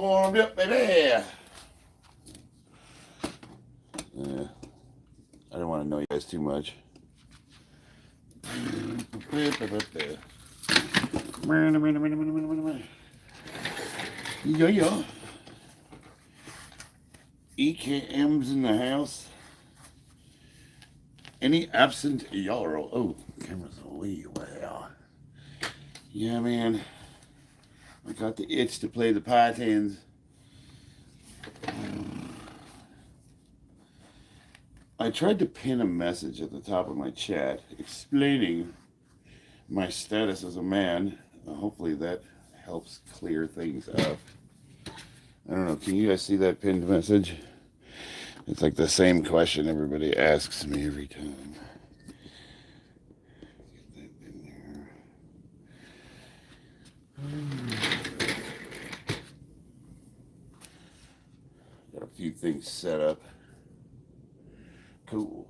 warmed up, baby. Yeah, I don't want to know you guys too much. Yeah. EKM's in the house. Any absent yarrow? Oh, camera's way out. Yeah, man. I got the itch to play the patins. I tried to pin a message at the top of my chat explaining my status as a man. Hopefully that helps clear things up. I don't know. Can you guys see that pinned message? It's like the same question everybody asks me every time. Get that in there. Got a few things set up. Cool.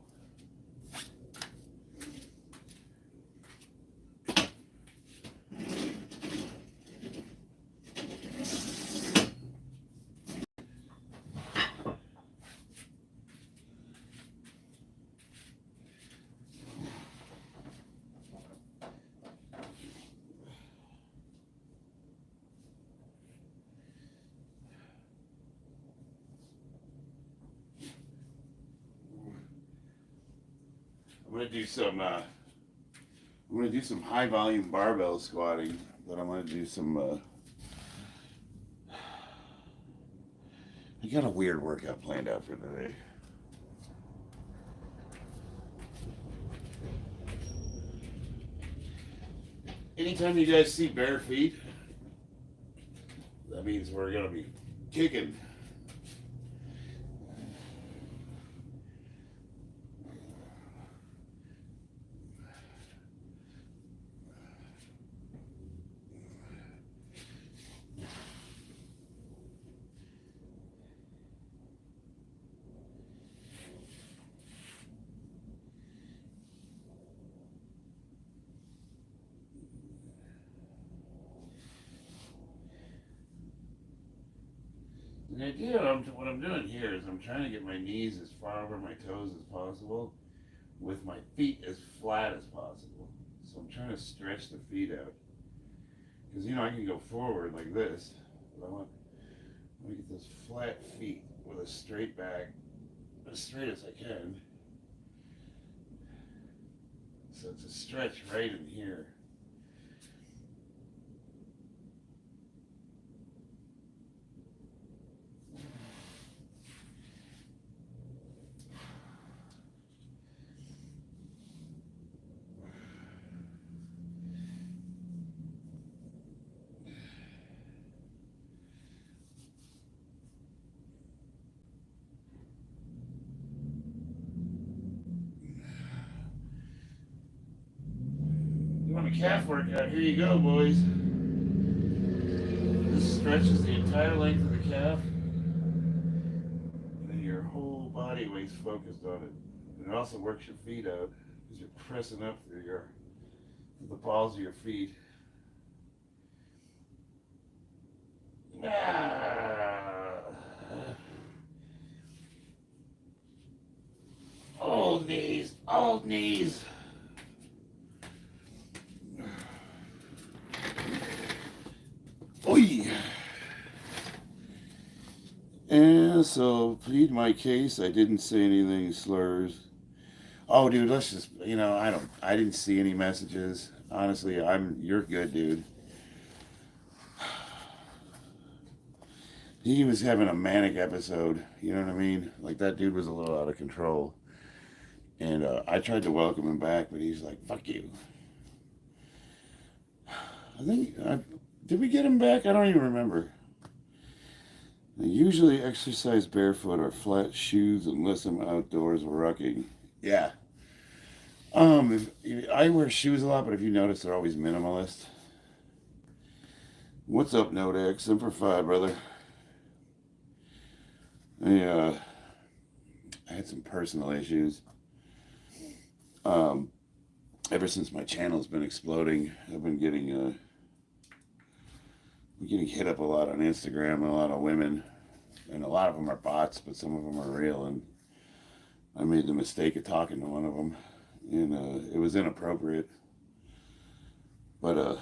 I'm gonna do some high volume barbell squatting, but I'm gonna do some I got a weird workout planned out for today. Anytime you guys see bare feet, that means we're gonna be kicking. The idea of what I'm doing here is I'm trying to get my knees as far over my toes as possible with my feet as flat as possible. So I'm trying to stretch the feet out. Because, I can go forward like this, but I want to get those flat feet with a straight back, as straight as I can. So it's a stretch right in here. Calf workout, here you go, boys. This stretches the entire length of the calf, and then your whole body weight's focused on it. And it also works your feet out because you're pressing up through the balls of your feet. Old knees, old knees. Oi. And so, plead my case. I didn't say anything slurs. Oh, dude, let's just, I didn't see any messages. Honestly, you're good, dude. He was having a manic episode. You know what I mean? Like, that dude was a little out of control. And I tried to welcome him back, but he's like, fuck you. I think, did we get him back? I don't even remember. I usually exercise barefoot or flat shoes unless I'm outdoors rucking. Yeah. I wear shoes a lot, but if you notice, they're always minimalist. What's up, Nodex? Semper Fi, brother. I had some personal issues. Ever since my channel's been exploding, I've been getting I'm getting hit up a lot on Instagram and a lot of women, and a lot of them are bots, but some of them are real. And I made the mistake of talking to one of them, and it was inappropriate. But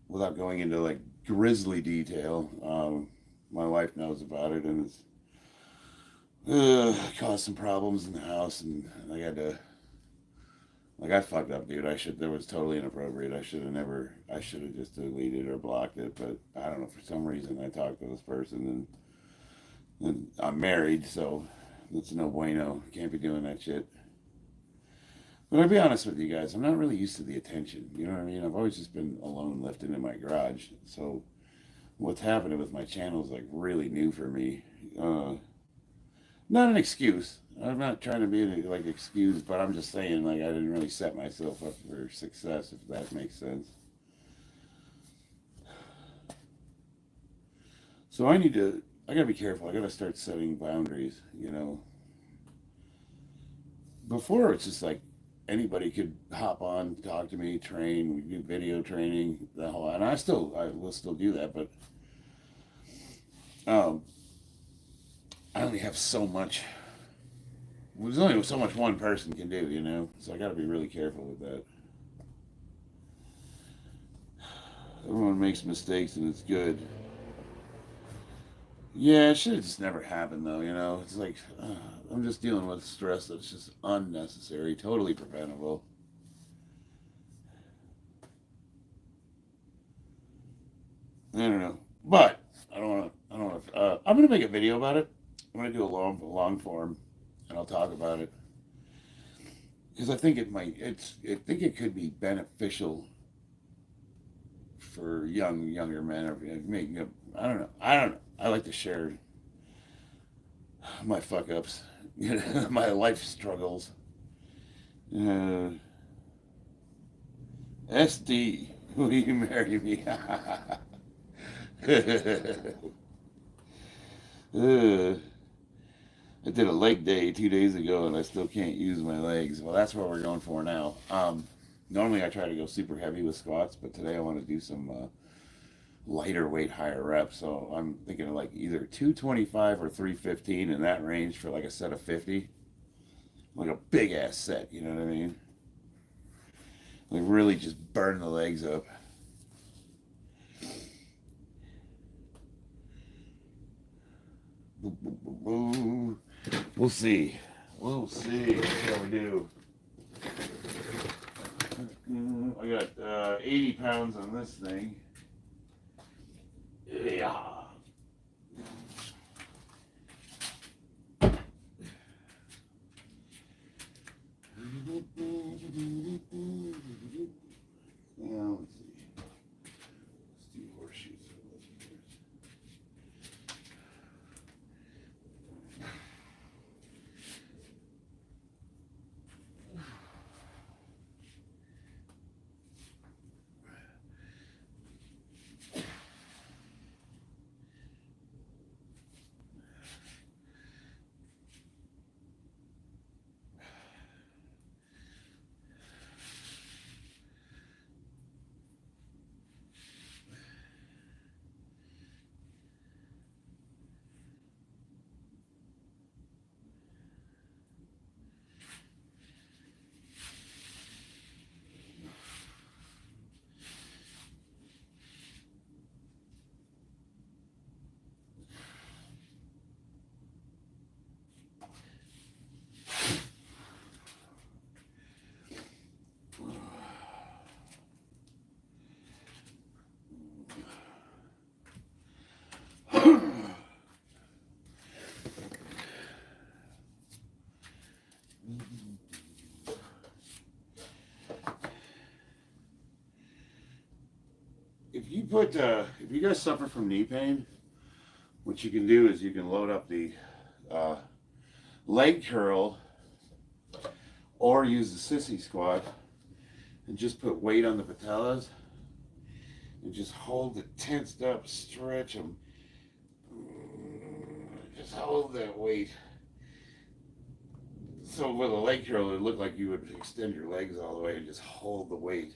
without going into like grisly detail, my wife knows about it, and it's caused some problems in the house, and I had to. Like, I fucked up, dude. That was totally inappropriate. I should have just deleted or blocked it, but I don't know, for some reason I talked to this person, and I'm married, so it's no bueno. Can't be doing that shit. But I'll be honest with you guys, I'm not really used to the attention. You know what I mean? I've always just been alone lifting in my garage. So what's happening with my channel is like really new for me. Not an excuse. I'm not trying to be like excuse, but I'm just saying like I didn't really set myself up for success, if that makes sense. So I gotta be careful. I gotta start setting boundaries, you know. Before it's just like anybody could hop on, talk to me, train, we do video training, the whole, and I will still do that, but um, I only have so much. There's only so much one person can do, you know. So I got to be really careful with that. Everyone makes mistakes, and it's good. Yeah, it should have just never happened, though. You know, it's like I'm just dealing with stress that's just unnecessary, totally preventable. I don't know, but I don't want to. I don't want to. I'm gonna make a video about it. I'm gonna do a long form, and I'll talk about it because I think it might. I think it could be beneficial for younger men, or maybe I don't know. I don't know. I like to share my fuck ups, you know, my life struggles. Uh, SD, will you marry me? uh, I did a leg day 2 days ago, and I still can't use my legs. Well, that's what we're going for now. Normally I try to go super heavy with squats, but today I want to do some lighter weight, higher reps. So I'm thinking of like either 225 or 315 in that range for like a set of 50. Like a big ass set, you know what I mean? Like really just burn the legs up. We'll see. We'll see how we do. I got 80 pounds on this thing. Yeah. Now, let's see. Let's do horseshoes. If you guys suffer from knee pain, what you can do is you can load up the leg curl or use the sissy squat and just put weight on the patellas and just hold it tensed up, stretch them. Just hold that weight. So with a leg curl, it would look like you would extend your legs all the way and just hold the weight.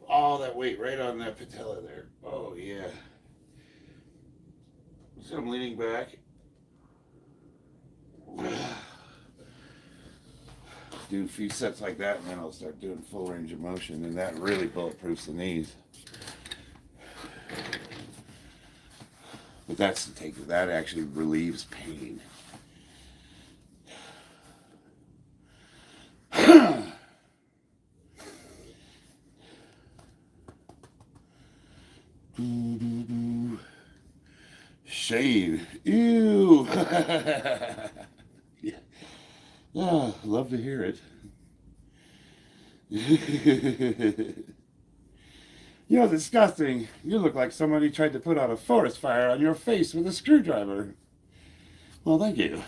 all that weight right on that patella there. Oh, yeah. So I'm leaning back. Do a few sets like that, and then I'll start doing full range of motion, and that really bulletproofs the knees. But that's the take. That actually relieves pain. Shade. Ew. Yeah. Oh, love to hear it. You're disgusting. You look like somebody tried to put out a forest fire on your face with a screwdriver. Well, thank you.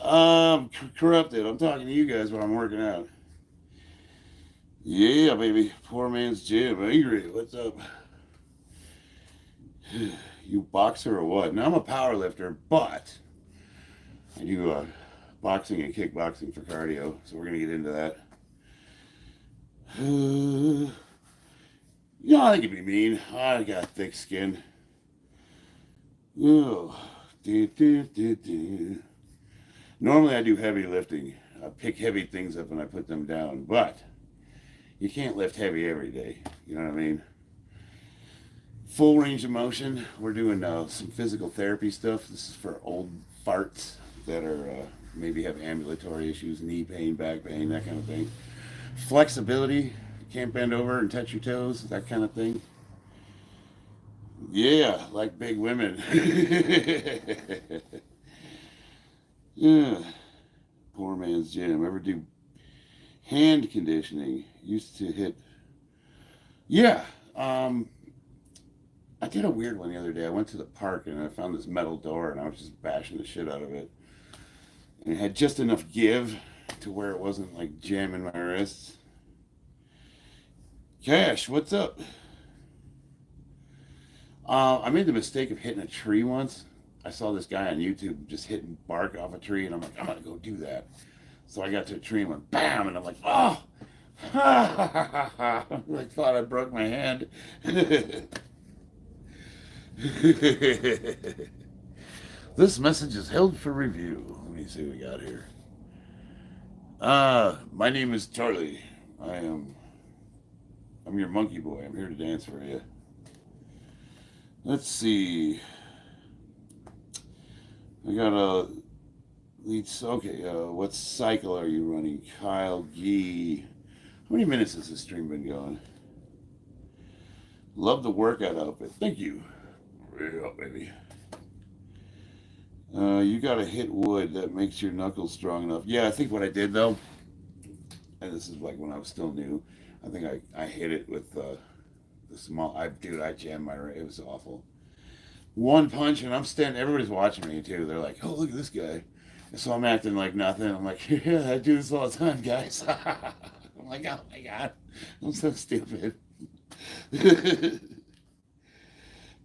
I'm corrupted. I'm talking to you guys when I'm working out. Yeah, baby. Poor man's gym. Angry. What's up? You boxer or what? Now, I'm a powerlifter, but I do boxing and kickboxing for cardio, so we're going to get into that. Yeah, I think it'd be mean. I got thick skin. Oh. Normally I do heavy lifting. I pick heavy things up and I put them down, but you can't lift heavy every day. You know what I mean? Full range of motion. We're doing some physical therapy stuff. This is for old farts that are maybe have ambulatory issues, knee pain, back pain, that kind of thing. Flexibility. Can't bend over and touch your toes, that kind of thing. Yeah, like big women. Yeah. Poor man's gym. Ever do hand conditioning? Used to hit. Yeah. I did a weird one the other day. I went to the park and I found this metal door and I was just bashing the shit out of it. And it had just enough give to where it wasn't like jamming my wrists. Cash, what's up? I made the mistake of hitting a tree once. I saw this guy on YouTube just hitting bark off a tree, and I'm like, I'm gonna go do that. So I got to a tree and went bam, and I'm like, oh, like thought I broke my hand. This message is held for review. Let me see what we got here. My name is Charlie. I'm your monkey boy. I'm here to dance for you. Let's see. I got a lead. Okay, what cycle are you running? Kyle Gee. How many minutes has this stream been going? Love the workout outfit. Thank you. Yeah, baby. You gotta hit wood. That makes your knuckles strong enough. Yeah, I think what I did though, and this is like when I was still new, I think I hit it with the small. I jammed my. It was awful. One punch, and I'm standing. Everybody's watching me too. They're like, "Oh, look at this guy." And so I'm acting like nothing. I'm like, "Yeah, I do this all the time, guys." I'm like, "Oh my god, I'm so stupid."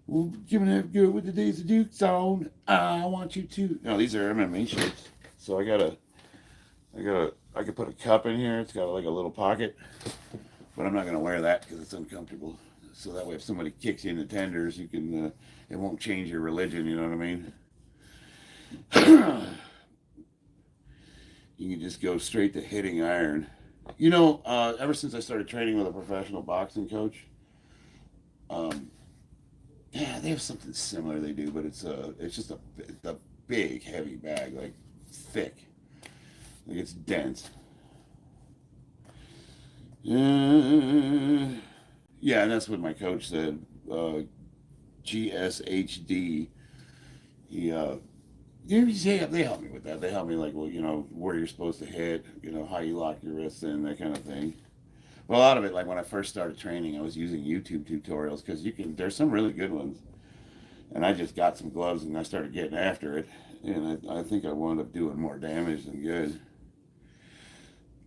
Well, giving it good with the Days of Duke song. I want you to. No, these are MMA shirts. So I could put a cup in here. It's got like a little pocket, but I'm not gonna wear that because it's uncomfortable. So that way, if somebody kicks you in the tenders, you can. It won't change your religion. You know what I mean? You can just go straight to hitting iron. You know, ever since I started training with a professional boxing coach, yeah, they have something similar they do, but it's just a big heavy bag, like thick, like it's dense. Yeah, and that's what my coach said. GSHD. They help me with that. They help me like, well, you know, where you're supposed to hit, you know, how you lock your wrists in, that kind of thing. Well, a lot of it, like when I first started training, I was using YouTube tutorials because there's some really good ones. And I just got some gloves and I started getting after it. And I think I wound up doing more damage than good.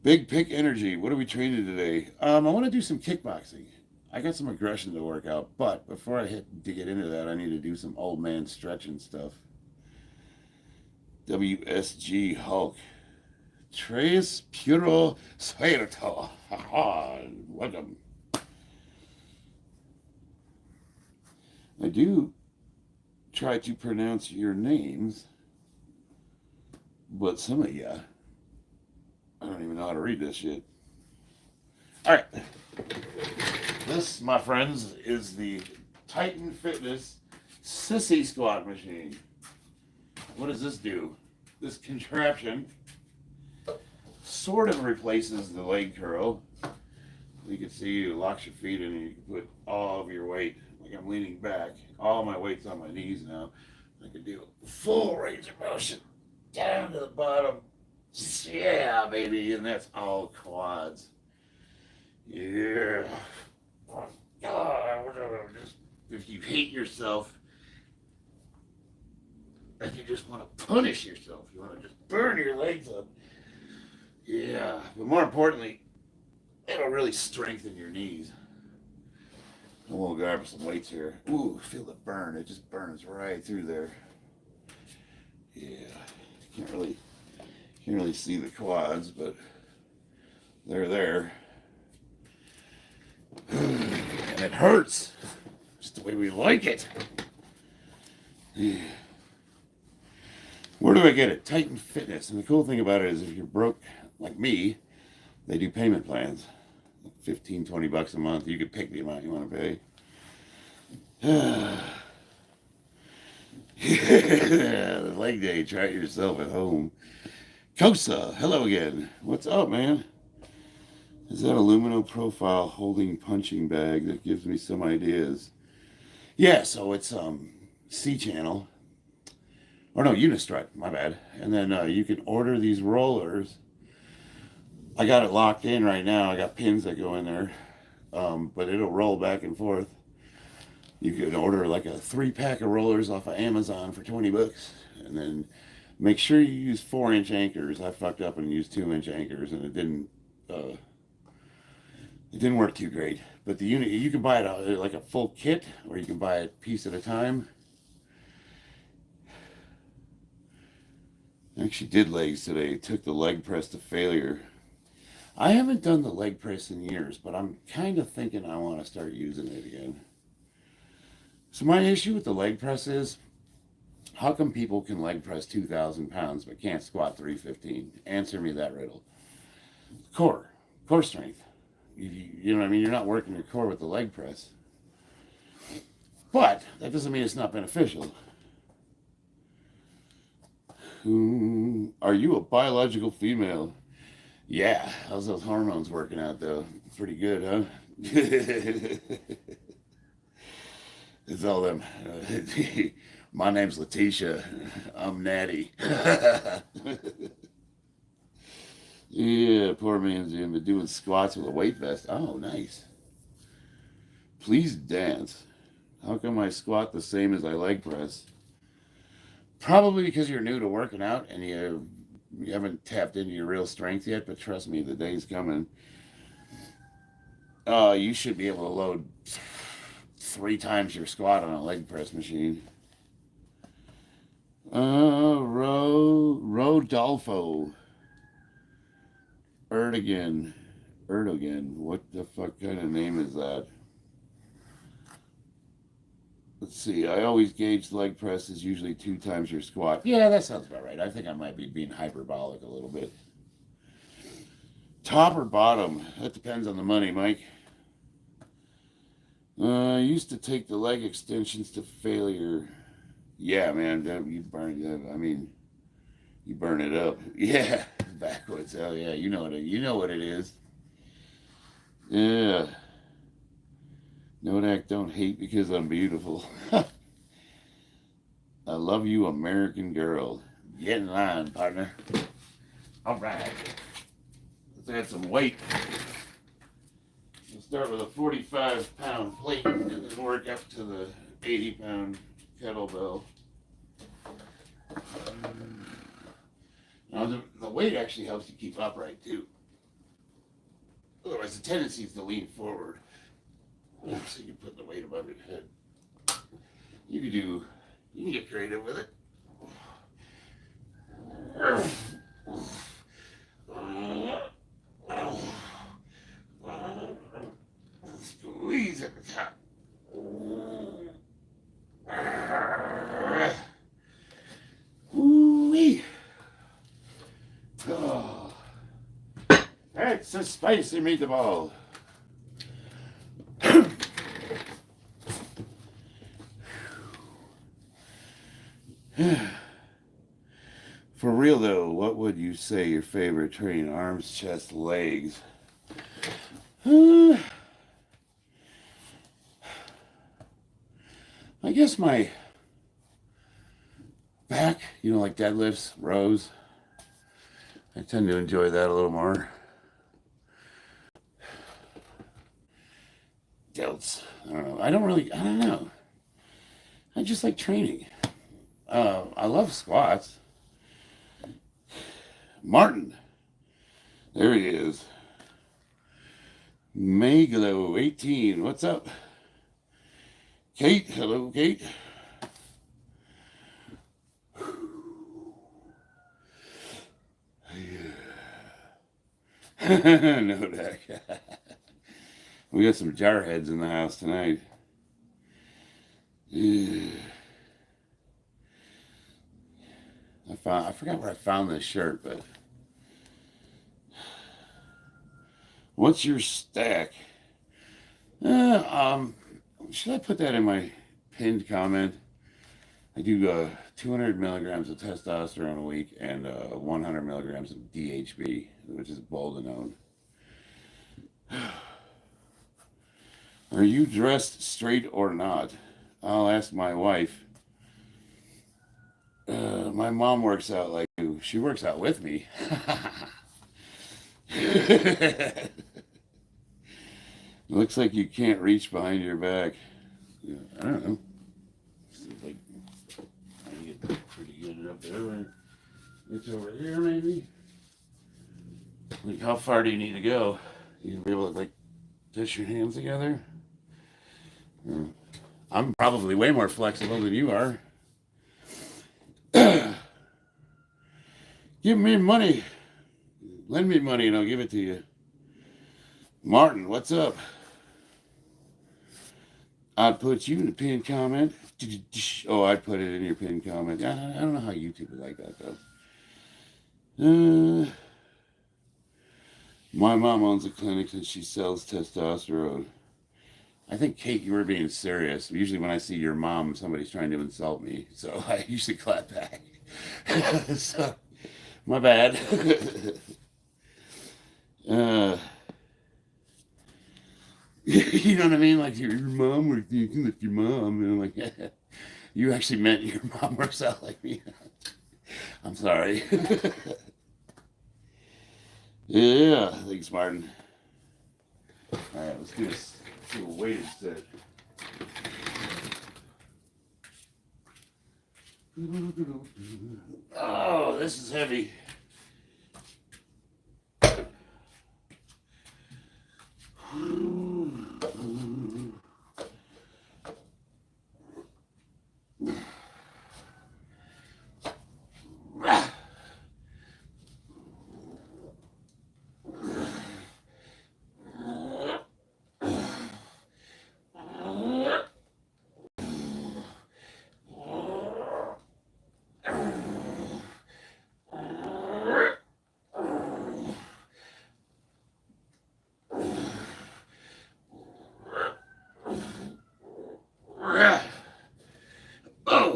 Big Pick Energy. What are we training today? I want to do some kickboxing. I got some aggression to work out, but before I get into that, I need to do some old man stretching stuff. WSG Hulk. Tres Puro Suerto. Welcome. I do try to pronounce your names, but some of ya, I don't even know how to read this shit. All right. This, my friends, is the Titan Fitness Sissy squat machine. What does this do? This contraption sort of replaces the leg curl. You can see it locks your feet in and you can put all of your weight, like I'm leaning back, all my weight's on my knees now. I can do a full range of motion down to the bottom. Yeah, baby, and that's all quads. Yeah. If you hate yourself, and you just want to punish yourself, you want to just burn your legs up. Yeah, but more importantly, it'll really strengthen your knees. We'll grab some weights here. Ooh, feel the burn. It just burns right through there. Yeah, can't really see the quads, but they're there. And it hurts. Just the way we like it. Yeah. Where do I get it? Titan Fitness. And the cool thing about it is if you're broke like me, they do payment plans. $15-20 a month. You can pick the amount you want to pay. Yeah, the leg day. Try it yourself at home. Kosa, hello again. What's up, man? Is that aluminum profile holding punching bag that gives me some ideas? Yeah, so it's C channel. Or no, Unistrut, my bad. And then you can order these rollers. I got it locked in right now. I got pins that go in there. But it'll roll back and forth. You can order like a 3-pack of rollers off of Amazon for $20. And then make sure you use 4-inch anchors. I fucked up and used 2-inch anchors and it didn't work too great. But the unit, you can buy it like a full kit or you can buy it piece at a time. I actually did legs today. Took the leg press to failure. I haven't done the leg press in years, but I'm kind of thinking I want to start using it again. So my issue with the leg press is, how come people can leg press 2,000 pounds but can't squat 315? Answer me that riddle. Core strength. You know what I mean? You're not working your core with the leg press. But that doesn't mean it's not beneficial. Are you a biological female? Yeah. How's those hormones working out, though? Pretty good, huh? It's all them. My name's Letitia. I'm Natty. Yeah, poor man's been doing squats with a weight vest. Oh, nice. Please dance. How come I squat the same as I leg press? Probably because you're new to working out and you haven't tapped into your real strength yet, but trust me, the day's coming. You should be able to load 3 times your squat on a leg press machine. Rodolfo. Erdogan. What the fuck kind of name is that? Let's see. I always gauge leg press is usually 2 times your squat. Yeah, that sounds about right. I think I might be being hyperbolic a little bit. Top or bottom? That depends on the money, Mike. I used to take the leg extensions to failure. Yeah, man, you burn it. I mean, you burn it up. Yeah, backwards. Oh yeah, you know what it is. Yeah. Nodak, don't hate because I'm beautiful. I love you, American girl. Get in line, partner. All right. Let's add some weight. We'll start with a 45-pound plate and then work up to the 80-pound kettlebell. Now, the weight actually helps you keep upright, too. Otherwise, the tendency is to lean forward. So you put the weight above your head. You can get creative with it. Ooh-wee. Oh, that's a spicy meatball. For real though, what would you say your favorite training? Arms, chest, legs? I guess my back, like deadlifts, rows. I tend to enjoy that a little more. Delts. I don't know. I don't know. I just like training. I love squats. Martin. There he is. Megalo 18. What's up? Kate. Hello, Kate. No, Dak. We got some jarheads in the house tonight. I forgot where I found this shirt, but what's your stack? Should I put that in my pinned comment? I do 200 milligrams of testosterone a week and 100 milligrams of DHB, which is boldenone. Are you dressed straight or not? I'll ask my wife. My mom works out like you. She works out with me. Looks like you can't reach behind your back. Yeah, I don't know. Seems like I get pretty good up there. Right? It's over here, maybe. Like, how far do you need to go? You be able to touch your hands together. I'm probably way more flexible than you are. Give me money. Lend me money and I'll give it to you. Martin, what's up? I'd put you in the pinned comment. Oh, I'd put it in your pinned comment. I don't know how YouTube is like that, though. My mom owns a clinic and she sells testosterone. I think, Kate, you were being serious. Usually when I see your mom, somebody's trying to insult me. So I usually clap back. So, my bad. You know what I mean? Like your mom works, you can lift your mom. And I'm like, you actually meant your mom works out like me. I'm sorry. Yeah, thanks, Martin. All right, let's do this. Do a weighted set. Oh, this is heavy. Oh.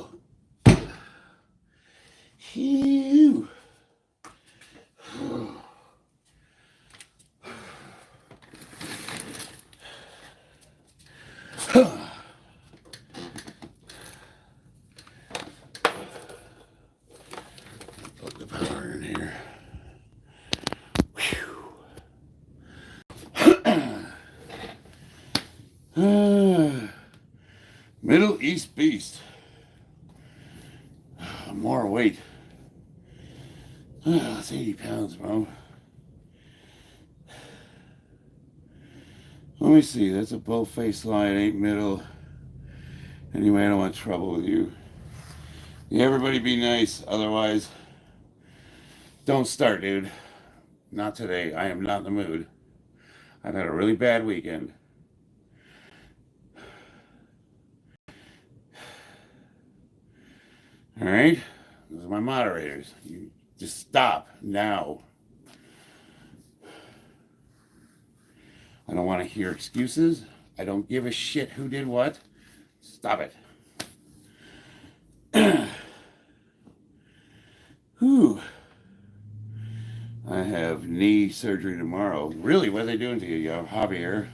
Phew. Put the power in here. Middle East Beast. More weight. That's 80 pounds, bro. Let me see. That's a bow face line. Ain't middle. Anyway, I don't want trouble with you. Yeah, everybody be nice. Otherwise, don't start, dude. Not today. I am not in the mood. I've had a really bad weekend. All right? Those are my moderators. You just stop now. I don't want to hear excuses. I don't give a shit who did what. Stop it. Whew. I have knee surgery tomorrow. Really, what are they doing to you, Javier?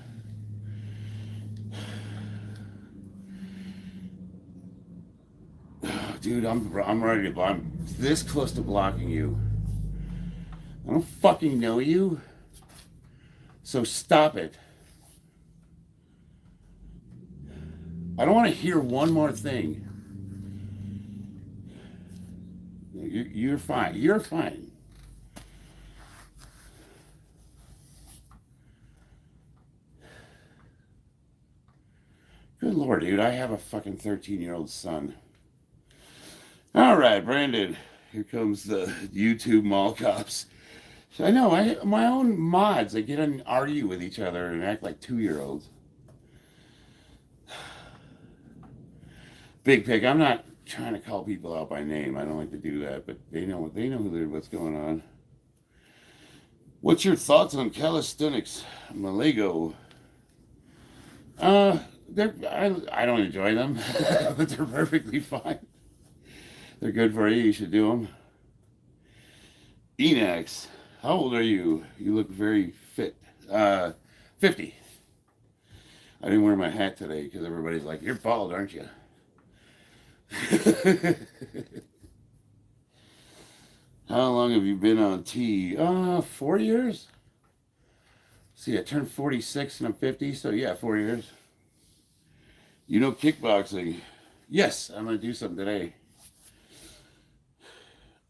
Dude, I'm ready to. I'm this close to blocking you. I don't fucking know you. So stop it. I don't want to hear one more thing. You're fine. You're fine. Good Lord, dude. I have a fucking 13-year-old son. All right, Brandon. Here comes the YouTube mall cops. I know, my own mods, they get and argue with each other and act like 2-year-olds. Big Pig, I'm not trying to call people out by name. I don't like to do that, but they know what's going on. What's your thoughts on calisthenics, Malego? I don't enjoy them, but they're perfectly fine. They're good for you. You should do them. Enax, how old are you? You look very fit. 50. I didn't wear my hat today because everybody's like, "You're bald, aren't you?" How long have you been on T? 4 years. See, I turned 46 and I'm 50, so yeah, 4 years. You know kickboxing? Yes, I'm gonna do something today.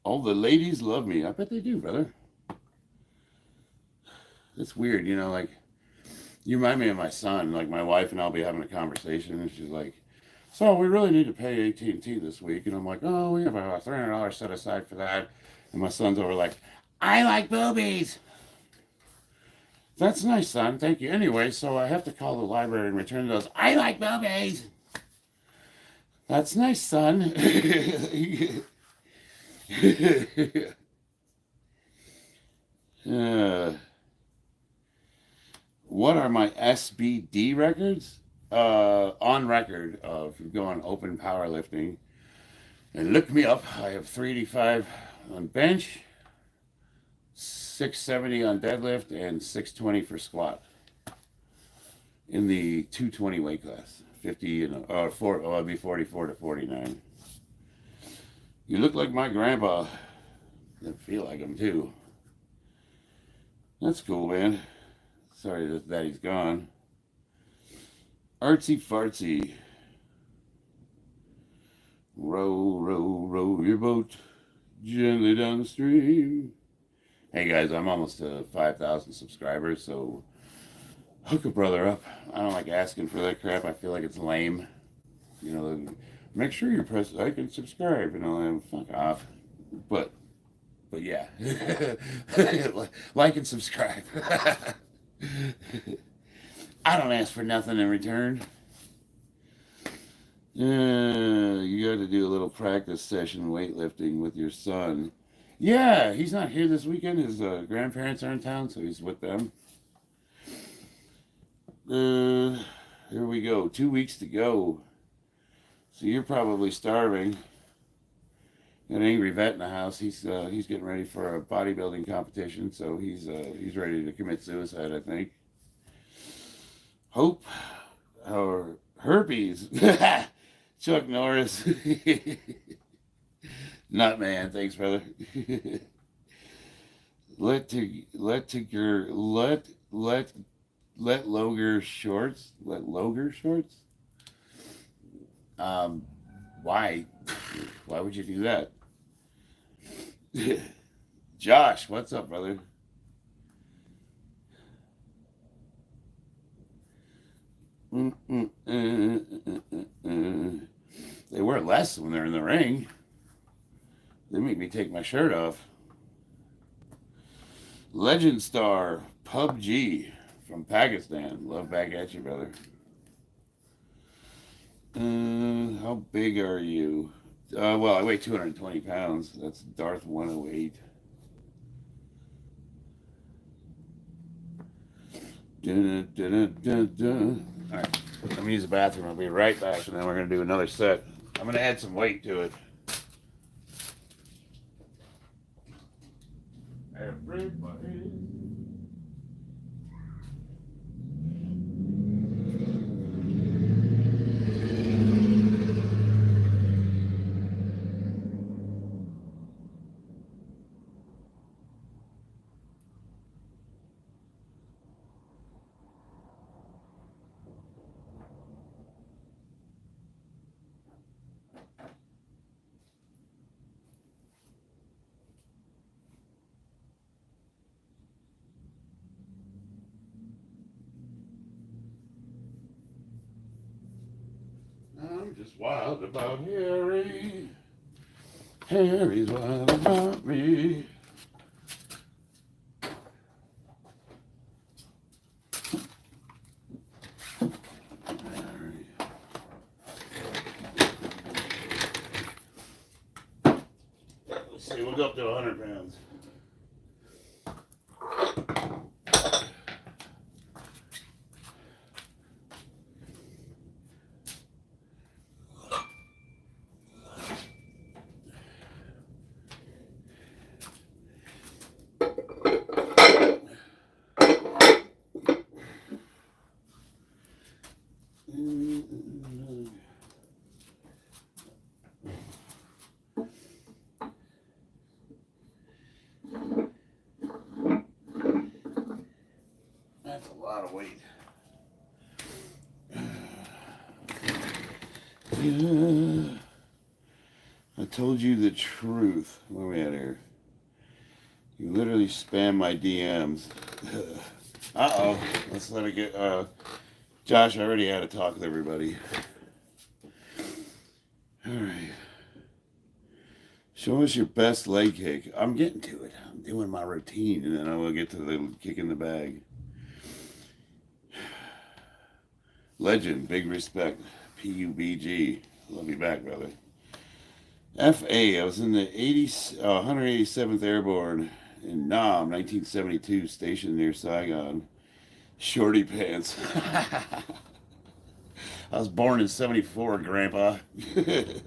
All the ladies love me. I bet they do, brother. It's weird, like, you remind me of my son. Like, my wife and I'll be having a conversation, and she's like, "So we really need to pay AT&T this week." And I'm like, "Oh, we have a $300 set aside for that." And my son's over like, "I like boobies." That's nice, son. Thank you. Anyway, so I have to call the library and return those. "I like boobies." That's nice, son. What are my SBD records? On record, if you go on Open Powerlifting and look me up, I have 385 on bench, 670 on deadlift, and 620 for squat in the 220 weight class. 50 and I'll be 44 to 49. You look like my grandpa. I feel like him too. That's cool, man. Sorry that he's gone. Artsy fartsy. Row, row, row your boat gently down the stream. Hey guys, I'm almost to 5,000 subscribers, so hook a brother up. I don't like asking for that crap. I feel like it's lame. Make sure you press like and subscribe, and fuck off. But yeah. Like and subscribe. I don't ask for nothing in return. You got to do a little practice session weightlifting with your son. Yeah, he's not here this weekend. His grandparents are in town, so he's with them. Here we go. 2 weeks to go. So you're probably starving. Got an angry vet in the house. He's getting ready for a bodybuilding competition, so he's ready to commit suicide, I think. Hope or herpes. Chuck Norris. Nut man, thanks, brother. Let Loger shorts. Let Loger shorts. Why? Why would you do that? Josh, what's up, brother? They wear less when they're in the ring. They make me take my shirt off. Legend Star PUBG from Pakistan. Love back at you, brother. How big are you? Well, I weigh 220 pounds. That's Darth 108. Dun, dun, dun, dun. All right, let me use the bathroom. I'll be right back, and then we're going to do another set. I'm going to add some weight to it. Everybody. I'm just wild about Harry. Harry's wild about me. Let's see, we'll go up to 100 pounds. That's a lot of weight. Yeah. I told you the truth. Where are we at here? You literally spam my DMs. Uh-oh. Let's let it get... Josh, I already had a talk with everybody. Alright. Show us your best leg kick. I'm getting to it. I'm doing my routine, and then I will get to the kick in the bag. Legend, big respect. PUBG. Love you back, brother. FA, I was in the 187th Airborne in Nam, 1972, stationed near Saigon. Shorty pants. I was born in 74, Grandpa. I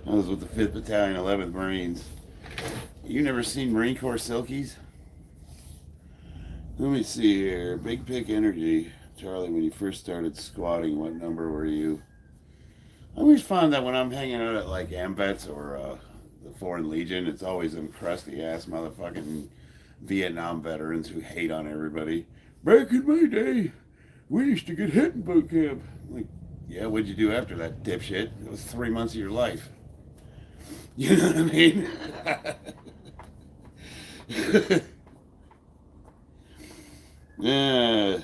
was with the 5th Battalion, 11th Marines. You never seen Marine Corps Silkies? Let me see here. Big Pick Energy. Charlie, when you first started squatting, what number were you? I always find that when I'm hanging out at like AMVETS or the Foreign Legion, it's always them crusty ass motherfucking Vietnam veterans who hate on everybody. Back in my day, we used to get hit in boot camp. Like, yeah, what'd you do after that, dipshit? It was 3 months of your life. You know what I mean? Yeah.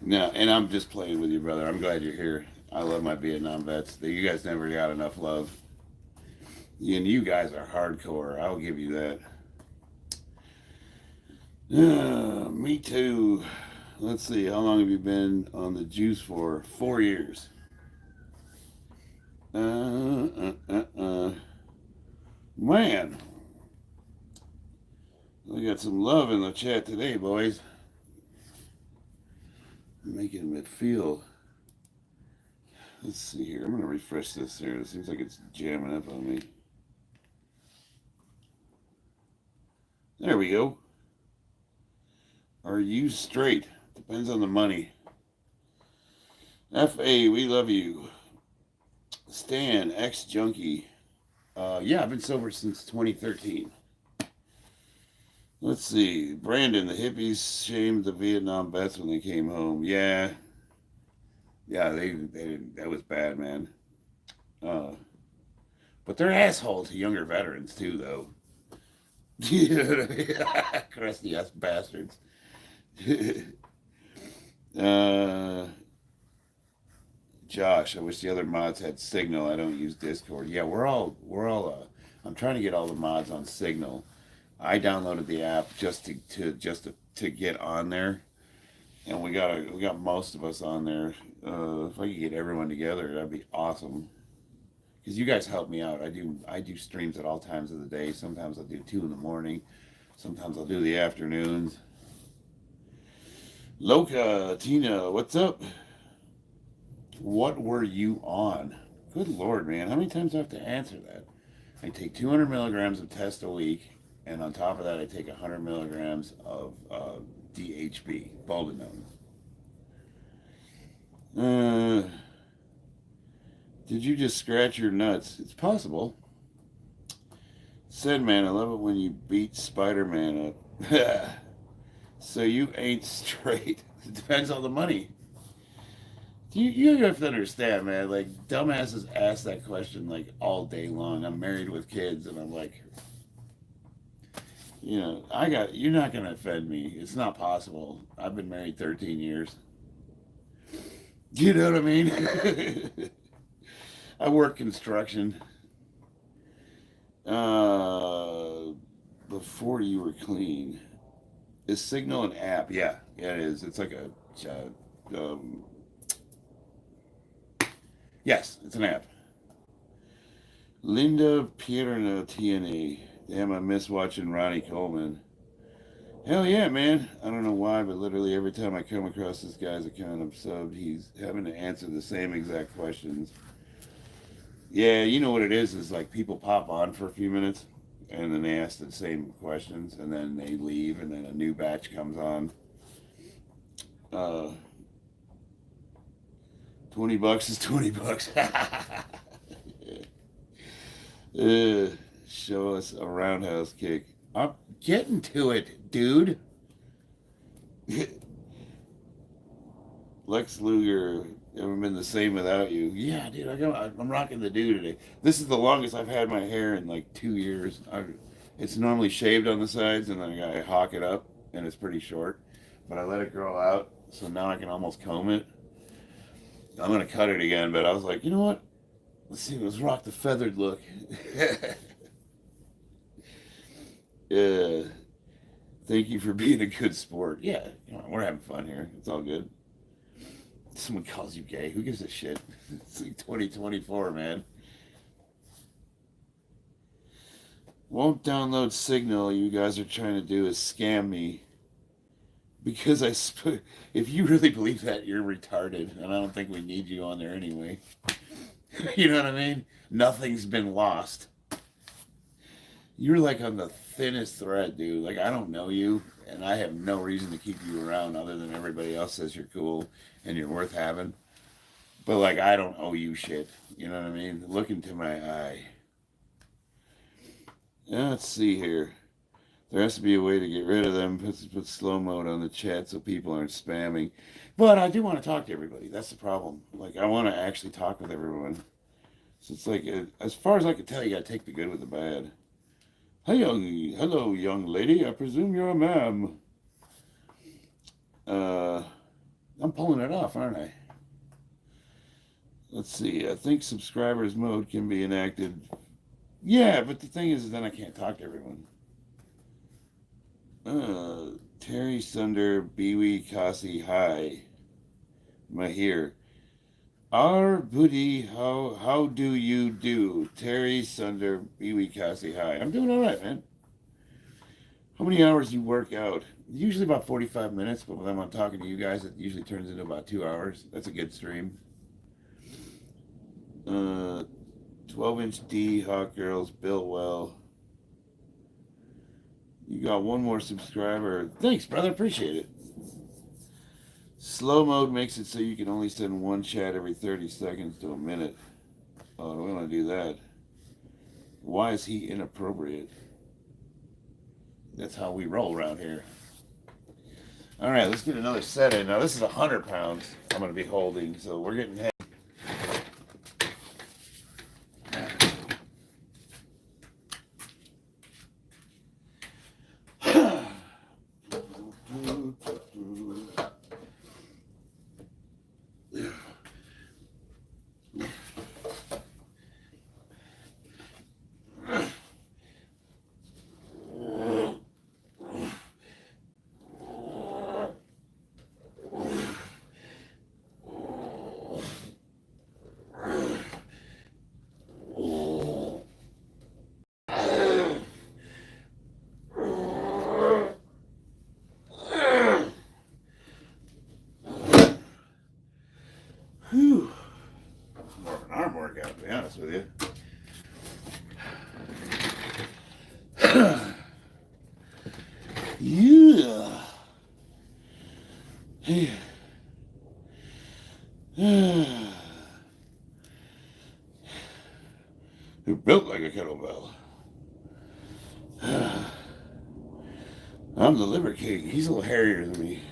No, and I'm just playing with you, brother. I'm glad you're here. I love my Vietnam vets. You guys never got enough love. And you guys are hardcore. I'll give you that. Me too. Let's see. How long have you been on the juice for? 4 years. Man. We got some love in the chat today, boys. Making it feel. Let's see here. I'm going to refresh this here. It seems like it's jamming up on me. There we go. Are you straight? Depends on the money. FA, we love you. Stan, ex-junkie. Yeah, I've been sober since 2013. Let's see. Brandon, the hippies shamed the Vietnam vets when they came home. Yeah. Yeah, they didn't. That was bad, man. But they're assholes to younger veterans, too, though. Crusty ass bastards. Josh, I wish the other mods had Signal. I don't use Discord. Yeah, we're all I'm trying to get all the mods on Signal. I downloaded the app just to get on there, and we got most of us on there. If I could get everyone together, that'd be awesome. Because you guys help me out. I do streams at all times of the day. Sometimes I'll do 2 in the morning. Sometimes I'll do the afternoons. Loca, Tina, what's up? What were you on? Good Lord, man. How many times do I have to answer that? I take 200 milligrams of test a week, and on top of that, I take 100 milligrams of DHB, Boldenone. Did you just scratch your nuts? It's possible. Said man, I love it when you beat Spider-Man up. So you ain't straight. It depends on the money. You have to understand, man. Like, dumbasses ask that question like all day long. I'm married with kids, and I'm like, you're not gonna offend me. It's not possible. I've been married 13 years. You know what I mean? I work construction. Before you were clean, is Signal an app? Yeah, it is. It's like a yes, it's an app. Linda Pierna TNA. Damn, I miss watching Ronnie Coleman. Hell yeah, man. I don't know why, but literally every time I come across this guy's account I'm subbed, he's having to answer the same exact questions. Yeah, you know what it is like people pop on for a few minutes and then they ask the same questions and then they leave and then a new batch comes on. $20 is $20. Show us a roundhouse kick. I'm getting to it, dude. Lex Luger, ever been the same without you? Yeah, dude, I'm rocking the do today. This is the longest I've had my hair in like 2 years. It's normally shaved on the sides, and then I hawk it up, and it's pretty short. But I let it grow out, so now I can almost comb it. I'm gonna cut it again, but I was like, you know what? Let's rock the feathered look. Yeah. Thank you for being a good sport. Yeah, we're having fun here. It's all good. Someone calls you gay. Who gives a shit? It's like 2024, man. Won't download Signal. You guys are trying to do is scam me. Because if you really believe that, you're retarded. And I don't think we need you on there anyway. You know what I mean? Nothing's been lost. You're like on the thinnest thread, dude. Like, I don't know you, and I have no reason to keep you around other than everybody else says you're cool and you're worth having. But, like, I don't owe you shit. You know what I mean? Look into my eye. Let's see here. There has to be a way to get rid of them. Put slow mode on the chat so people aren't spamming. But I do want to talk to everybody. That's the problem. Like, I want to actually talk with everyone. So it's like, as far as I can tell, you got to take the good with the bad. Hello, young lady. I presume you're a ma'am. I'm pulling it off, aren't I? Let's see. I think subscribers mode can be enacted. Yeah, but the thing is, then I can't talk to everyone. Terry Sunder, Biwi Kasi, hi. Mahir. Our Booty, how do you do? Terry Sunder, Biwi Kasi, hi. I'm doing all right, man. How many hours you work out? Usually about 45 minutes, but when I'm talking to you guys, it usually turns into about 2 hours. That's a good stream. 12-inch D, Hawk Girls, Bill Well. You got one more subscriber. Thanks, brother. Appreciate it. Slow mode makes it so you can only send one chat every 30 seconds to a minute. Oh, I don't want to do that. Why is he inappropriate? That's how we roll around here. All right, let's get another set in. Now, this is 100 pounds I'm going to be holding, so we're getting heavy. like a kettlebell. I'm the liver king. He's a little hairier than me.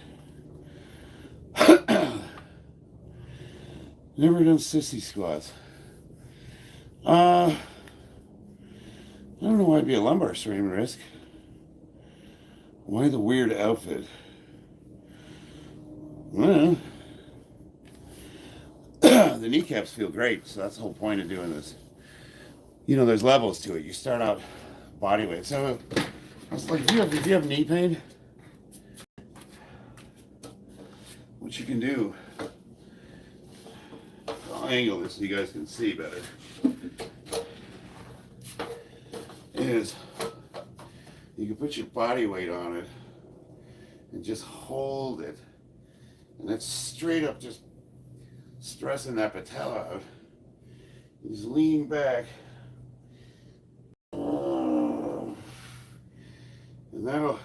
Never done sissy squats. I don't know why it'd be a lumbar strain risk. Why the weird outfit? Well, the kneecaps feel great, so that's the whole point of doing this. You know, there's levels to it. You start out body weight. So it's like if you have knee pain, what you can do, I'll angle this so you guys can see better, is you can put your body weight on it and just hold it. And that's straight up just stressing that patella out. You just lean back. And that'll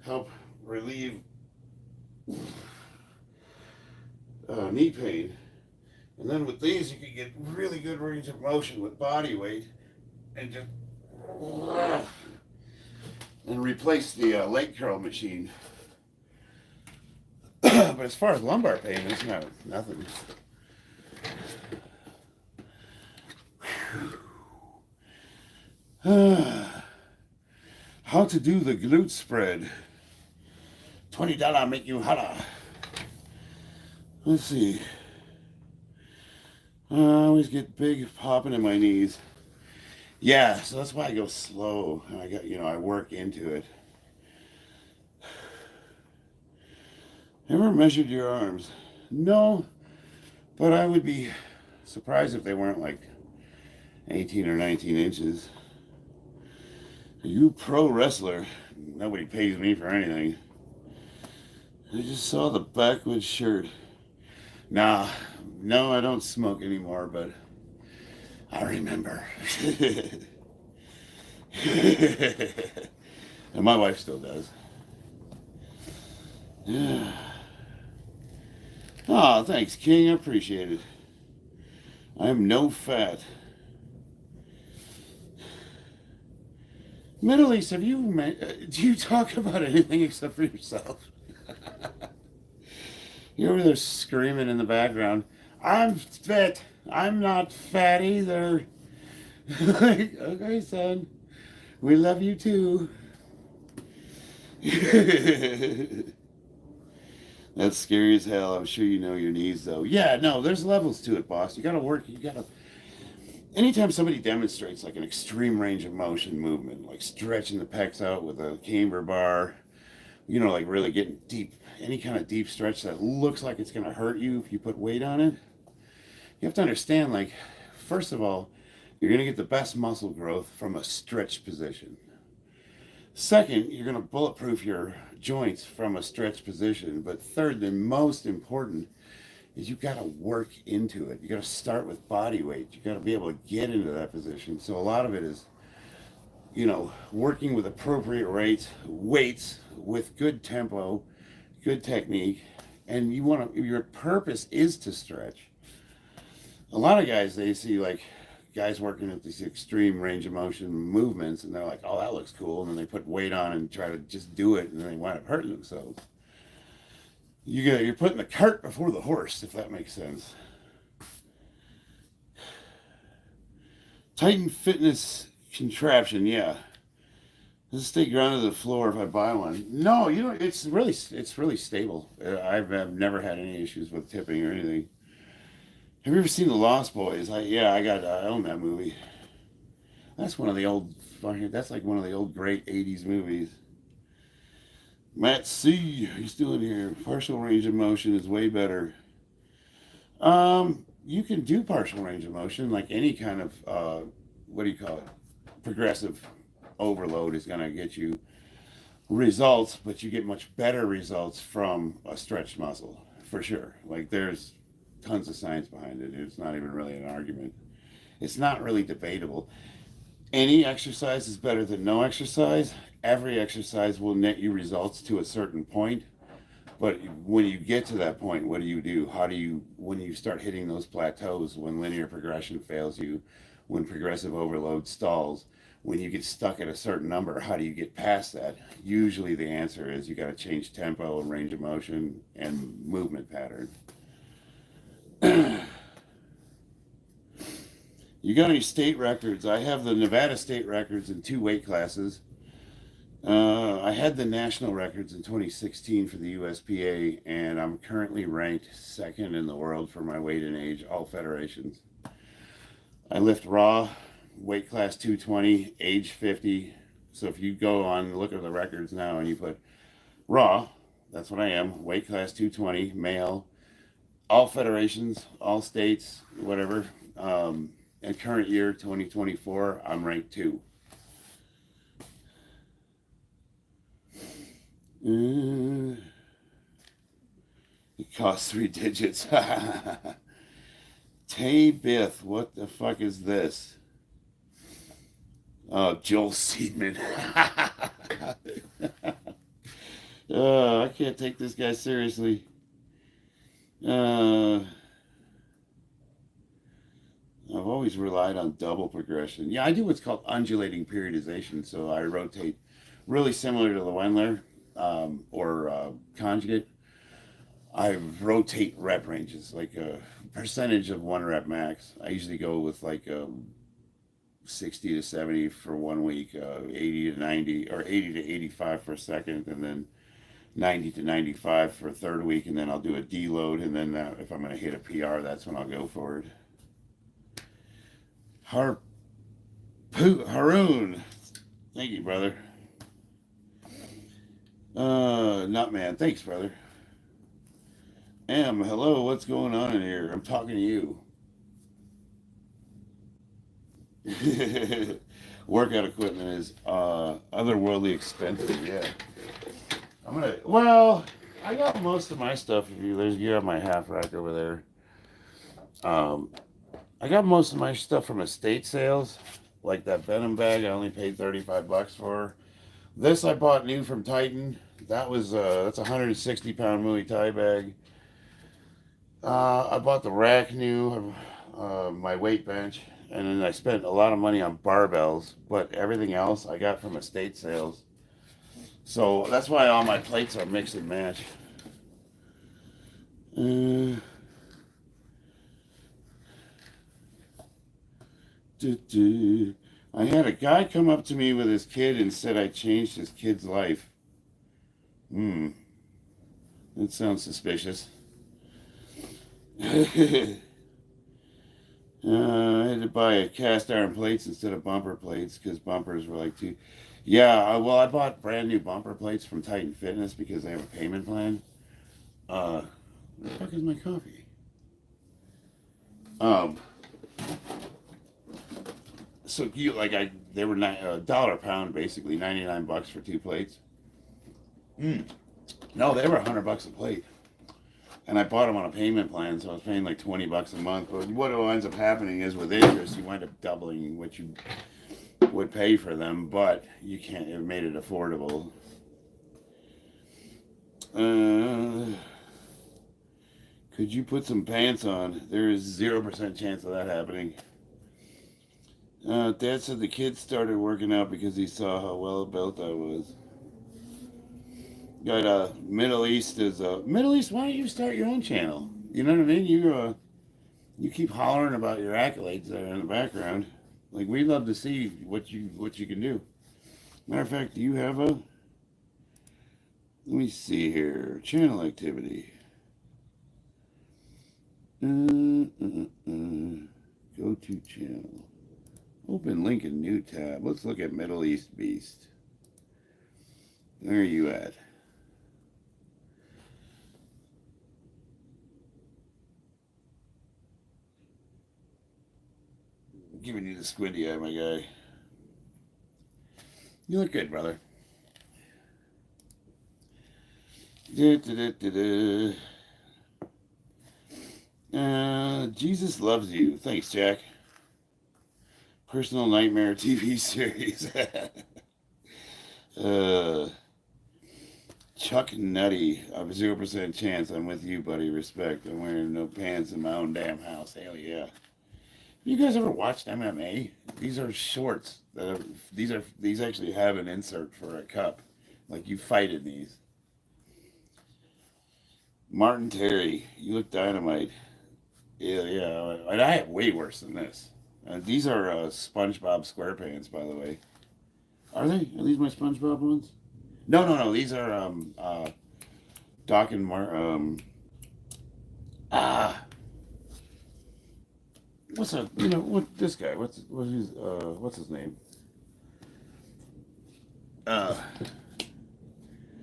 help relieve knee pain. And then with these, you can get really good range of motion with body weight and just and replace the leg curl machine. But as far as lumbar pain, it's nothing. How to do the glute spread. $20 make you holla. Let's see. I always get big popping in my knees. Yeah, so that's why I go slow. And I work into it. Ever measured your arms? No, but I would be surprised if they weren't like 18 or 19 inches. Are you a pro wrestler? Nobody pays me for anything. I just saw the backwoods shirt. Nah, no, I don't smoke anymore, but I remember. And my wife still does. Yeah. Oh, thanks, King. I appreciate it. I am no fat. Middle East, do you talk about anything except for yourself? You're over there screaming in the background, I'm fit. I'm not fat either. Like, okay, son. We love you too. That's scary as hell. I'm sure you know your knees, though. Yeah, no, there's levels to it, boss. You gotta work. Anytime somebody demonstrates like an extreme range of motion movement, like stretching the pecs out with a camber bar, like really getting deep, any kind of deep stretch that looks like it's gonna hurt you if you put weight on it, you have to understand, like, first of all, you're gonna get the best muscle growth from a stretched position. Second, you're going to bulletproof your joints from a stretched position. But third, and most important, is you've got to work into it. You got to start with body weight. You got to be able to get into that position. So a lot of it is, working with appropriate weights with good tempo, good technique, and your purpose is to stretch. A lot of guys, they see like guys working at these extreme range of motion movements, and they're like, oh, that looks cool, and then they put weight on and try to just do it, and then they wind up hurting themselves. You're putting the cart before the horse, if that makes sense. Titan fitness contraption, yeah. Does it stay grounded to the floor if I buy one? No, it's really stable. I've never had any issues with tipping or anything. Have you ever seen The Lost Boys? I own that movie. That's like one of the old great 80s movies. Matt C, he's still in here. Partial range of motion is way better. You can do partial range of motion, like any kind of, progressive overload is going to get you results, but you get much better results from a stretched muscle, for sure. Like, there's tons of science behind it. It's not even really an argument. It's not really debatable. Any exercise is better than no exercise. Every exercise will net you results to a certain point. But when you get to that point, what do you do? When you start hitting those plateaus, when linear progression fails you, when progressive overload stalls. When you get stuck at a certain number, how do you get past that? Usually the answer is you got to change tempo and range of motion and movement pattern. You got any state records? I have the Nevada state records in 2 weight classes. I had the national records in 2016 for the USPA, and I'm currently ranked 2nd in the world for my weight and age, all federations. I lift raw, weight class 220, age 50. So if you go on and look at the records now and you put raw, that's what I am, weight class 220, male, all federations, all states, whatever. And current year, 2024, I'm ranked 2. It costs 3 digits. Tay-Bith, what the fuck is this? Oh, Joel Seedman. I can't take this guy seriously. I've always relied on double progression. Yeah, I do what's called undulating periodization. So I rotate really similar to the Wendler or conjugate. I rotate rep ranges, like a percentage of 1 rep max. I usually go with like 60 to 70 for 1 week, 80 to 90, or 80 to 85 for a second, and then 90 to 95 for a 3rd week, and then I'll do a deload, and then if I'm going to hit a PR, that's when I'll go for it. Haroon, thank you, brother. Nutman, thanks, brother. Hello, what's going on in here? I'm talking to you. Workout equipment is otherworldly expensive, yeah. I got most of my stuff. You have my half rack over there. I got most of my stuff from estate sales, like that Venom bag. I only paid $35 for. This I bought new from Titan. That's a 160-pound Muay Thai bag. I bought the rack new, my weight bench, and then I spent a lot of money on barbells, but everything else I got from estate sales. So that's why all my plates are mix and match. I had a guy come up to me with his kid and said I changed his kid's life. That sounds suspicious. I had to buy cast iron plates instead of bumper plates because bumpers were like $2. Yeah, I bought brand new bumper plates from Titan Fitness because they have a payment plan. Where the fuck is my coffee? So they were $1 a pound, basically $99 for 2 plates. No, they were $100 a plate, and I bought them on a payment plan, so I was paying like $20 a month. But what ends up happening is with interest, you wind up doubling what you would pay for them, but you can't. It made it affordable. Could you put some pants on? There is 0% chance of that happening. Dad said the kid started working out because he saw how well built I was. Got Middle East is Middle East. Why don't you start your own channel? You know what I mean? You keep hollering about your accolades there in the background. Like, we'd love to see what you can do. Matter of fact, do you have a? Let me see here. Channel activity. Go to channel. Open link in new tab. Let's look at Middle East Beast. Where are you at? Giving you the squinty eye, my guy. You look good, brother. Jesus loves you. Thanks, Jack. Personal Nightmare TV series. Chuck Nutty. I have a 0% chance. I'm with you, buddy. Respect. I'm wearing no pants in my own damn house. Hell yeah. You guys ever watched MMA? These are shorts. These actually have an insert for a cup. Like you fight in these. Martin Terry, you look dynamite. Yeah, yeah. And I have way worse than this. These are SpongeBob SquarePants, by the way. Are they? Are these my SpongeBob ones? No, no, no. These are Doc and ah what's a what this guy? What's his name? Uh,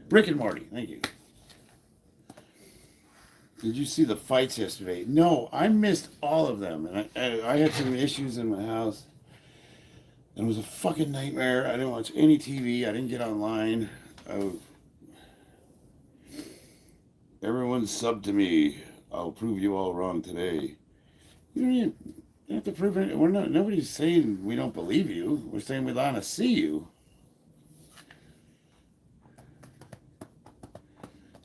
Rick and Morty. Thank you. Did you see the fights yesterday? No, I missed all of them, and I had some issues in my house. And it was a fucking nightmare. I didn't watch any TV. I didn't get online. Everyone sub to me. I'll prove you all wrong today. You don't even have to prove it. Nobody's saying we don't believe you. We're saying we want to see you.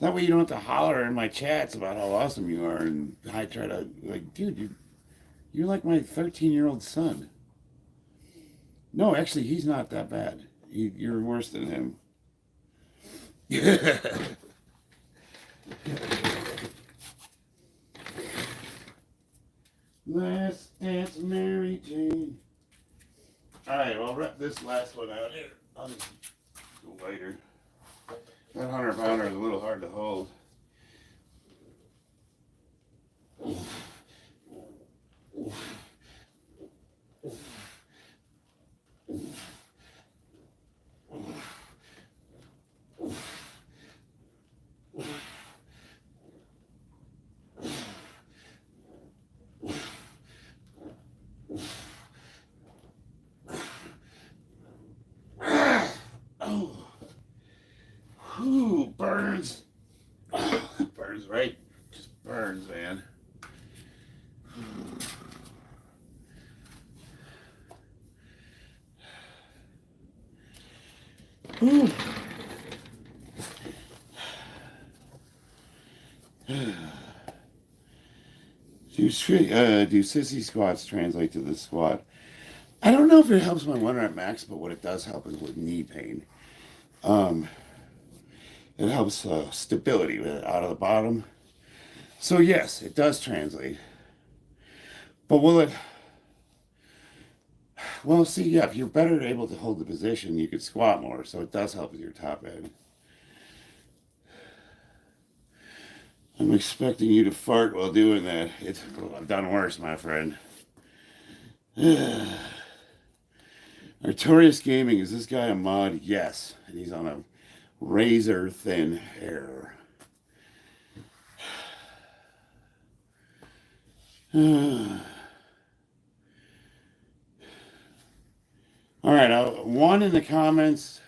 That way you don't have to holler in my chats about how awesome you are, and I try to dude, you're like my 13-year-old son. No, actually, he's not that bad. You're worse than him. Last dance, Mary Jane. All right, well, I'll wrap this last one out here. I'll just go lighter. That 100-pounder is a little hard to hold. Ooh, burns. Burns, right? Just burns, man. Ooh. Do sissy squats translate to the squat? I don't know if it helps my 1 rep max, but what it does help is with knee pain. It helps stability with it out of the bottom. So yes, it does translate. But will it? Well, see, yeah, if you're better able to hold the position, you could squat more. So it does help with your top end. I'm expecting you to fart while doing that. I've done worse, my friend. Artorias Gaming, is this guy a mod? Yes. And he's on a razor thin hair. All right, one in the comments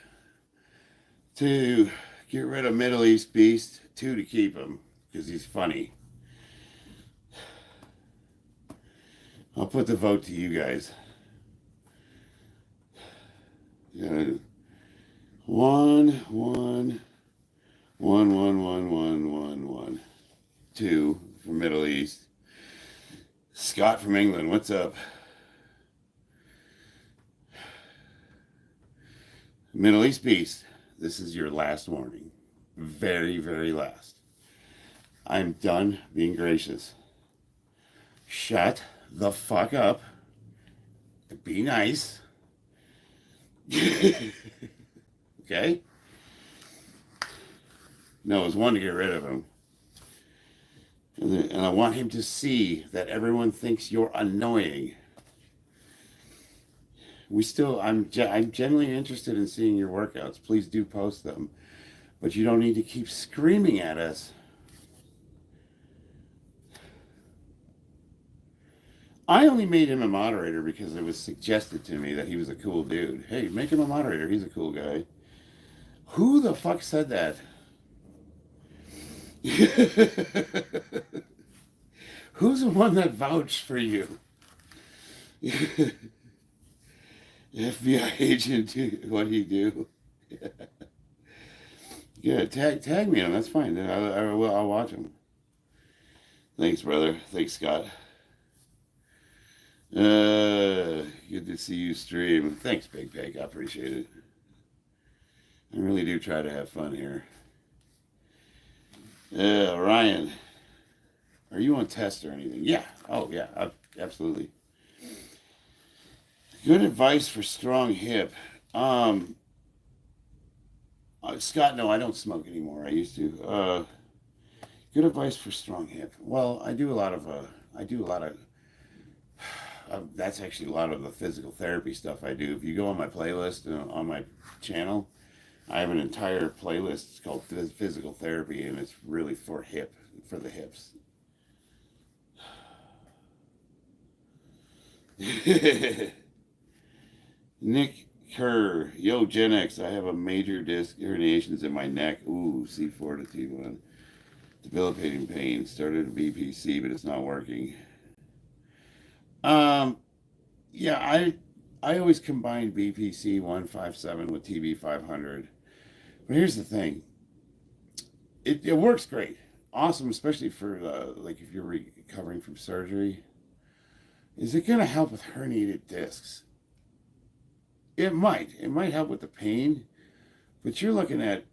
to get rid of Middle East Beast, 2 to keep him because he's funny. I'll put the vote to you guys. Yeah. 1 2 from Middle East. Scott from England, what's up? Middle East Beast, this is your last warning. Very, very last. I'm done being gracious. Shut the fuck up. Be nice. Okay? No, it was one to get rid of him. And I want him to see that everyone thinks you're annoying. I'm genuinely interested in seeing your workouts. Please do post them. But you don't need to keep screaming at us. I only made him a moderator because it was suggested to me that he was a cool dude. Hey, make him a moderator. He's a cool guy. Who the fuck said that? Who's the one that vouched for you? FBI agent, what do you do? Yeah, tag me on. That's fine. I'll watch him. Thanks, brother. Thanks, Scott. Good to see you stream. Thanks, Big Pig. I appreciate it. I really do try to have fun here. Ryan, are you on test or anything? Yeah. Oh, yeah. Absolutely. Good advice for strong hip. Scott, no, I don't smoke anymore. I used to. Good advice for strong hip. Well, I do a lot of. That's actually a lot of the physical therapy stuff I do. If you go on my playlist on my channel, I have an entire playlist. It's called Physical Therapy, and it's really for the hips. Nick Kerr, yo Gen X, I have a major disc herniations in my neck. Ooh, C4 to T1. Debilitating pain. Started a BPC, but it's not working. Yeah, I always combine BPC 157 with TB 500. But here's the thing. It works great. Awesome, especially for like if you're recovering from surgery. Is it going to help with herniated discs? It might. It might help with the pain, but you're looking at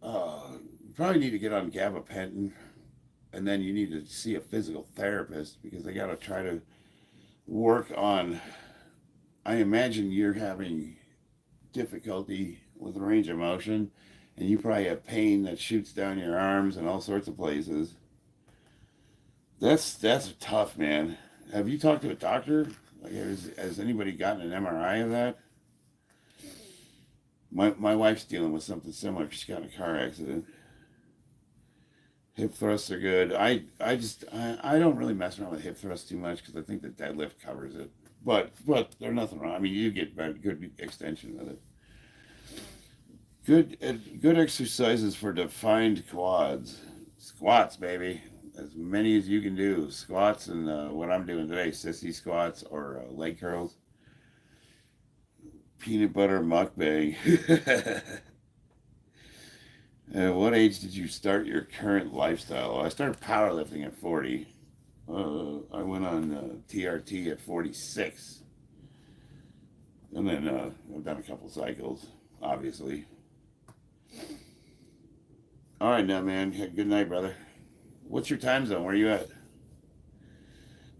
you probably need to get on gabapentin, and then you need to see a physical therapist because they got to try to work on. I imagine you're having difficulty with range of motion, and you probably have pain that shoots down your arms and all sorts of places. That's tough, man. Have you talked to a doctor? Like, has anybody gotten an MRI of that? My wife's dealing with something similar. She got in a car accident. Hip thrusts are good. I don't really mess around with hip thrusts too much because I think the deadlift covers it. But there's nothing wrong. I mean, you get good extension with it. Good exercises for defined quads. Squats, baby. As many as you can do. Squats and what I'm doing today, sissy squats or leg curls. Peanut butter mukbang. What age did you start your current lifestyle? Well, I started powerlifting at 40. I went on TRT at 46. And then I've done a couple cycles, obviously. All right now, man. Good night, brother. What's your time zone? Where are you at?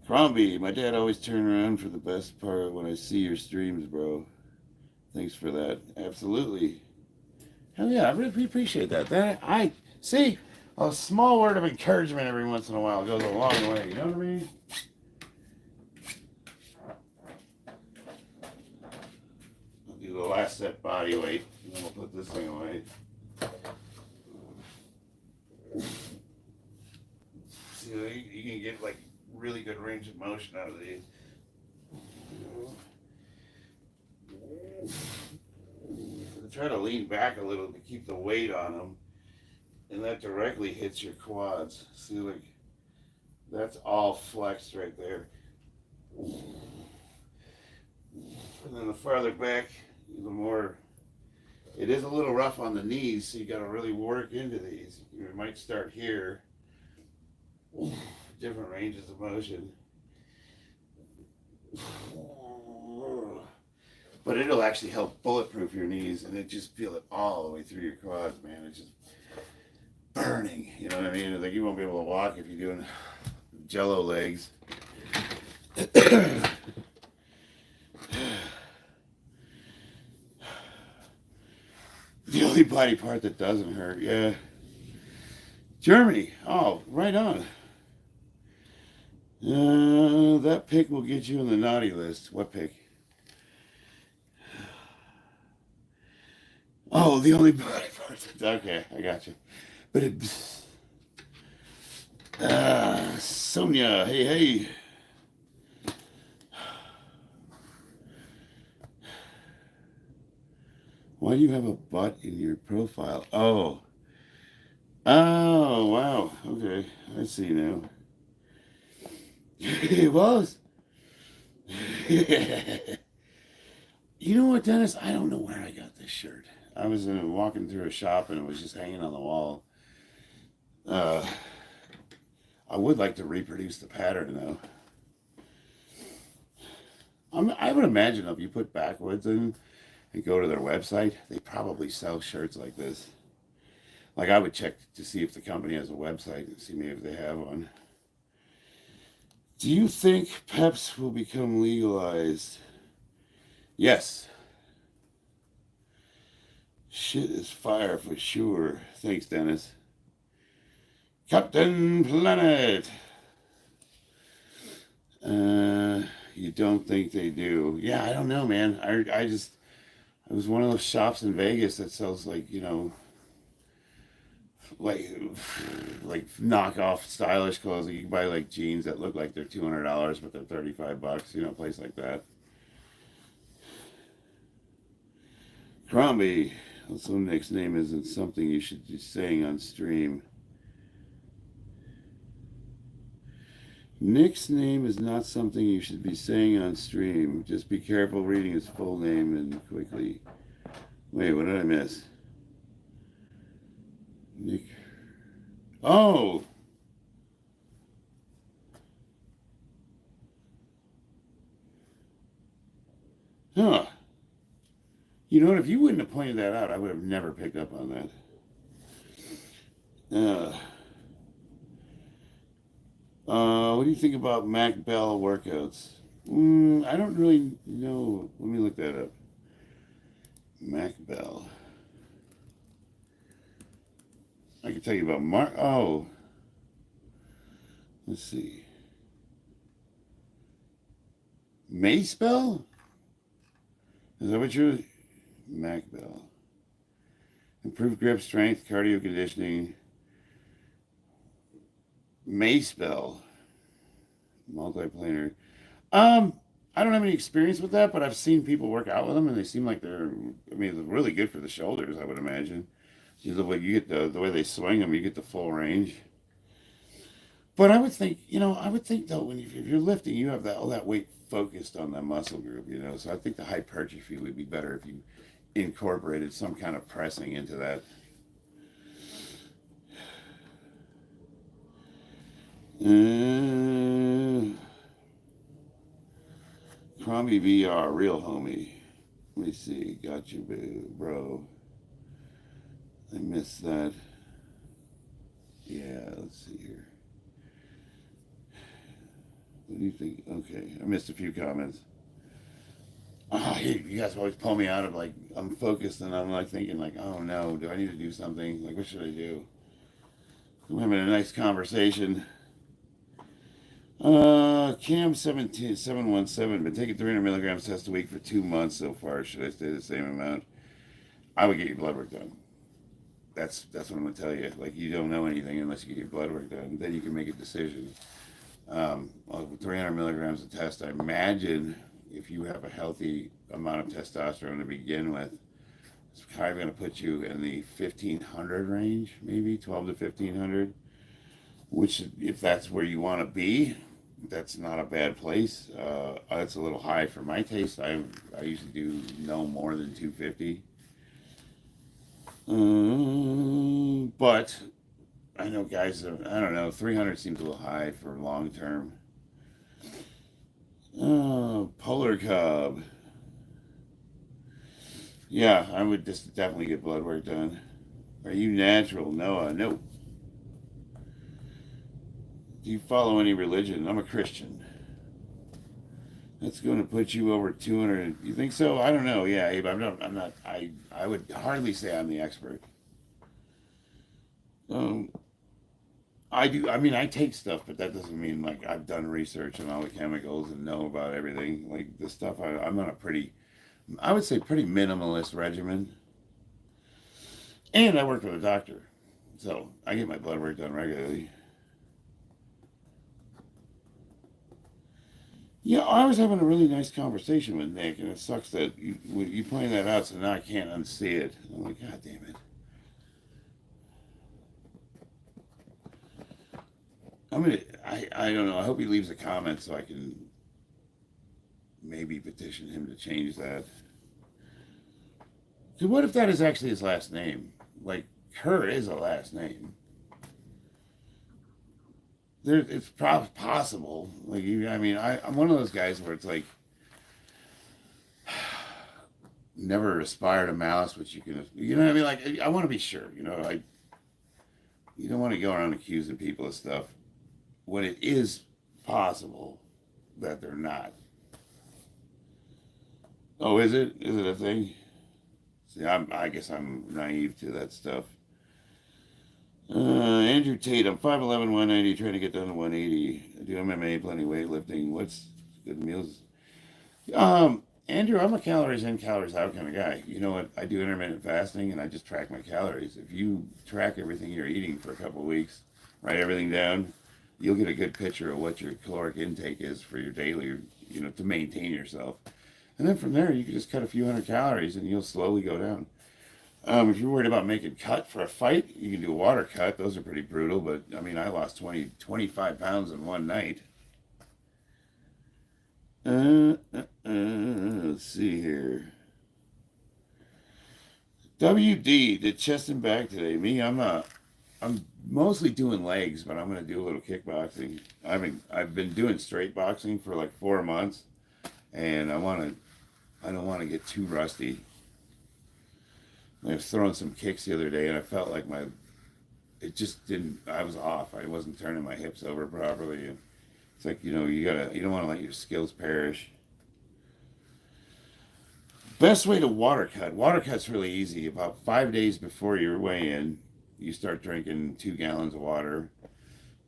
Crombie, my dad always turned around for the best part when I see your streams, bro. Thanks for that. Absolutely. Hell yeah, I really appreciate that. I see a small word of encouragement every once in a while goes a long way. You know what I mean? I'll do the last set body weight, and then we'll put this thing away. See, you can get like really good range of motion out of these. Try to lean back a little to keep the weight on them, and that directly hits your quads. See, like that's all flexed right there. And then the farther back, the more. It is a little rough on the knees, so you got to really work into these. You might start here. Different ranges of motion. But it'll actually help bulletproof your knees, and it just feel it all the way through your quads, man. It's just burning. You know what I mean? It's like you won't be able to walk if you're doing jello legs. The only body part that doesn't hurt, yeah. Germany. Oh, right on. That pick will get you on the naughty list. What pick? Oh, the only body part. Okay, I got you. But Sonia, hey. Why do you have a butt in your profile? Oh, wow. Okay, I see now. It was. You know what, Dennis? I don't know where I got this shirt. I was walking through a shop and it was just hanging on the wall. I would like to reproduce the pattern though. I would imagine if you put backwoods in and go to their website, they probably sell shirts like this. Like I would check to see if the company has a website and see maybe if they have one. Do you think Peps will become legalized? Yes. Shit is fire for sure. Thanks, Dennis. Captain Planet. You don't think they do? Yeah, I don't know, man. I was one of those shops in Vegas that sells like, like like knockoff stylish clothes. You can buy like jeans that look like they're $200, but they're $35. A place like that. Crombie. Also, Nick's name isn't something you should be saying on stream. Nick's name is not something you should be saying on stream. Just be careful reading his full name and quickly. Wait, what did I miss? Nick. Oh! Huh. You know what? If you wouldn't have pointed that out, I would have never picked up on that. What do you think about Mac Bell workouts? I don't really know. Let me look that up. Mac Bell. I can tell you about Mark. Oh, let's see. Mace Bell? Is that what you're? Mac Bell. Improved grip strength, cardio conditioning. Mace Bell. Multiplanar. I don't have any experience with that, but I've seen people work out with them, and they seem like they're really good for the shoulders, I would imagine. The way you get the way they swing them, you get the full range. But I would think, though, if you're lifting, you have all that weight focused on that muscle group, So I think the hypertrophy would be better if you incorporated some kind of pressing into that. Crombie VR, real homie. Let me see. Got you, bro. I missed that. Yeah, let's see here. What do you think? Okay, I missed a few comments. You guys always pull me out of like I'm focused and I'm like thinking like, oh no, do I need to do something? Like, what should I do? I'm having a nice conversation. Cam 717, been taking 300 milligrams test a week for 2 months so far. Should I stay the same amount? I would get your blood work done. That's what I'm gonna tell you. Like, you don't know anything unless you get your blood work done. Then you can make a decision. 300 milligrams of test. I imagine if you have a healthy amount of testosterone to begin with, it's kind of going to put you in the 1500 range, maybe 12 to 1500. Which, if that's where you want to be, that's not a bad place. It's a little high for my taste. I usually do no more than 250. But I know guys, I don't know, 300 seems a little high for long term. Polar Cub. Yeah, I would just definitely get blood work done. Are you natural? Noah? No. Do you follow any religion? I'm a Christian. That's going to put you over 200. You think so? I don't know. Yeah, Abe, I'm not. I would hardly say I'm the expert. I do. I mean, I take stuff, but that doesn't mean like I've done research on all the chemicals and know about everything. Like the stuff, I'm on a I would say pretty minimalist regimen. And I work with a doctor, so I get my blood work done regularly. Yeah, I was having a really nice conversation with Nick, and it sucks that you pointed that out, so now I can't unsee it. I'm like, God damn it. I don't know. I hope he leaves a comment so I can maybe petition him to change that. Because what if that is actually his last name? Like, Kerr is a last name. It's possible. Like, I'm one of those guys where it's like, never aspire to malice, which you can, you know what I mean? Like, I want to be sure, you know, you don't want to go around accusing people of stuff when it is possible that they're not. Oh, is it? Is it a thing? See, I guess I'm naive to that stuff. Andrew Tate, I'm 5'11", 190, trying to get down to 180. I do MMA, plenty weightlifting. What's good meals? Andrew, I'm a calories in, calories out kind of guy. You know what? I do intermittent fasting, and I just track my calories. If you track everything you're eating for a couple of weeks, write everything down, you'll get a good picture of what your caloric intake is for your daily, you know, to maintain yourself. And then from there, you can just cut a few hundred calories, and you'll slowly go down. If you're worried about making cut for a fight, you can do a water cut. Those are pretty brutal, but I mean, I lost 25 pounds in one night. Let's see here. WD did chest and back today. Me, I'm mostly doing legs, but I'm gonna do a little kickboxing. I've been doing straight boxing for like 4 months, and I don't want to get too rusty. I was throwing some kicks the other day, and I felt like it just didn't, I was off. I wasn't turning my hips over properly. It's like, you know, you don't want to let your skills perish. Best way to water cut. Water cut's really easy. About 5 days before your weigh-in, you start drinking 2 gallons of water.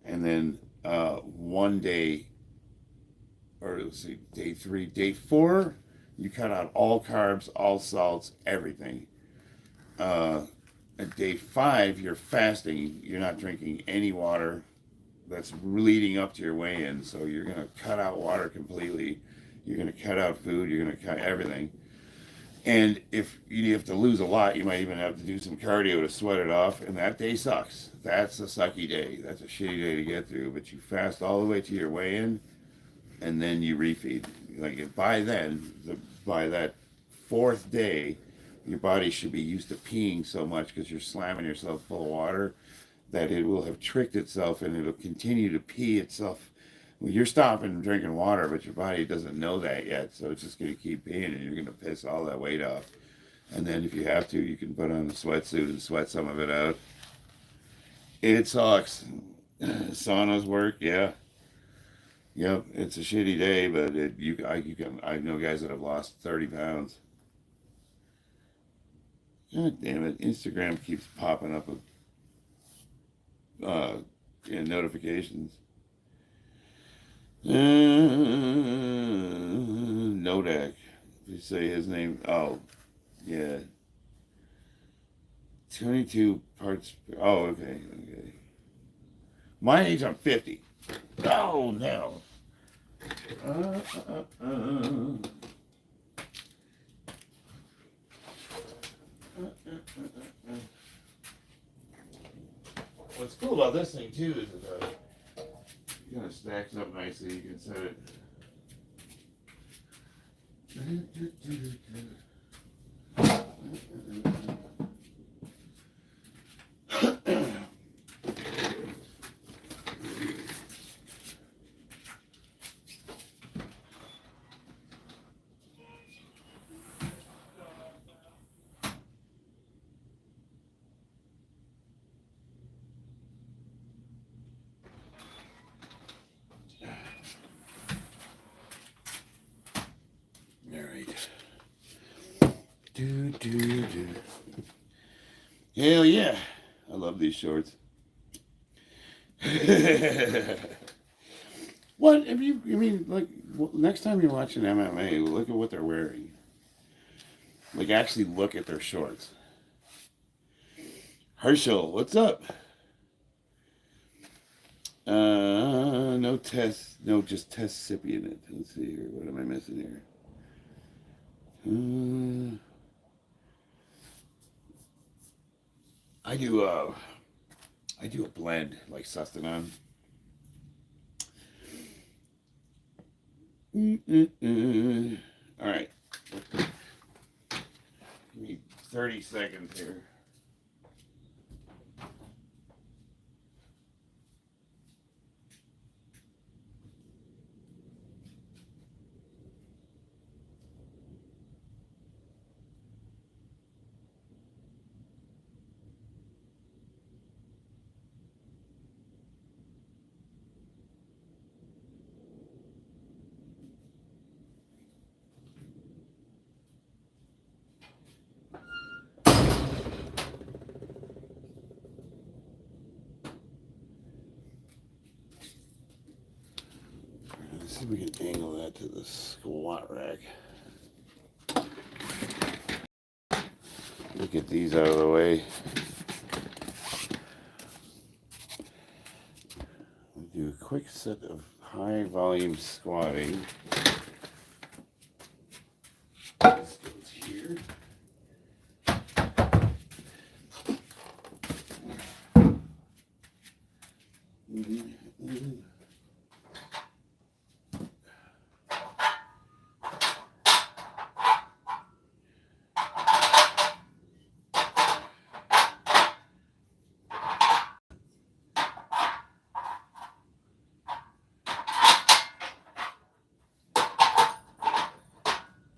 And then one day, or let's see, day 3, day 4, you cut out all carbs, all salts, everything. At day 5, you're fasting. You're not drinking any water. That's leading up to your weigh-in. So you're going to cut out water completely. You're going to cut out food. You're going to cut everything. And if you have to lose a lot, you might even have to do some cardio to sweat it off. And that day sucks. That's a sucky day. That's a shitty day to get through. But you fast all the way to your weigh-in, and then you refeed. Like by that 4th day, your body should be used to peeing so much because you're slamming yourself full of water that it will have tricked itself and it'll continue to pee itself. Well, you're stopping drinking water, but your body doesn't know that yet, so it's just going to keep peeing, and you're going to piss all that weight off. And then if you have to, you can put on a sweatsuit and sweat some of it out. It sucks. Saunas work, yeah. Yep, it's a shitty day, but I know guys that have lost 30 pounds. God damn it, Instagram keeps popping up with notifications. Nodak. If you say his name, oh, yeah. 22 parts, oh, okay. My age, I'm 50. Oh, no. What's cool about this thing too is that it kind of stacks up nicely. You can set it. Hell yeah. I love these shorts. What if you mean, like, next time you're watching MMA, look at what they're wearing. Like, actually look at their shorts. Herschel, what's up? No test, no, just test sippy in it. Let's see here. What am I missing here? I do a blend like sustenance. All right. Give me 30 seconds here. see if we can angle that to the squat rack. Get these out of the way. We'll do a quick set of high volume squatting. This goes here.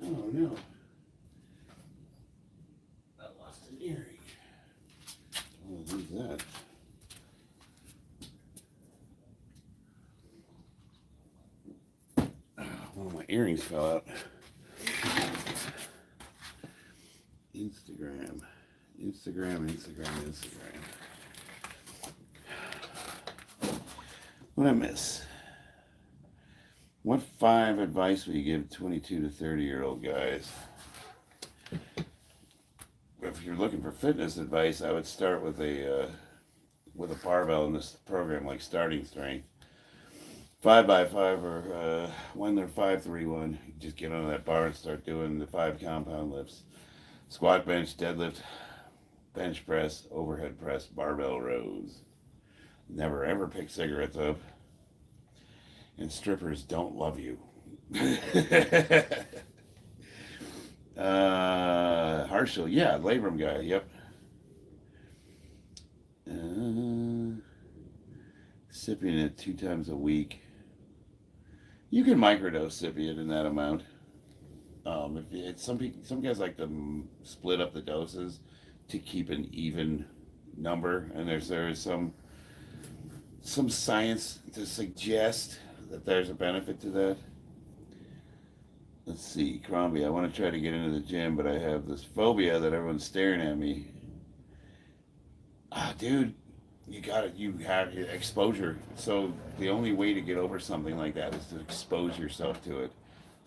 Oh no. I lost an earring. Oh, who's that? One of my earrings fell out. Instagram. What I miss? What 5 advice would you give 22 to 30-year-old guys? If you're looking for fitness advice, I would start with a barbell in this program, like starting strength. 5x5 or when they're 5-3-1, you just get on that bar and start doing the 5 compound lifts. Squat, bench, deadlift, bench press, overhead press, barbell rows. Never ever pick cigarettes up. And strippers don't love you. Harshal, yeah, labrum guy, yep. Sipping it 2 times a week. You can microdose Sippy in that amount. Some guys like to split up the doses to keep an even number, and there is some science to suggest that there's a benefit to that. Let's see, Crombie, I want to try to get into the gym, but I have this phobia that everyone's staring at me. Dude, you have your exposure. So the only way to get over something like that is to expose yourself to it.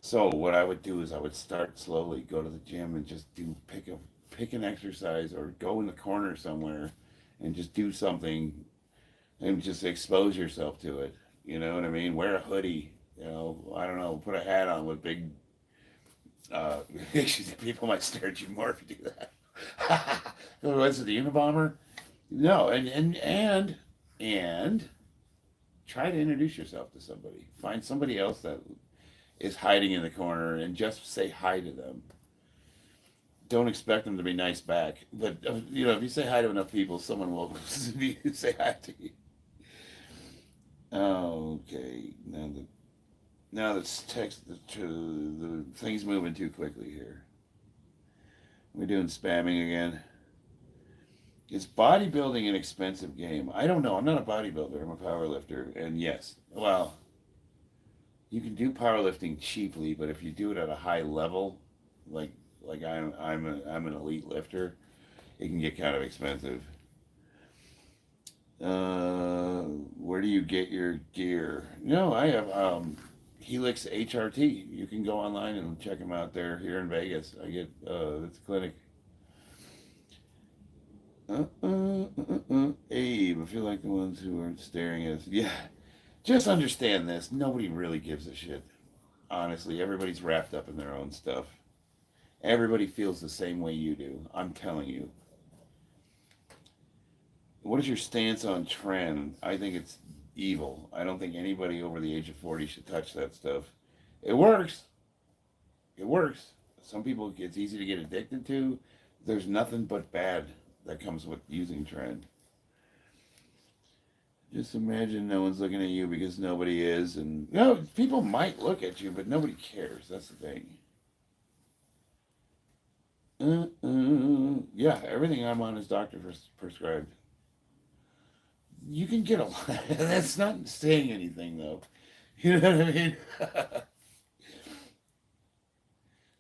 So what I would do is I would start slowly, go to the gym and just pick an exercise, or go in the corner somewhere and just do something and just expose yourself to it. You know what I mean? Wear a hoodie, I don't know, put a hat on with big, people might stare at you more if you do that. Was it the Unabomber? No, and try to introduce yourself to somebody. Find somebody else that is hiding in the corner and just say hi to them. Don't expect them to be nice back, but if you say hi to enough people, someone will say hi to you. Okay, now let's text the thing's moving too quickly here. We're doing spamming again. Is bodybuilding an expensive game? I don't know. I'm not a bodybuilder. I'm a powerlifter, and yes, well, you can do powerlifting cheaply, but if you do it at a high level, like I'm an elite lifter, it can get kind of expensive. Where do you get your gear? No, I have Helix HRT. You can go online and check them out there here in Vegas. I get it's a clinic. Abe, I feel like the ones who aren't staring at us. Yeah, just understand this. Nobody really gives a shit. Honestly, everybody's wrapped up in their own stuff. Everybody feels the same way you do. I'm telling you. What is your stance on trend? I think it's evil. I don't think anybody over the age of 40 should touch that stuff. It works. It works. Some people, it's easy to get addicted to. There's nothing but bad that comes with using trend. Just imagine no one's looking at you because nobody is. And people might look at you, but nobody cares. That's the thing. Yeah, everything I'm on is doctor prescribed. You can get a lot. That's not saying anything, though. You know what I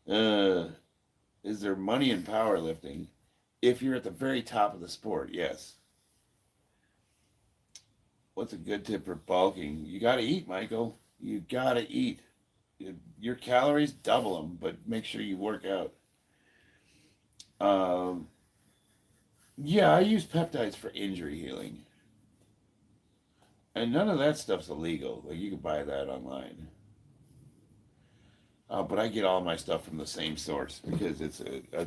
mean? Is there money in powerlifting? If you're at the very top of the sport, yes. What's a good tip for bulking? You got to eat, Michael. You gotta eat. Your calories, double them, but make sure you work out. Um, yeah, I use peptides for injury healing, and none of that stuff's illegal. Like you can buy that online. But I get all my stuff from the same source because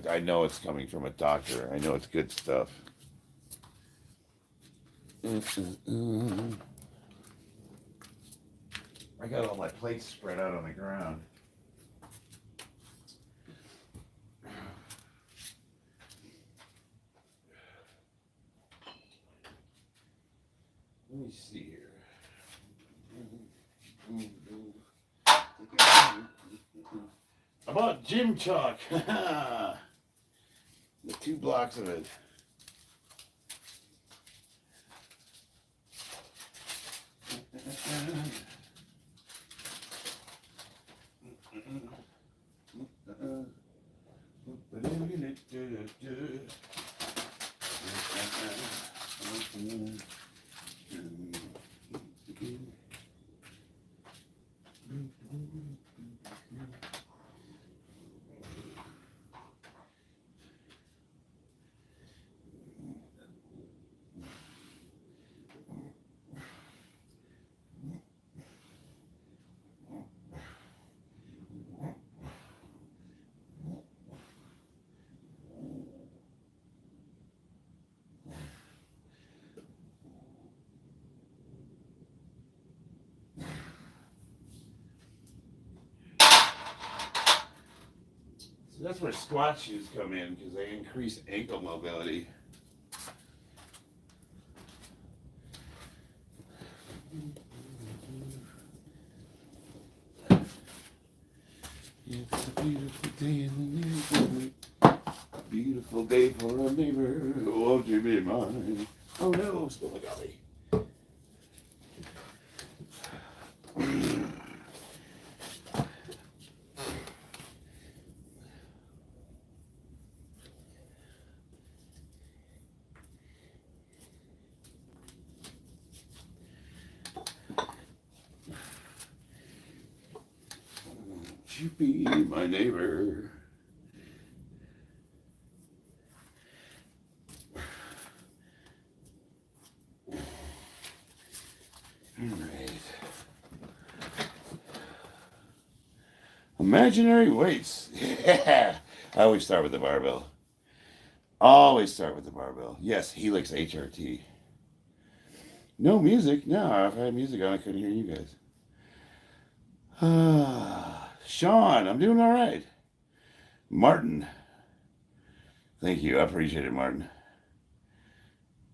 I know it's coming from a doctor. I know it's good stuff. I got all my plates spread out on the ground. Let me see here. About gym chalk. The 2 blocks of it. So that's where squat shoes come in because they increase ankle mobility. It's a beautiful day in the neighborhood. Beautiful day for a neighbor. Won't you be mine? Oh no, spill the golly. Won't you be my neighbor? Imaginary weights. Yeah. I always start with the barbell. Always start with the barbell. Yes, Helix HRT. No music. No, if I had music on, I couldn't hear you guys. Sean, I'm doing all right. Martin. Thank you. I appreciate it, Martin.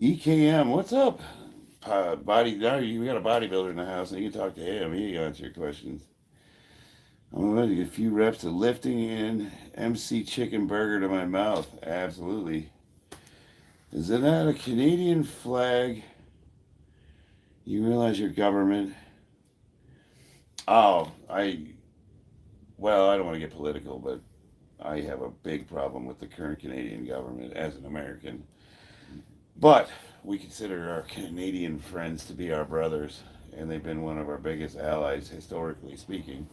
EKM, what's up? We got a bodybuilder in the house, and you can talk to him. He can answer your questions. I'm going to get a few reps of lifting in MC chicken burger to my mouth. Absolutely. Is that a Canadian flag? You realize your government? Oh, I don't want to get political, but I have a big problem with the current Canadian government as an American. But we consider our Canadian friends to be our brothers, and they've been one of our biggest allies, historically speaking.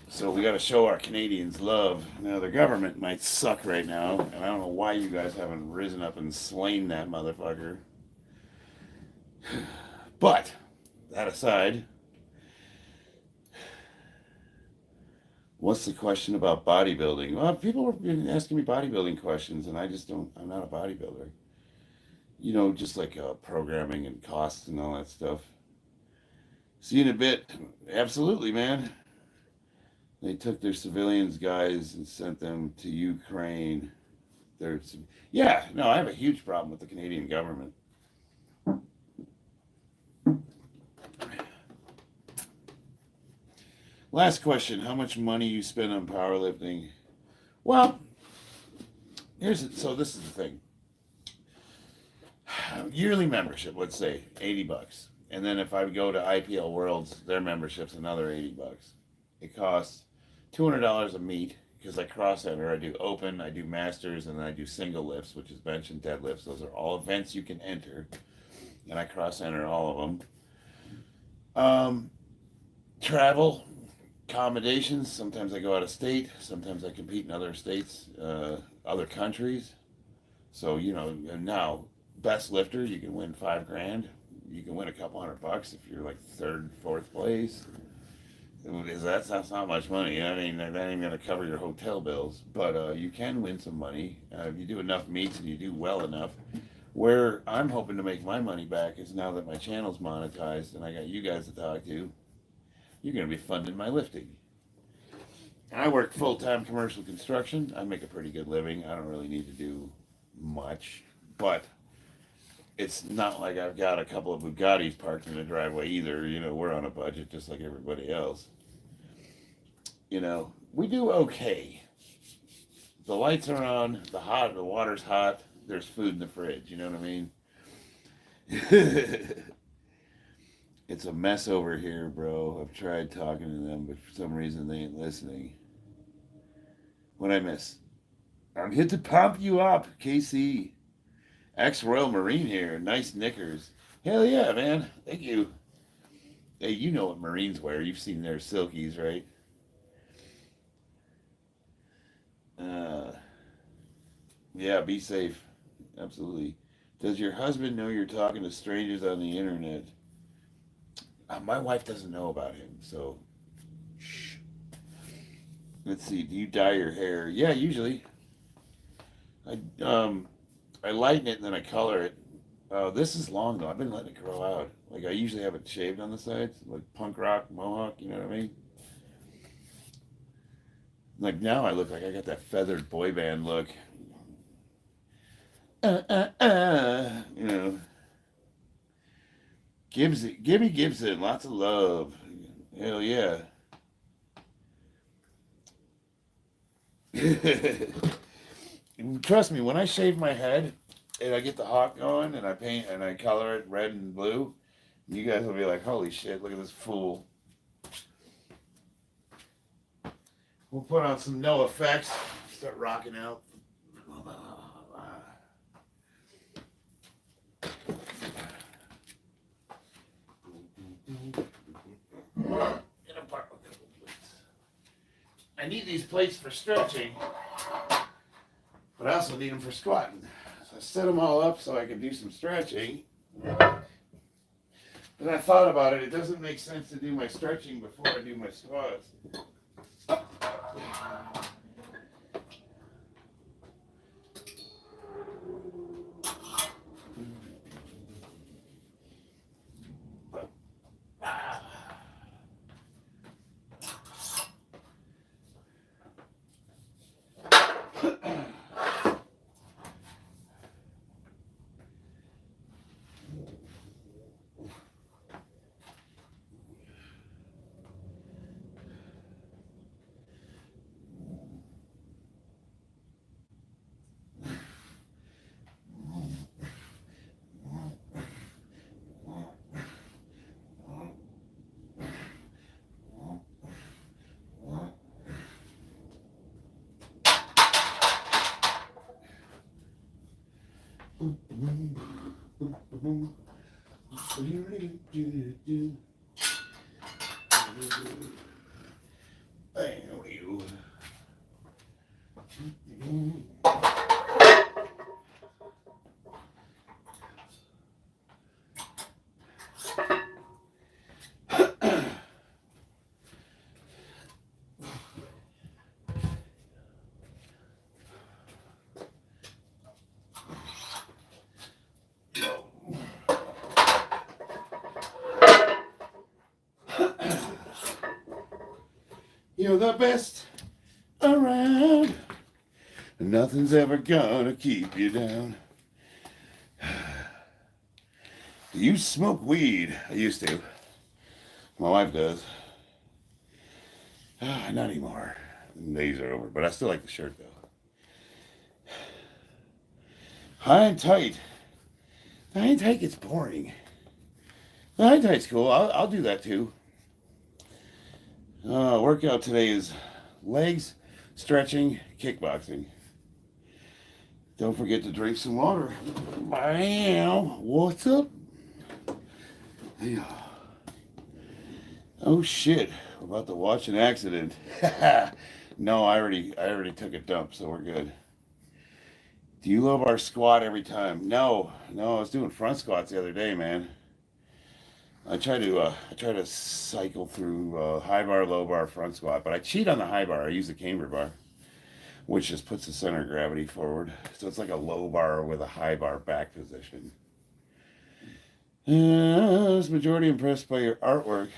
So we got to show our Canadians love. Now, their government might suck right now, and I don't know why you guys haven't risen up and slain that motherfucker. But, that aside, what's the question about bodybuilding? Well, people have been asking me bodybuilding questions, and I'm not a bodybuilder. You know, just like programming and costs and all that stuff. See you in a bit. Absolutely, man. They took their civilians guys and sent them to Ukraine. I have a huge problem with the Canadian government. Last question, how much money you spend on powerlifting? Well, this is the thing. Yearly membership, let's say $80. And then if I go to IPL Worlds, their membership's another $80. It costs $200 a meet because I cross enter. I do open, I do masters, and then I do single lifts, which is bench and deadlifts. Those are all events you can enter, and I cross enter all of them. travel, accommodations. Sometimes I go out of state. Sometimes I compete in other states, other countries. So, and now, best lifter, you can win 5 grand. You can win a couple $100 if you're like third, fourth place. That's not much money. I mean, that ain't gonna cover your hotel bills, but you can win some money if you do enough meets and you do well enough. Where I'm hoping to make my money back is now that my channel's monetized and I got you guys to talk to. You're gonna be funding my lifting. And I work full-time commercial construction. I make a pretty good living. I don't really need to do much, but it's not like I've got a couple of Bugattis parked in the driveway either. We're on a budget just like everybody else. We do okay. The lights are on, the water's hot, there's food in the fridge, you know what I mean? It's a mess over here, bro. I've tried talking to them, but for some reason they ain't listening. What'd I miss? I'm here to pump you up, KC. Ex-Royal Marine here. Nice knickers. Hell yeah, man. Thank you. Hey, you know what Marines wear. You've seen their silkies, right? Yeah, be safe. Absolutely. Does your husband know you're talking to strangers on the internet? My wife doesn't know about him, so shh. Let's see. Do you dye your hair? Yeah, usually. I lighten it and then I color it. This is long though. I've been letting it grow out. Like I usually have it shaved on the sides, like punk rock mohawk. You know what I mean? Like now I look like I got that feathered boy band look. You know. Gibby Gibson, lots of love. Hell yeah. Trust me, when I shave my head and I get the hawk going and I paint and I color it red and blue, you guys will be like, holy shit, look at this fool. We'll put on some no effects, start rocking out. I need these plates for stretching, but I also need them for squatting. So I set them all up so I can do some stretching. Then I thought about it. It doesn't make sense to do my stretching before I do my squats. You're the best around. Nothing's ever gonna keep you down. Do you smoke weed? I used to. My wife does. Not anymore. The days are over, but I still like the shirt though. High and tight. High and tight gets boring. High and tight's cool. I'll do that too. Workout today is legs, stretching, kickboxing. Don't forget to drink some water. Bam! What's up? Yeah. Oh shit! We're about to watch an accident. No, I already took a dump, so we're good. Do you love our squat every time? No, no. I was doing front squats the other day, man. I try to cycle through high bar, low bar, front squat, but I cheat on the high bar. I use the camber bar, which just puts the center of gravity forward. So it's like a low bar with a high bar back position. I was majority impressed by your artwork.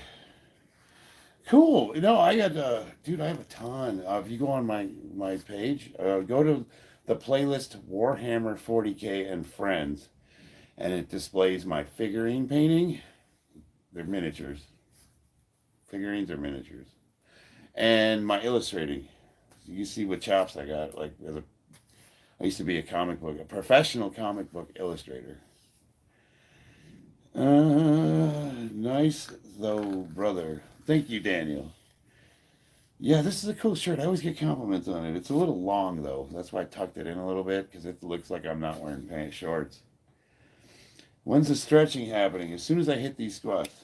Cool. I got, dude, I have a ton. If you go on my page, go to the playlist Warhammer 40K and Friends, and it displays my figurine painting. They're miniatures. Figurines are miniatures. And my illustrating. You see what chops I got. I used to be a professional comic book illustrator. Nice though, brother. Thank you, Daniel. Yeah, this is a cool shirt. I always get compliments on it. It's a little long though. That's why I tucked it in a little bit because it looks like I'm not wearing pants shorts. When's the stretching happening? As soon as I hit these squats.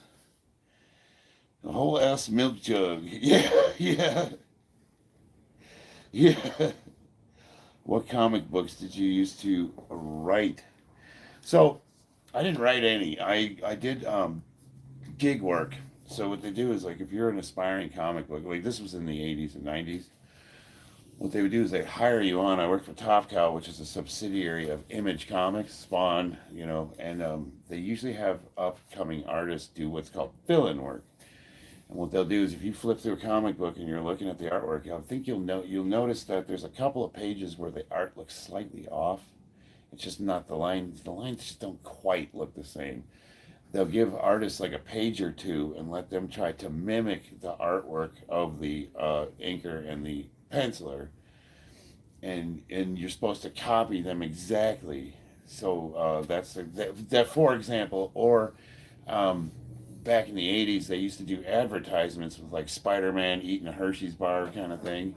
The whole ass milk jug. Yeah, yeah, yeah. What comic books did you used to write? So I didn't write any. I did gig work. So what they do is like if you're an aspiring comic book, like this was in the 80s and 90s, what they would do is they hire you on. I worked for Top Cow, which is a subsidiary of Image Comics, Spawn, and they usually have upcoming artists do what's called fill-in work. And what they'll do is if you flip through a comic book and you're looking at the artwork, I think you'll notice that there's a couple of pages where the art looks slightly off. It's just not the lines. The lines just don't quite look the same. They'll give artists like a page or two and let them try to mimic the artwork of the inker and the penciler, and you're supposed to copy them exactly. So that for example, or back in the 80s they used to do advertisements with like Spider-Man eating a Hershey's bar kind of thing,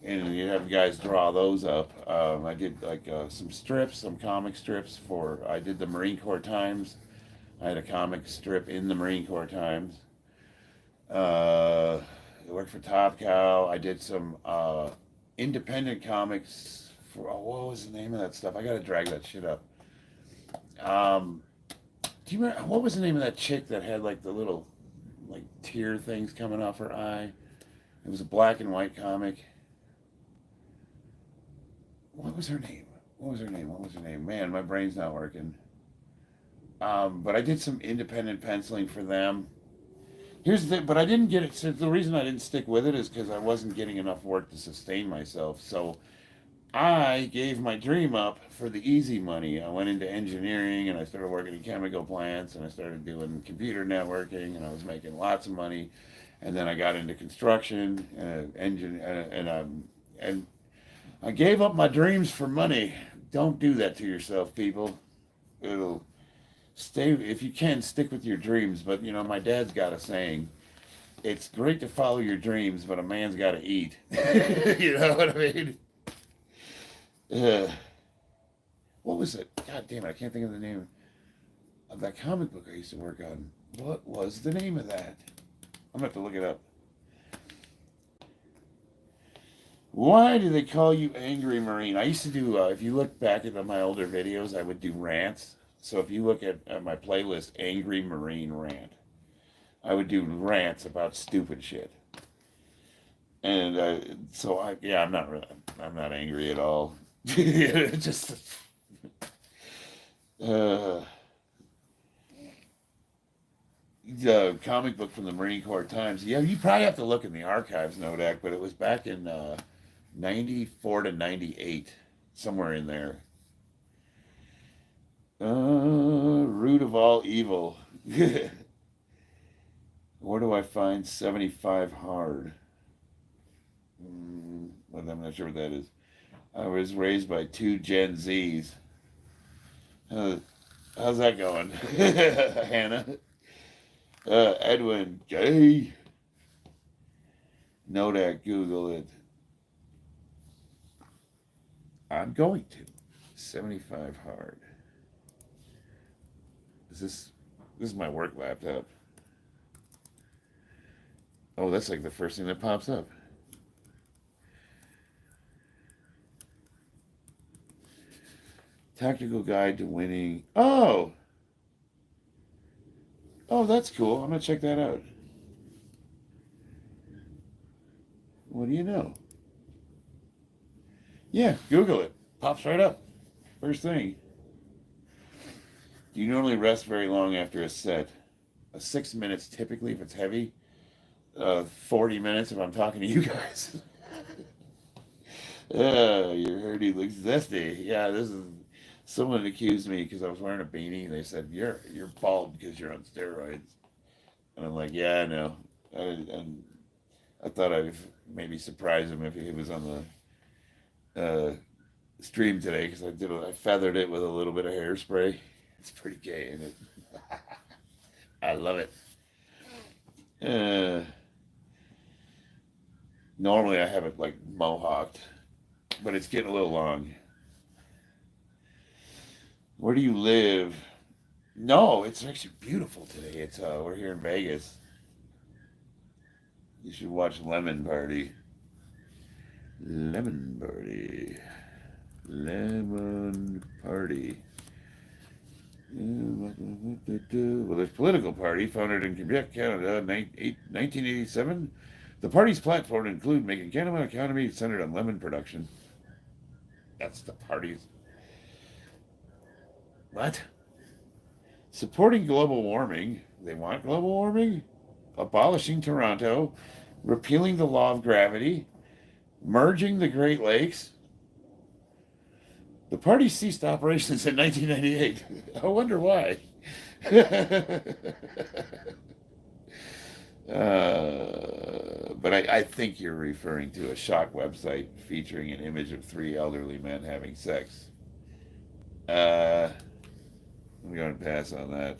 and you'd have guys draw those up. I did like some comic strips I did the Marine Corps Times. I had a comic strip in the Marine Corps Times. I worked for Top Cow. I did some independent comics for, what was the name of that stuff? I gotta drag that shit up. Do you remember, what was the name of that chick that had like the little like tear things coming off her eye? It was a black and white comic. What was her name? What was her name? Man, my brain's not working. But I did some independent penciling for them. But I didn't get it. So the reason I didn't stick with it is because I wasn't getting enough work to sustain myself. So I gave my dream up for the easy money. I went into engineering and I started working in chemical plants and I started doing computer networking and I was making lots of money. And then I got into construction and and I gave up my dreams for money. Don't do that to yourself, people. It'll if you can, stick with your dreams. But my dad's got a saying: it's great to follow your dreams, but a man's got to eat. You know what I mean? What was it? God damn it! I can't think of the name of that comic book I used to work on. What was the name of that? I'm gonna have to look it up. Why do they call you Angry Marine? I used to do, if you look back at my older videos, I would do rants. So if you look at my playlist, Angry Marine Rant, I would do rants about stupid shit. And I'm not angry at all. Just, the comic book from the Marine Corps Times. Yeah, you probably have to look in the archives, Nodak, but it was back in 94 to 98, somewhere in there. Root of all evil. Where do I find 75 hard? Well, I'm not sure what that is. I was raised by two Gen Zs. How's that going? Hannah? Edwin, gay. Nodak, Google it. I'm going to. 75 hard. This is my work laptop. Oh, that's like the first thing that pops up. Tactical guide to winning. Oh, that's cool. I'm gonna check that out. What do you know? Yeah, Google it. Pops right up. First thing. Do you normally rest very long after a set? 6 minutes typically if it's heavy. 40 minutes if I'm talking to you guys. Your hoodie looks zesty. Yeah, this is. Someone accused me because I was wearing a beanie. And they said you're bald because you're on steroids. And I'm like, yeah, I know. And I thought I'd maybe surprise him if he was on the stream today because I feathered it with a little bit of hairspray. It's pretty gay, isn't it? I love it. Uh, Normally I have it like mohawked, but it's getting a little long. Where do you live? No, it's actually beautiful today. It's we're here in Vegas. You should watch Lemon Party. Lemon Party. Lemon Party. Well, there's political party founded in Quebec, Canada, 1987. The party's platform include making Canada an economy centered on lemon production. That's the party's. What? Supporting global warming. They want global warming? Abolishing Toronto. Repealing the law of gravity. Merging the Great Lakes. The party ceased operations in 1998. I wonder why. But I think you're referring to a shock website featuring an image of three elderly men having sex. I'm going to pass on that.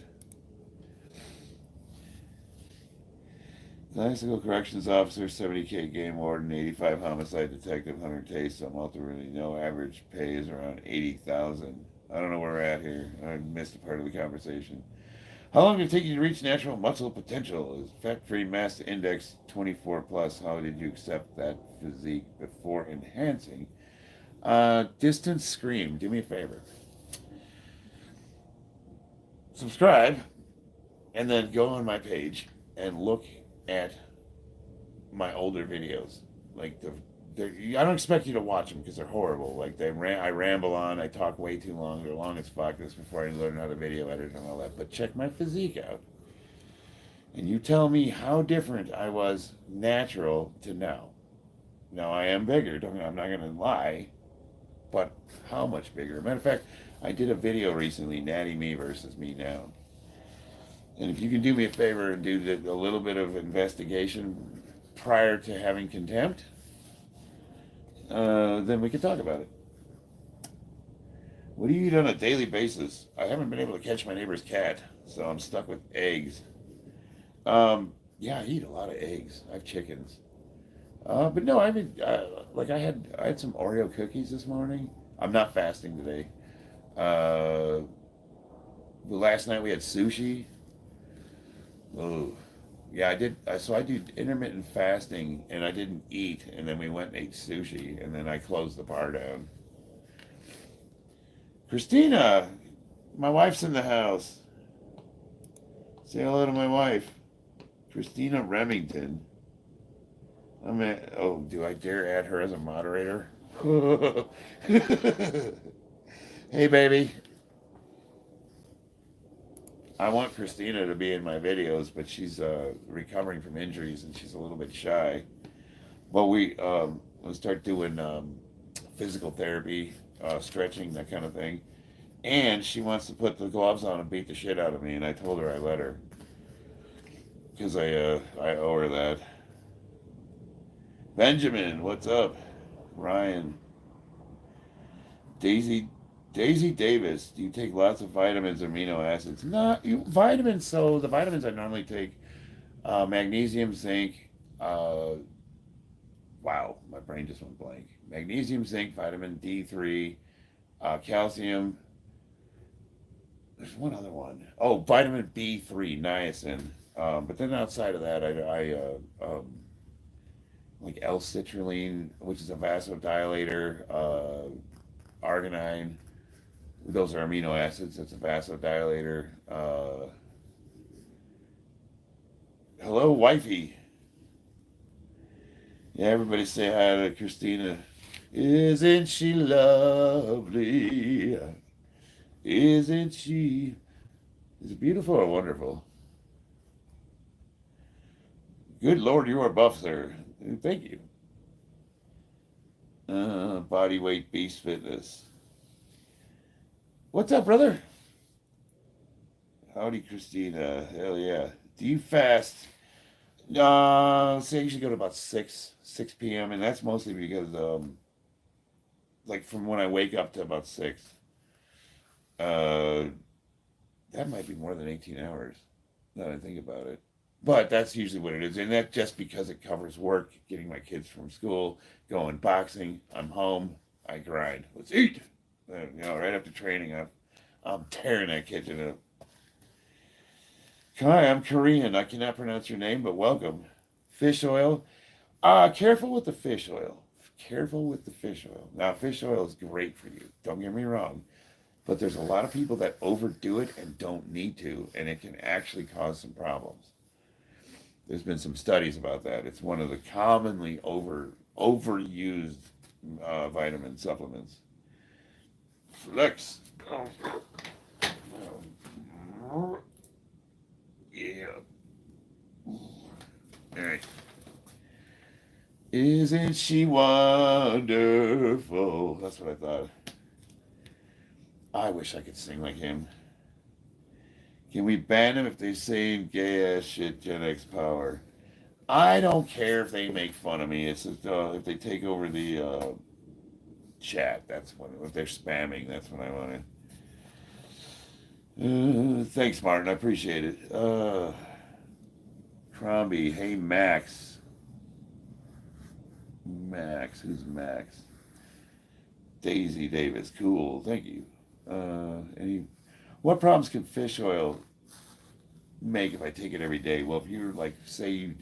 Classical corrections officer, 70K game warden, 85 homicide detective, 100 taste. I'm ultimately no average pay is around 80,000. I don't know where we're at here. I missed a part of the conversation. How long did it take you to reach natural muscle potential? Is fat-free mass index 24 plus? How did you accept that physique before enhancing? Distance scream. Do me a favor. Subscribe, and then go on my page and look at my older videos. Like I don't expect you to watch them because they're horrible. Like I ramble on, I talk way too long. They're long as fuck. This before I learn how to video edit and all that. But check my physique out, and you tell me how different I was natural to now. Now I am bigger. I'm not gonna lie, but how much bigger? Matter of fact, I did a video recently, Natty Me versus me now. And if you can do me a favor and do a little bit of investigation prior to having contempt, then we can talk about it. What do you eat on a daily basis? I haven't been able to catch my neighbor's cat, so I'm stuck with eggs. Yeah, I eat a lot of eggs. I have chickens. But no, I mean, like I had some Oreo cookies this morning. I'm not fasting today. Last night we had sushi. Oh, yeah, I did. So I do intermittent fasting, and I didn't eat, and then we went and ate sushi, and then I closed the bar down. Christina, my wife's in the house. Say hello to my wife, Christina Remington. Oh, do I dare add her as a moderator? Hey, baby. I want Christina to be in my videos, but she's recovering from injuries and she's a little bit shy. But we'll start doing physical therapy, stretching, that kind of thing. And she wants to put the gloves on and beat the shit out of me, and I told her I let her because I owe her that. Benjamin, what's up? Ryan, Daisy Davis, do you take lots of vitamins or amino acids? No, vitamins. So the vitamins I normally take: magnesium, zinc. Wow, my brain just went blank. Magnesium, zinc, vitamin D3, calcium. There's one other one. Oh, vitamin B3, niacin. But then outside of that, like L-citrulline, which is a vasodilator, arginine. Those are amino acids. It's a vasodilator. Hello, wifey. Yeah, everybody say hi to Christina. Isn't she lovely? Isn't she? Is it beautiful or wonderful? Good Lord, you are buff, sir. Thank you. Body weight beast fitness. What's up, brother? Howdy, Christina. Hell yeah. Do you fast? Say I usually go to about 6 p.m. and that's mostly because like from when I wake up to about 6. Uh, that might be more than 18 hours. Now that I think about it. But that's usually what it is, and that's just because it covers work, getting my kids from school, going boxing. I'm home. I grind. Let's eat. Right after training, I'm tearing that kitchen up. Hi, I'm Korean. I cannot pronounce your name, but welcome. Fish oil. Careful with the fish oil. Careful with the fish oil. Now, fish oil is great for you. Don't get me wrong. But there's a lot of people that overdo it and don't need to, and it can actually cause some problems. There's been some studies about that. It's one of the commonly overused vitamin supplements. Flex. Yeah. All right. Isn't she wonderful? That's what I thought. I wish I could sing like him. Can we ban them if they say gay ass shit, Gen X power? I don't care if they make fun of me. It's if they take over the chat. That's when if they're spamming. That's when I want it. Thanks, Martin. I appreciate it. Crombie. Hey, Max. Max. Who's Max? Daisy Davis. Cool. Thank you. What problems can fish oil make if I take it every day? Well, if you're like, say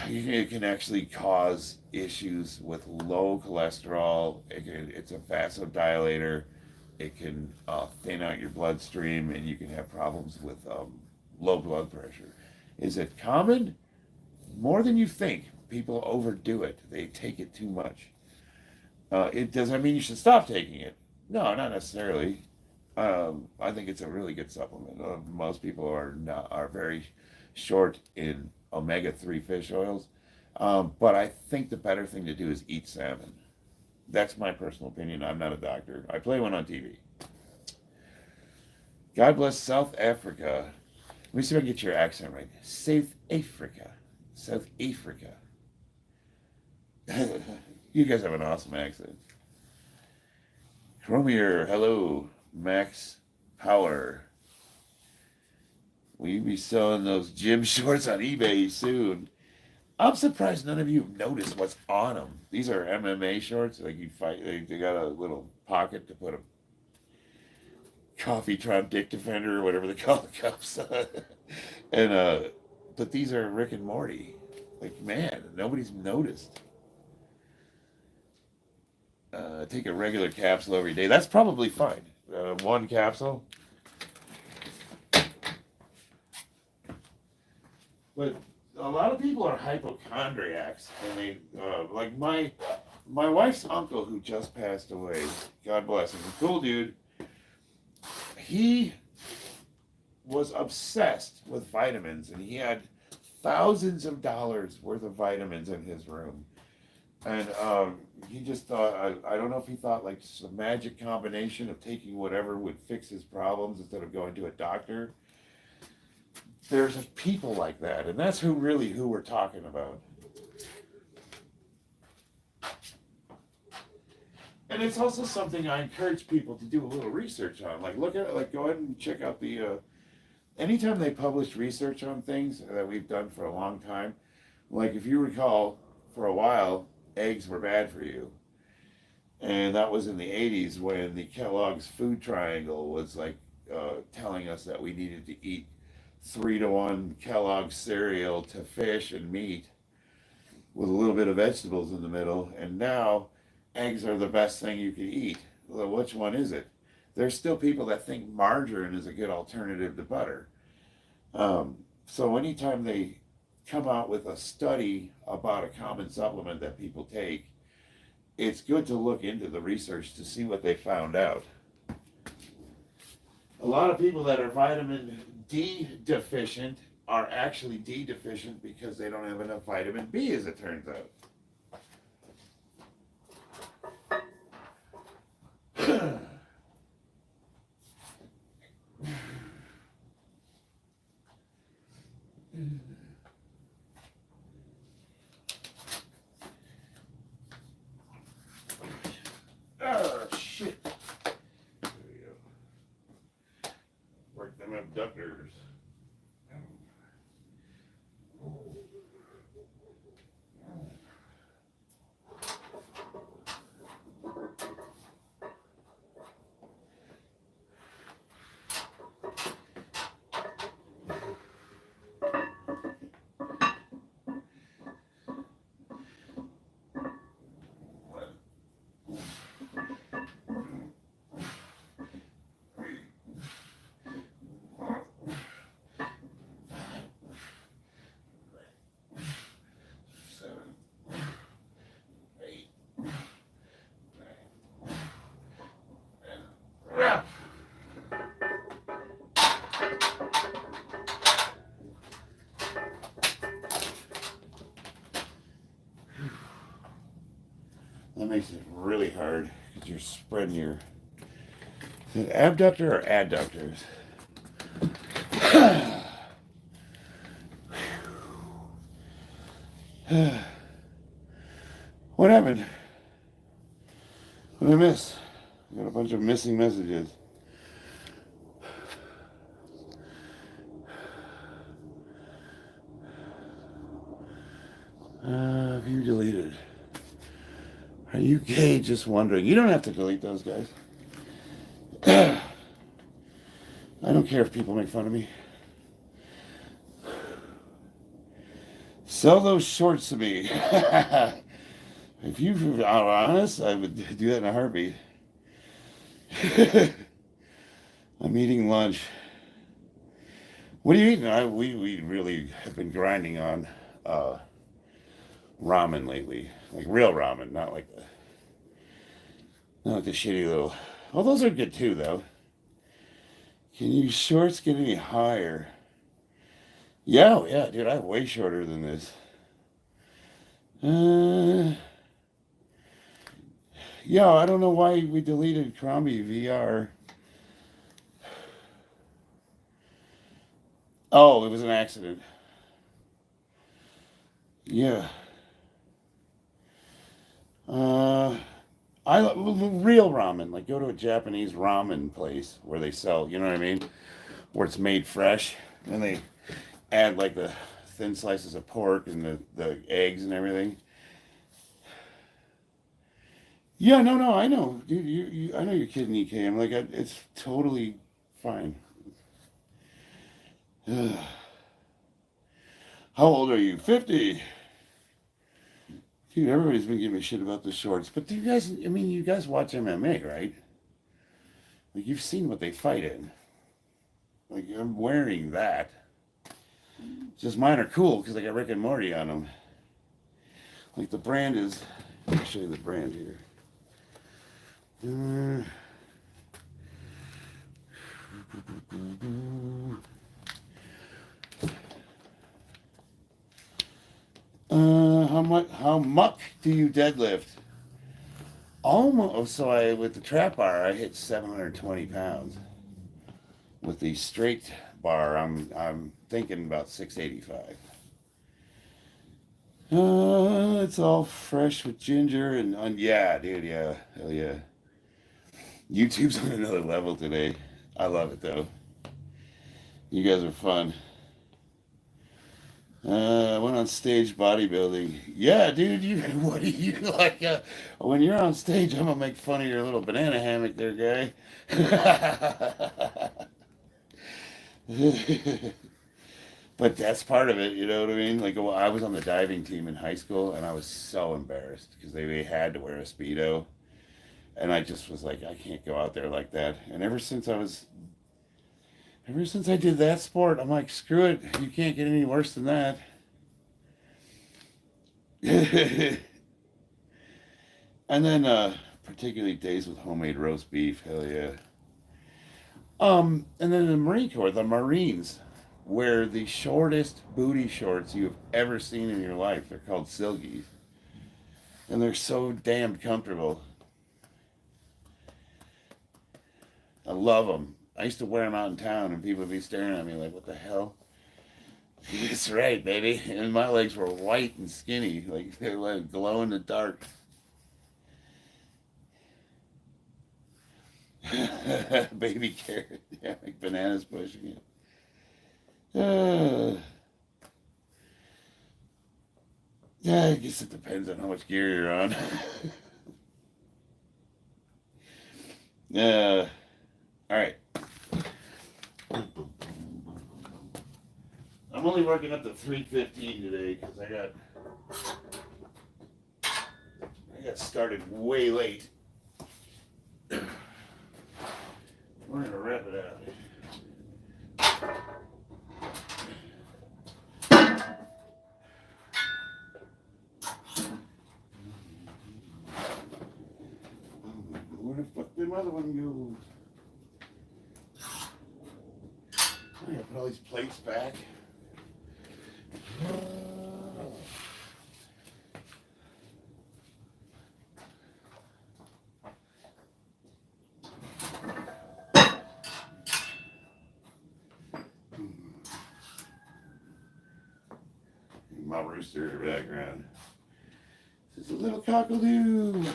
it can actually cause issues with low cholesterol. It's a vasodilator. It can thin out your bloodstream, and you can have problems with low blood pressure. Is it common? More than you think. People overdo it. They take it too much. It doesn't mean you should stop taking it. No, not necessarily. I think it's a really good supplement. Most people are very short in omega-3 fish oils, but I think the better thing to do is eat salmon. That's my personal opinion. I'm not a doctor. I play one on TV. God bless South Africa. Let me see if I can get your accent right. South Africa. South Africa. You guys have an awesome accent. Chromier, hello. Max Power. Will you be selling those gym shorts on eBay soon? I'm surprised none of you have noticed what's on them. These are MMA shorts. Like you fight, they got a little pocket to put a Coffeetron Dick Defender or whatever they call the cups on. And but these are Rick and Morty. Like, man, nobody's noticed. Take a regular capsule every day. That's probably fine. One capsule. But a lot of people are hypochondriacs, and they like my wife's uncle who just passed away. God bless him. Cool dude. He was obsessed with vitamins, and he had thousands of dollars worth of vitamins in his room. And he just thought, I don't know if he thought like just a magic combination of taking whatever would fix his problems instead of going to a doctor. There's people like that, and that's who we're talking about. And it's also something I encourage people to do a little research on. Like look at it, like go ahead and check out the, anytime they publish research on things that we've done for a long time, like if you recall, for a while, eggs were bad for you. And that was in the 80s when the Kellogg's food triangle was like telling us that we needed to eat 3-to-1 Kellogg's cereal to fish and meat with a little bit of vegetables in the middle, and now eggs are the best thing you can eat. Well, which one is it? There's still people that think margarine is a good alternative to butter. So anytime they come out with a study about a common supplement that people take, it's good to look into the research to see what they found out. A lot of people that are vitamin D deficient are actually D deficient because they don't have enough vitamin B, as it turns out. Oh, shit. There we go. Work them abductors. That makes it really hard because you're spreading your... Is it abductor or adductors? What happened? What did I miss? I got a bunch of missing messages. View deleted. Are you gay? Just wondering. You don't have to delete those guys. I don't care if people make fun of me. Sell those shorts to me. If you are honest, I would do that in a heartbeat. I'm eating lunch. What are you eating? We really have been grinding on ramen lately. Like real ramen, not like the shitty little... Oh, those are good too, though. Can you shorts get any higher? Yeah, dude, I'm way shorter than this. Yeah, I don't know why we deleted Crombie VR. Oh, it was an accident. Yeah. I real ramen, like go to a Japanese ramen place where they sell, you know what I mean? Where it's made fresh, and they add like the thin slices of pork and the eggs and everything. Yeah, no, I know, dude. I know you're kidding, EK. I'm like, it's totally fine. How old are you? 50. Dude, everybody's been giving me shit about the shorts. But do you guys, I mean, you guys watch MMA, right? Like, you've seen what they fight in. Like, I'm wearing that. Just mine are cool because I got Rick and Morty on them. Like, the brand is, let me show you the brand here. How much do you deadlift? Almost. So with the trap bar, I hit 720 pounds. With the straight bar, I'm thinking about 685. It's all fresh with ginger and yeah, dude, yeah, hell yeah. YouTube's on another level today. I love it though. You guys are fun. Went on stage bodybuilding. Yeah, dude, what do you like? When you're on stage, I'm gonna make fun of your little banana hammock there, guy. But that's part of it, you know what I mean? Like, I was on the diving team in high school, and I was so embarrassed because they had to wear a Speedo. And I just was like, I can't go out there like that. And ever since I did that sport, I'm like, screw it. You can't get any worse than that. And then, particularly days with homemade roast beef, hell yeah. And then the Marine Corps, the Marines, wear the shortest booty shorts you've ever seen in your life. They're called silgies. And they're so damn comfortable. I love them. I used to wear them out in town, and people would be staring at me like, what the hell? That's right, baby. And my legs were white and skinny, like they were like glow in the dark. Baby carrot, yeah, like bananas pushing it. Yeah, I guess it depends on how much gear you're on. All right. I'm only working up to 315 today because I got started way late. We're gonna wrap it out. Where the fuck did my other one go? I gotta put all these plates back. My rooster in the background. This is a little cockadoo.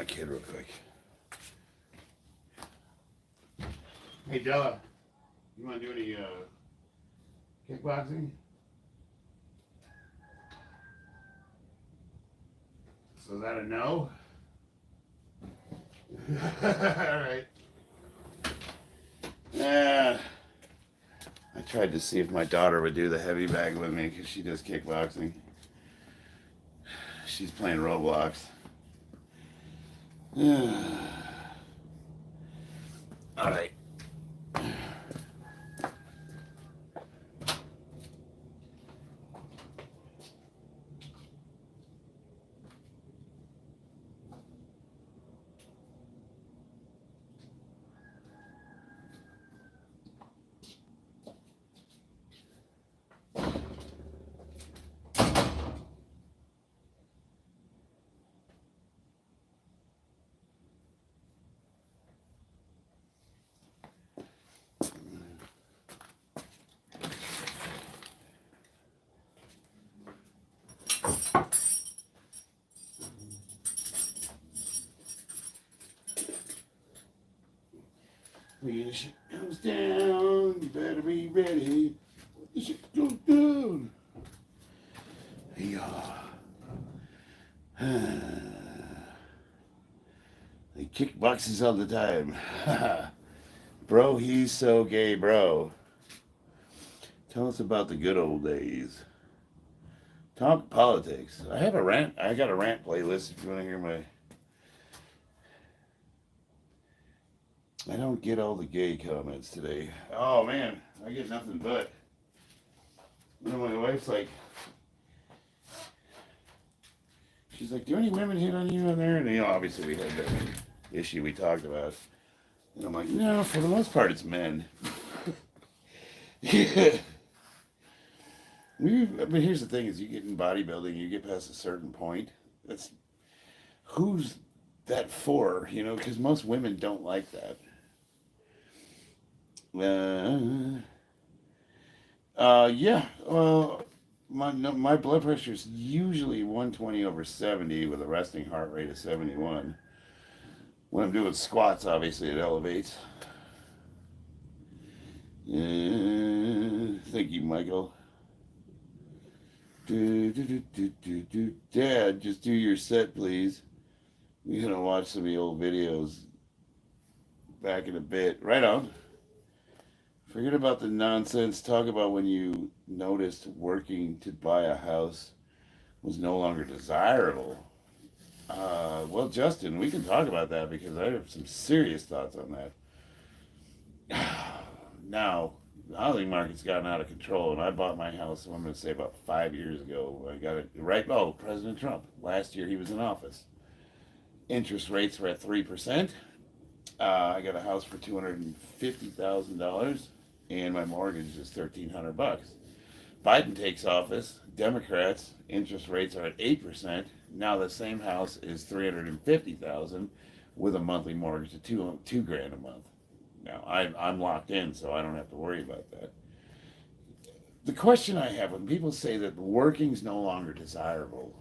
Kid real quick. Hey Della, you want to do any kickboxing? So is that a no? Alright. Yeah. I tried to see if my daughter would do the heavy bag with me because she does kickboxing. She's playing Roblox. All right. When the shit comes down, you better be ready. When the shit goes down. Yeah. He kickboxes all the time. Bro, he's so gay, bro. Tell us about the good old days. Talk politics. I got a rant playlist if you want to hear my... I don't get all the gay comments today. Oh man, I get nothing but. You know, my wife's like, she's like, do any women hit on you on there? And you know, obviously we had that issue we talked about. And I'm like, no, for the most part it's men. Yeah. But here's the thing: is you get in bodybuilding, you get past a certain point. That's who's that for? You know, because most women don't like that. Yeah. Well, my blood pressure is usually 120/70 with a resting heart rate of 71. When I'm doing squats, obviously it elevates. Thank you, Michael. Dad, just do your set, please. We're gonna watch some of the old videos back in a bit. Right on. Forget about the nonsense. Talk about when you noticed working to buy a house was no longer desirable. Well, Justin, we can talk about that because I have some serious thoughts on that. Now, the housing market's gotten out of control, and I bought my house, I'm going to say about 5 years ago. I got it right. Oh, President Trump. Last year he was in office. Interest rates were at 3%. I got a house for $250,000, and my mortgage is $1,300. Biden takes office. Democrats, interest rates are at 8%. Now the same house is $350,000 with a monthly mortgage of two grand a month. Now I'm locked in, so I don't have to worry about that. The question I have when people say that working's no longer desirable,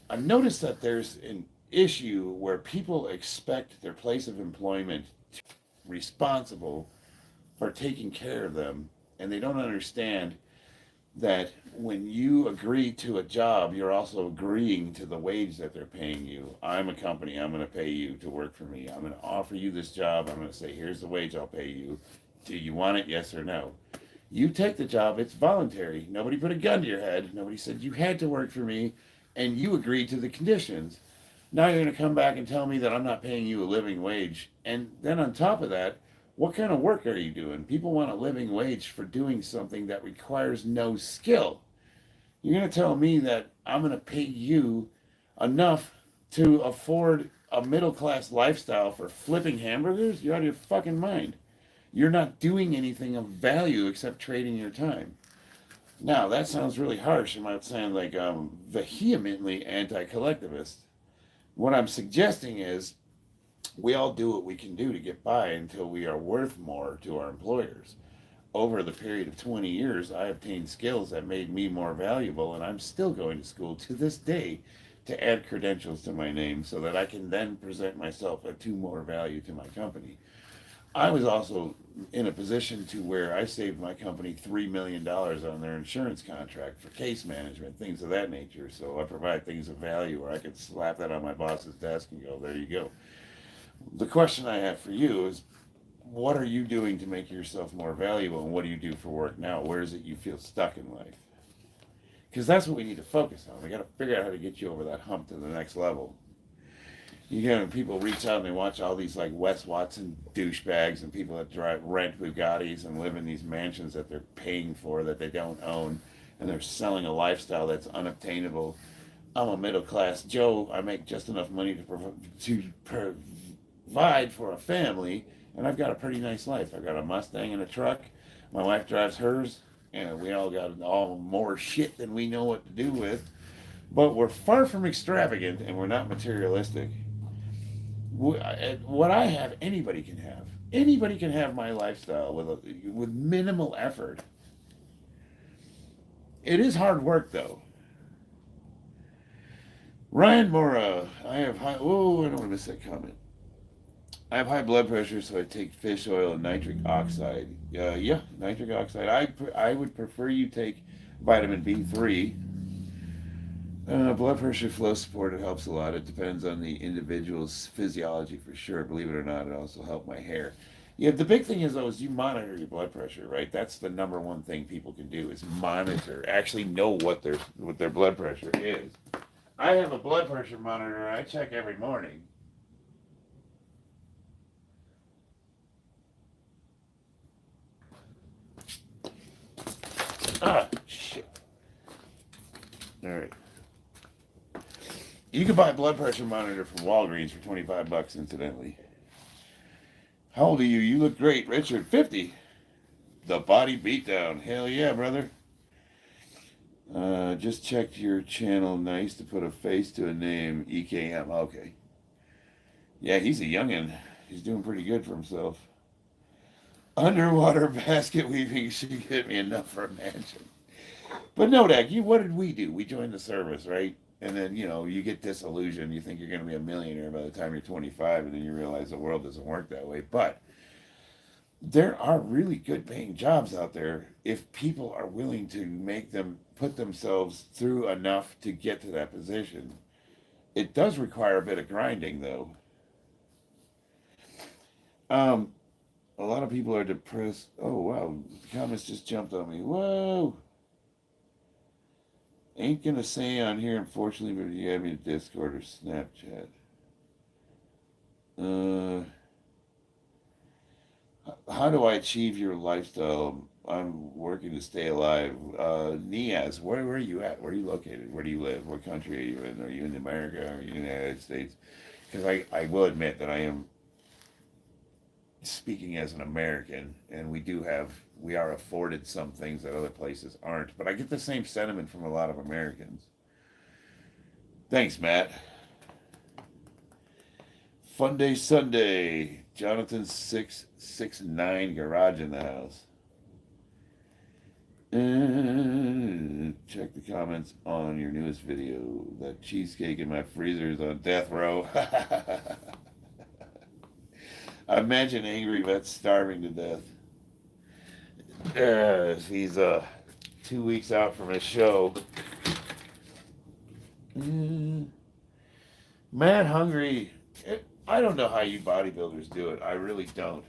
I've noticed that there's an issue where people expect their place of employment to be responsible for taking care of them, and they don't understand that when you agree to a job, you're also agreeing to the wage that they're paying you. I'm a company, I'm going to pay you to work for me. I'm going to offer you this job. I'm going to say, here's the wage I'll pay you. Do you want it? Yes or no? You take the job, it's voluntary. Nobody put a gun to your head. Nobody said you had to work for me, and you agreed to the conditions. Now you're going to come back and tell me that I'm not paying you a living wage. And then on top of that, what kind of work are you doing? People want a living wage for doing something that requires no skill. You're going to tell me that I'm going to pay you enough to afford a middle class lifestyle for flipping hamburgers? You're out of your fucking mind. You're not doing anything of value except trading your time. Now, that sounds really harsh. It might sound like I'm vehemently anti-collectivist. What I'm suggesting is we all do what we can do to get by until we are worth more to our employers. Over the period of 20 years, I obtained skills that made me more valuable, and I'm still going to school to this day to add credentials to my name so that I can then present myself to more value to my company. I was also in a position to where I saved my company $3 million on their insurance contract for case management, things of that nature. So I provide things of value where I could slap that on my boss's desk and go, there you go. The question I have for you is, what are you doing to make yourself more valuable, and what do you do for work now? Where is it you feel stuck in life? Because that's what we need to focus on. We got to figure out how to get you over that hump to the next level. You know, people reach out and they watch all these like Wes Watson douchebags and people that rent Bugattis and live in these mansions that they're paying for that they don't own, and they're selling a lifestyle that's unobtainable. I'm a middle class Joe. I make just enough money to provide for a family, and I've got a pretty nice life. I've got a Mustang and a truck. My wife drives hers, and we all got all more shit than we know what to do with. But we're far from extravagant, and we're not materialistic. What I have, anybody can have. Anybody can have my lifestyle with minimal effort. It is hard work, though. Ryan Mora, I have high. Oh, I don't want to miss that comment. I have high blood pressure, so I take fish oil and nitric oxide. Yeah, nitric oxide. I would prefer you take vitamin B3. Blood pressure flow support, it helps a lot. It depends on the individual's physiology for sure. Believe it or not, it also helped my hair. Yeah, the big thing is, though, is you monitor your blood pressure, right? That's the number one thing people can do is monitor, actually know what their blood pressure is. I have a blood pressure monitor I check every morning. Ah, shit. All right. You can buy a blood pressure monitor from Walgreens for $25, incidentally. How old are you? You look great, Richard. 50. The body beatdown. Hell yeah, brother. Just checked your channel. Nice to put a face to a name. EKM. Okay. Yeah, he's a youngin'. He's doing pretty good for himself. Underwater basket weaving should get me enough for a mansion. But no, Dak, what did we do? We joined the service, right? And then, you get disillusioned. You think you're going to be a millionaire by the time you're 25, and then you realize the world doesn't work that way. But there are really good paying jobs out there if people are willing to put themselves through enough to get to that position. It does require a bit of grinding, though. Um, a lot of people are depressed. Oh wow, the comments just jumped on me. Whoa! Ain't gonna say on here, unfortunately, but you have me in Discord or Snapchat. Uh, how do I achieve your lifestyle? I'm working to stay alive. Niaz, where are you at? Where are you located? Where do you live? What country are you in? Are you in America? Are you in the United States? Because I will admit that I am speaking as an American, and we are afforded some things that other places aren't. But I get the same sentiment from a lot of Americans. Thanks, Matt. Fun Day Sunday. Jonathan 669 garage in the house. And check the comments on your newest video. That cheesecake in my freezer is on death row. I imagine Angry Vet's starving to death. He's 2 weeks out from his show. Mad hungry. I don't know how you bodybuilders do it. I really don't.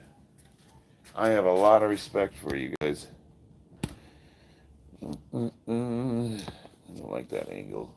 I have a lot of respect for you guys. I don't like that angle.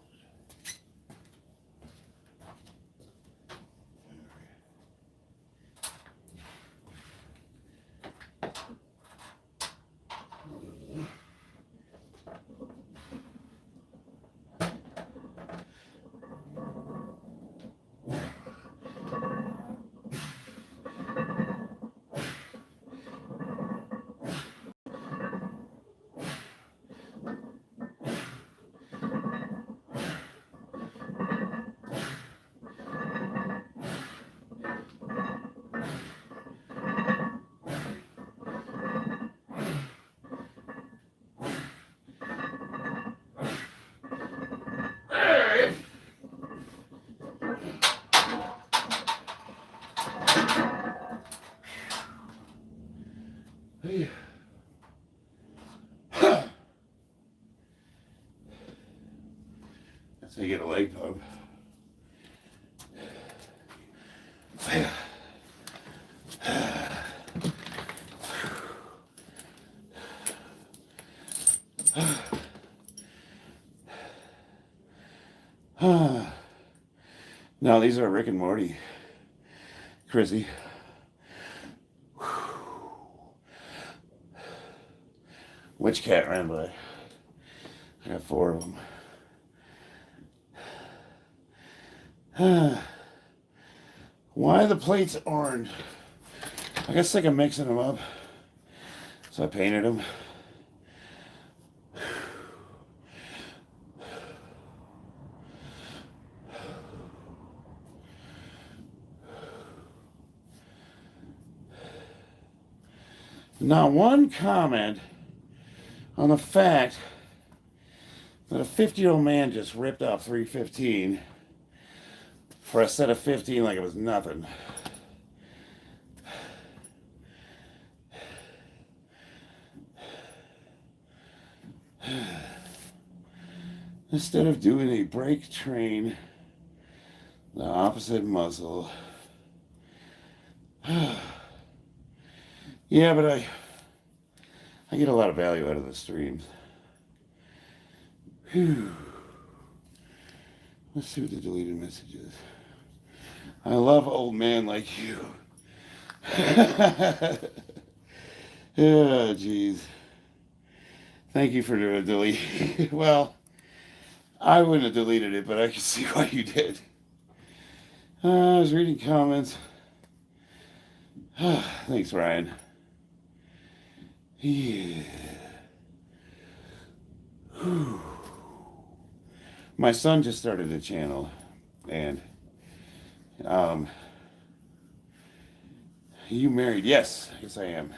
Hey. That's how you get a leg pump. No, these are Rick and Morty. Chrissy. Which cat ran by? I got 4 of them. Why the plates orange? I got sick of mixing them up, so I painted them. Not one comment on the fact that a 50-year-old man just ripped off 315 for a set of 15 like it was nothing. Instead of doing a break train, the opposite muscle. Yeah, but I get a lot of value out of the streams. Whew. Let's see what the deleted message is. I love old man like you. Oh, geez. Thank you for deleting. Well, I wouldn't have deleted it, but I can see why you did. I was reading comments. Thanks, Ryan. Yeah. Whew. My son just started a channel, and you married? Yes, I am.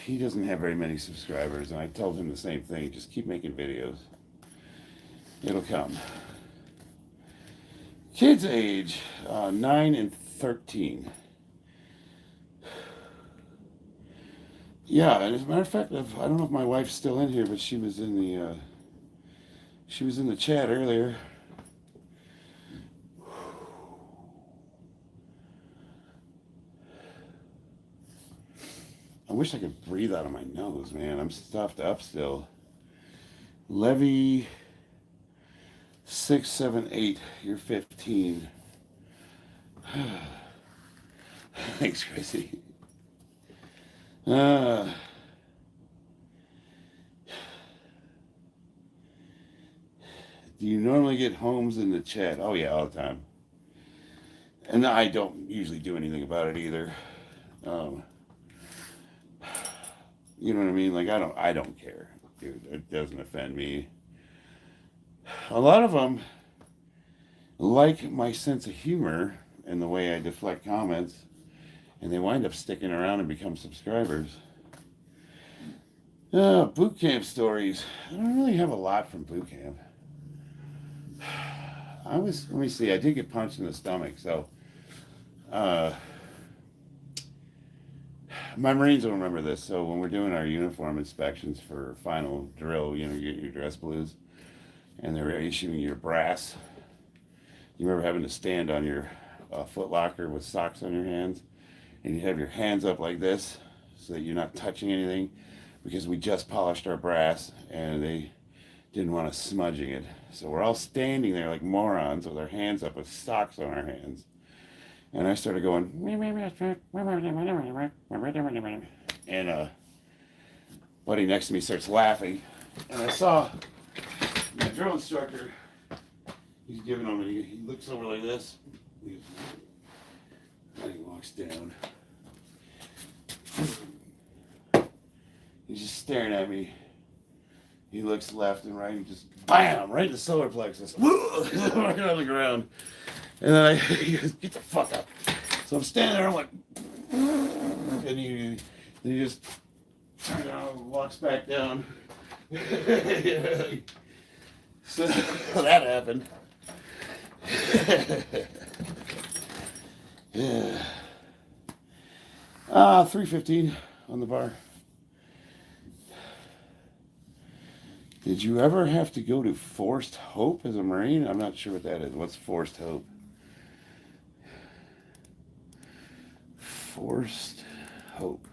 He doesn't have very many subscribers, and I told him the same thing. Just keep making videos. It'll come. Kids age 9 and 13. Yeah, and as a matter of fact, I don't know if my wife's still in here, but she was in the chat earlier. I wish I could breathe out of my nose, man. I'm stuffed up still. Levy 678, you're 15. Thanks, Chrissy. Do you normally get homes in the chat? Oh yeah, all the time. And I don't usually do anything about it either. You know what I mean? Like I don't care, dude. It doesn't offend me. A lot of them like my sense of humor and the way I deflect comments, and they wind up sticking around and become subscribers. Boot camp stories. I don't really have a lot from boot camp. Let me see, I did get punched in the stomach, so my Marines will remember this. So when we're doing our uniform inspections for final drill, you get your dress blues, and they're issuing your brass. You remember having to stand on your foot locker with socks on your hands, and you have your hands up like this so that you're not touching anything, because we just polished our brass and they didn't want us smudging it. So we're all standing there like morons with our hands up with socks on our hands. And I started going, and buddy next to me starts laughing. And I saw my drill instructor, he's giving him, and he looks over like this. And he walks down. He's just staring at me. He looks left and right, and just bam, right in the solar plexus. Right on the ground. And then he goes, get the fuck up. So I'm standing there, I'm like, and he just walks back down. So that happened. Yeah. 315 on the bar. Did you ever have to go to Forced Hope as a Marine? I'm not sure what that is. What's Forced Hope? Forced Hope.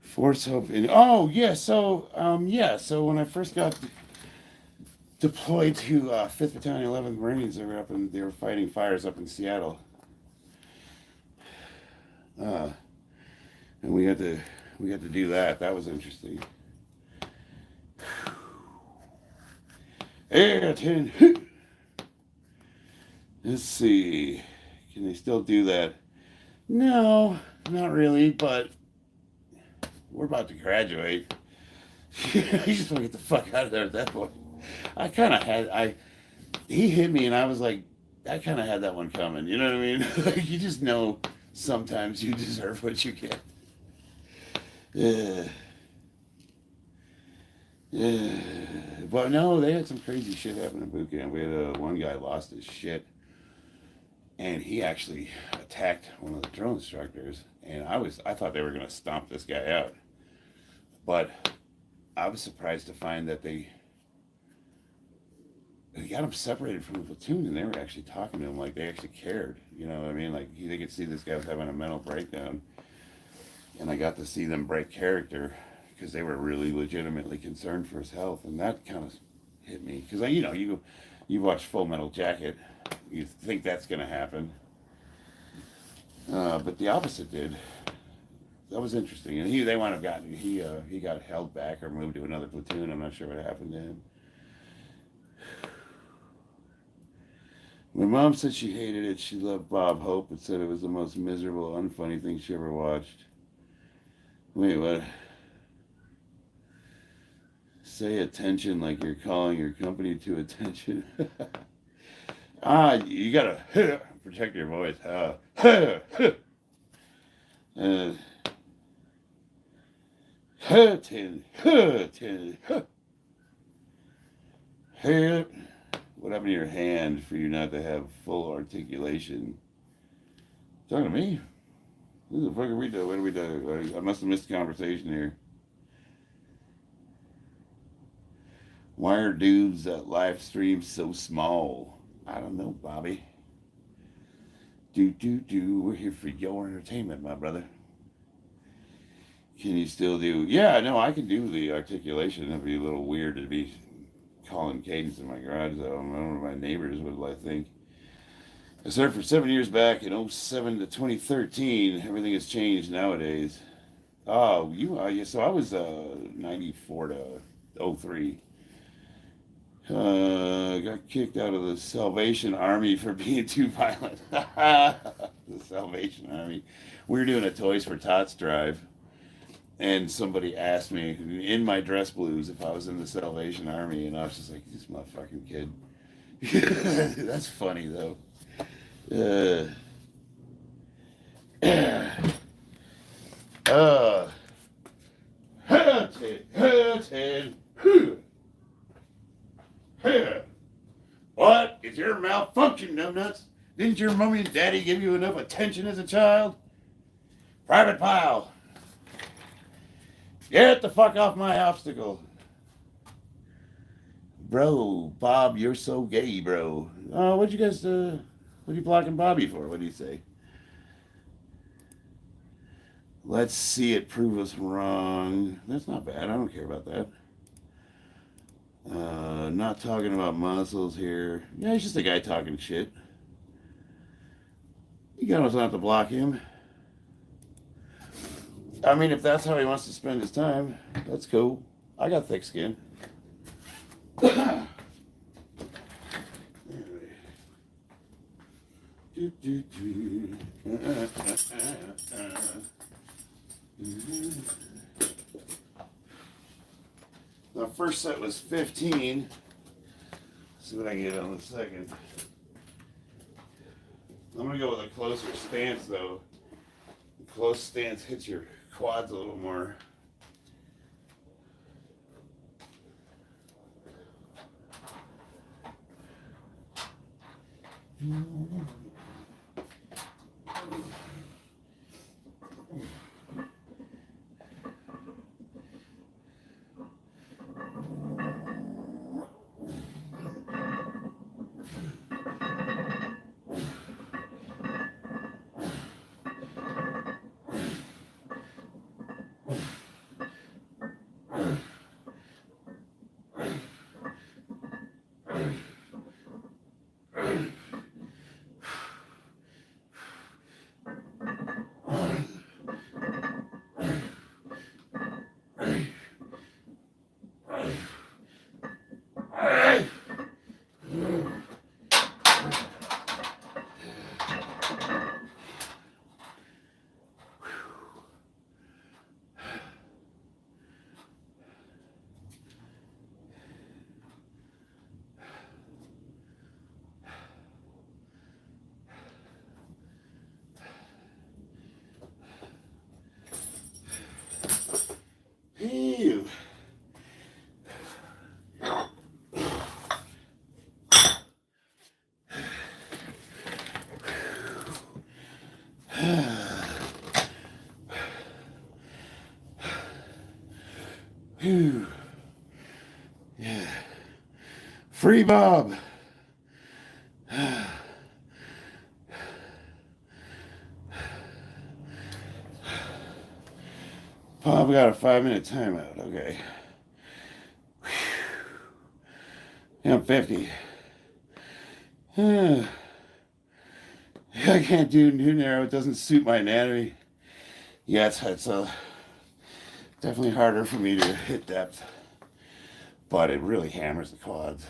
Forced Hope. Oh, yeah. So when I first got deployed to 5th Battalion, 11th Marines, they were fighting fires up in Seattle. And we got to do that. That was interesting. Air 10. Let's see. Can they still do that? No, not really, but we're about to graduate. You just want to get the fuck out of there at that point. He hit me and I was like, I kind of had that one coming. You know what I mean? Like, you just know sometimes you deserve what you get. Yeah. But no, they had some crazy shit happen in boot camp. We had one guy lost his shit, and he actually attacked one of the drill instructors, and I thought they were gonna stomp this guy out, but I was surprised to find that they got him separated from the platoon, and they were actually talking to him like they actually cared. You know what I mean? Like they could see this guy was having a mental breakdown, and I got to see them break character because they were really legitimately concerned for his health, and that kind of hit me because you watch Full Metal Jacket, you think that's gonna happen, but the opposite did. That was interesting, and they wound up he got held back or moved to another platoon. I'm not sure what happened to him. My mom said she hated it. She loved Bob Hope and said it was the most miserable, unfunny thing she ever watched. Wait, what? Say attention like you're calling your company to attention. You gotta protect your voice. What happened to your hand for you not to have full articulation? Talking to me? Who the fuck are we doing? What are we doing? I must have missed the conversation here. Why are dudes that live stream so small? I don't know, Bobby. We're here for your entertainment, my brother. Can you still do? Yeah, no, I can do the articulation. It'd be a little weird to be calling cadence in my garage, though. I don't know what my neighbors would, I think. I started for 7 years back in '07 to 2013. Everything has changed nowadays. Oh, yeah, so I was 94 to '03. Got kicked out of the Salvation Army for being too violent. The Salvation Army. We were doing a Toys for Tots drive, and somebody asked me in my dress blues if I was in the Salvation Army, and I was just like, this motherfucking kid. That's funny, though. Uh, uh, Ted. What? Is your malfunction, numbnuts? Didn't your mommy and daddy give you enough attention as a child? Private Pile. Get the fuck off my obstacle. Bro, Bob, you're so gay, bro. What'd you guys, what are you blocking Bobby for? What do you say? Let's see it prove us wrong. That's not bad. I don't care about that. Not talking about muscles here. Yeah, he's just a guy talking shit. You guys don't have to block him. I mean, if that's how he wants to spend his time, that's cool. I got thick skin. The first set was 15. Let's see what I get on the second. I'm going to go with a closer stance, though. The close stance hits your quads a little more. Ew. Whew. Yeah. Free Bob. Bob got a 5-minute timeout. Okay. Yeah, I'm 50. I can't do new narrow. It doesn't suit my anatomy. Yeah, it's definitely harder for me to hit depth, but it really hammers the quads.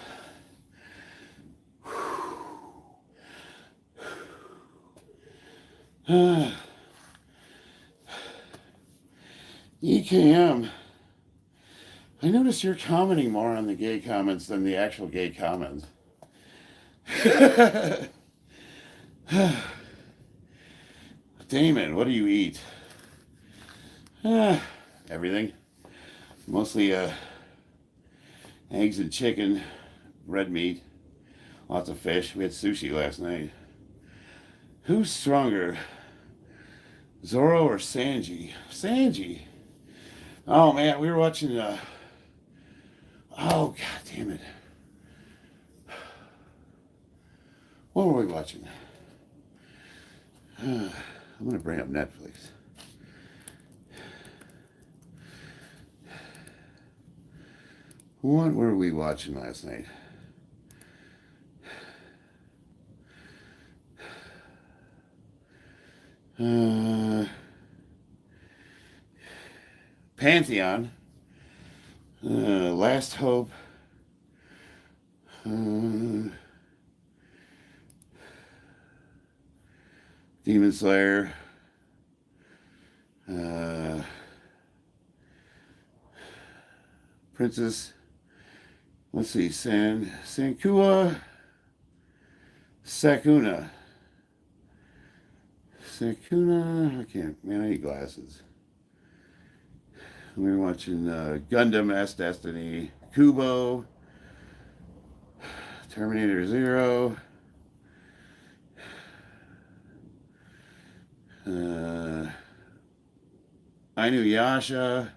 EKM. I notice you're commenting more on the gay comments than the actual gay comments. Damon, what do you eat? Everything. Mostly eggs and chicken, red meat, lots of fish. We had sushi last night. Who's stronger, Zorro or Sanji? Sanji. Oh man, we were watching. Oh god damn it. What were we watching? I'm gonna bring up Netflix. What were we watching last night? Pantheon. Last Hope. Demon Slayer. Princess. Let's see. Sankua. Sakuna. I can't. Man, I need glasses. We were watching Gundam S Destiny. Kubo. Terminator Zero. Inuyasha.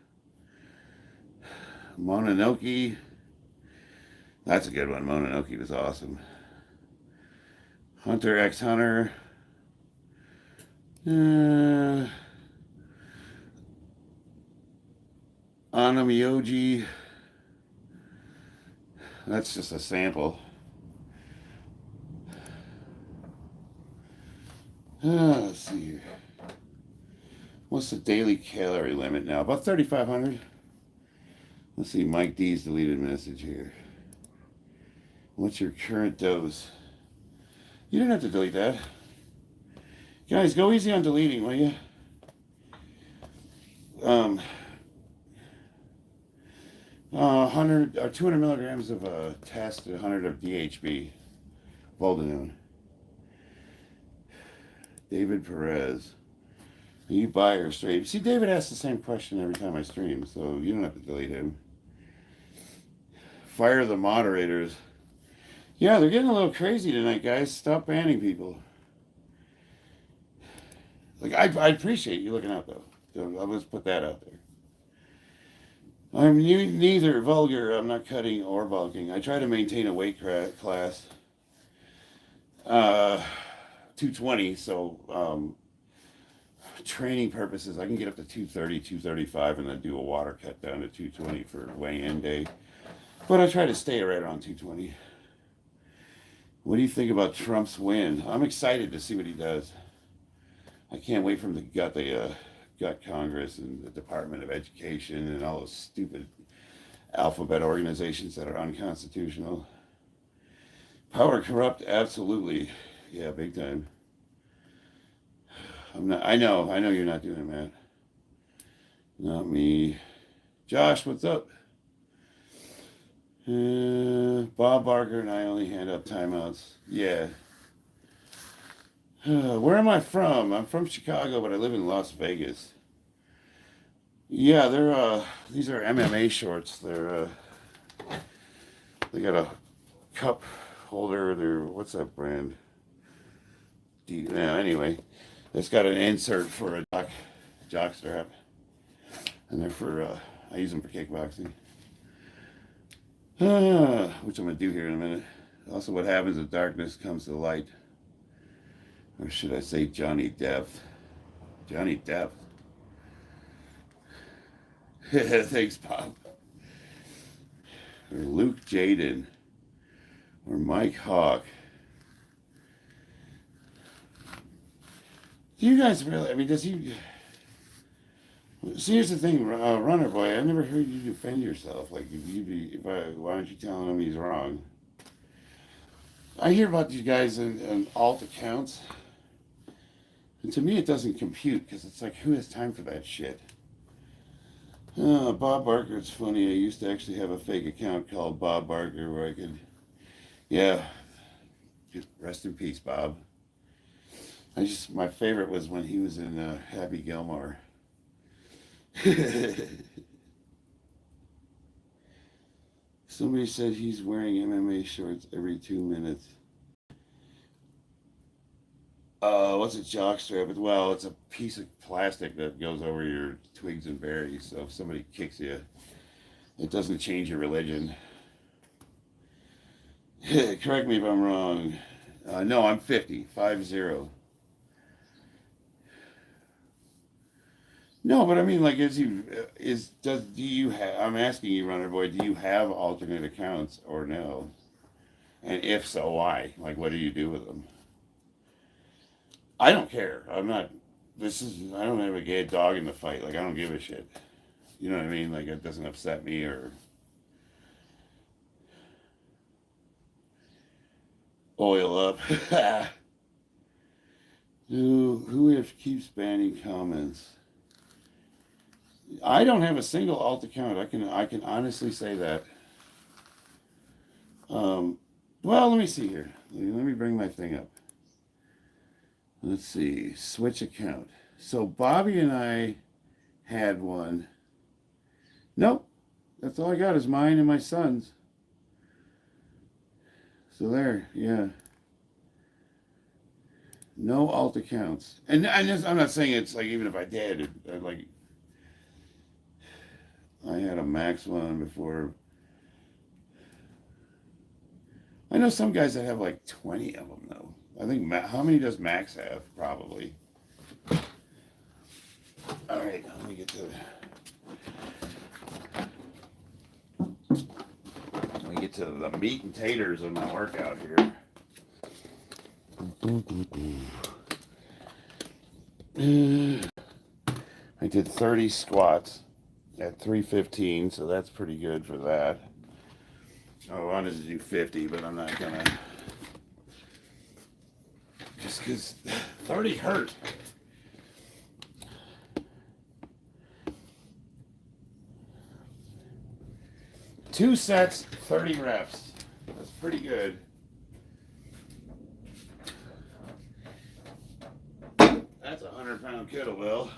Mononoke. That's a good one. Mononoke was awesome. Hunter x Hunter. Anamyoji. That's just a sample. Let's see here. What's the daily calorie limit now? About 3,500. Let's see, Mike D's deleted message here. What's your current dose? You don't have to delete that. Guys, go easy on deleting, will you? 100 or 200 milligrams of test, 100 of DHB, Voldanone. David Perez. You buy or stream? See, David asks the same question every time I stream, so you don't have to delete him. Fire the moderators. Yeah, they're getting a little crazy tonight, guys. Stop banning people. Like, I appreciate you looking out, though. So I'll just put that out there. I'm neither vulgar, I'm not cutting or bulking. I try to maintain a weight class. 220, so training purposes, I can get up to 230, 235, and then do a water cut down to 220 for weigh-in day. But I try to stay right around 220. What do you think about Trump's win? I'm excited to see what he does. I can't wait for him to gut the gut Congress and the Department of Education and all those stupid alphabet organizations that are unconstitutional. Power corrupt? Absolutely. Yeah, big time. I know you're not doing it, Matt. Not me. Josh, what's up? Bob Barker and I only hand out timeouts. Yeah. Where am I from? I'm from Chicago, but I live in Las Vegas. Yeah, these are MMA shorts. They got a cup holder. What's that brand? Anyway, it's got an insert for a jock strap, and they're I use them for kickboxing. Which I'm gonna do here in a minute. Also, what happens if darkness comes to light? Or should I say Johnny Depp? Johnny Depp. Thanks, Bob. Or Luke Jaden. Or Mike Hawk. Do you guys really, does he... See, here's the thing, Runner Boy, I never heard you defend yourself. Like, why aren't you telling him he's wrong? I hear about these guys in alt accounts. And to me, it doesn't compute, because it's like, who has time for that shit? Bob Barker, it's funny. I used to actually have a fake account called Bob Barker where I could, just rest in peace, Bob. My favorite was when he was in Happy Gilmore. Somebody said he's wearing MMA shorts every 2 minutes. What's a jock strap? Well, it's a piece of plastic that goes over your twigs and berries. So if somebody kicks you, it doesn't change your religion. Correct me if I'm wrong. No, I'm 50, 50. No, but I mean, like, do you have? I'm asking you, Runner Boy, do you have alternate accounts or no? And if so, why? Like, what do you do with them? I don't care. I'm not. I don't have a gay dog in the fight. Like, I don't give a shit. You know what I mean? Like, it doesn't upset me or oil up. Who if keeps banning comments? I don't have a single alt account. I can honestly say that. Um, well, let me see here. Let me bring my thing up. Let's see. Switch account. So Bobby and I had one. Nope. That's all I got is mine and my son's. So there, yeah. No alt accounts. And I'm not saying it's like even if I did, like I had a Max one before. I know some guys that have like 20 of them though. I think how many does Max have? Probably. All right, let me get to the meat and taters of my workout here. I did 30 squats at 315, so that's pretty good for that. I wanted to do 50, but I'm not gonna. Just because 30 hurt. Two sets, 30 reps. That's pretty good. That's a 100-pound kettlebell.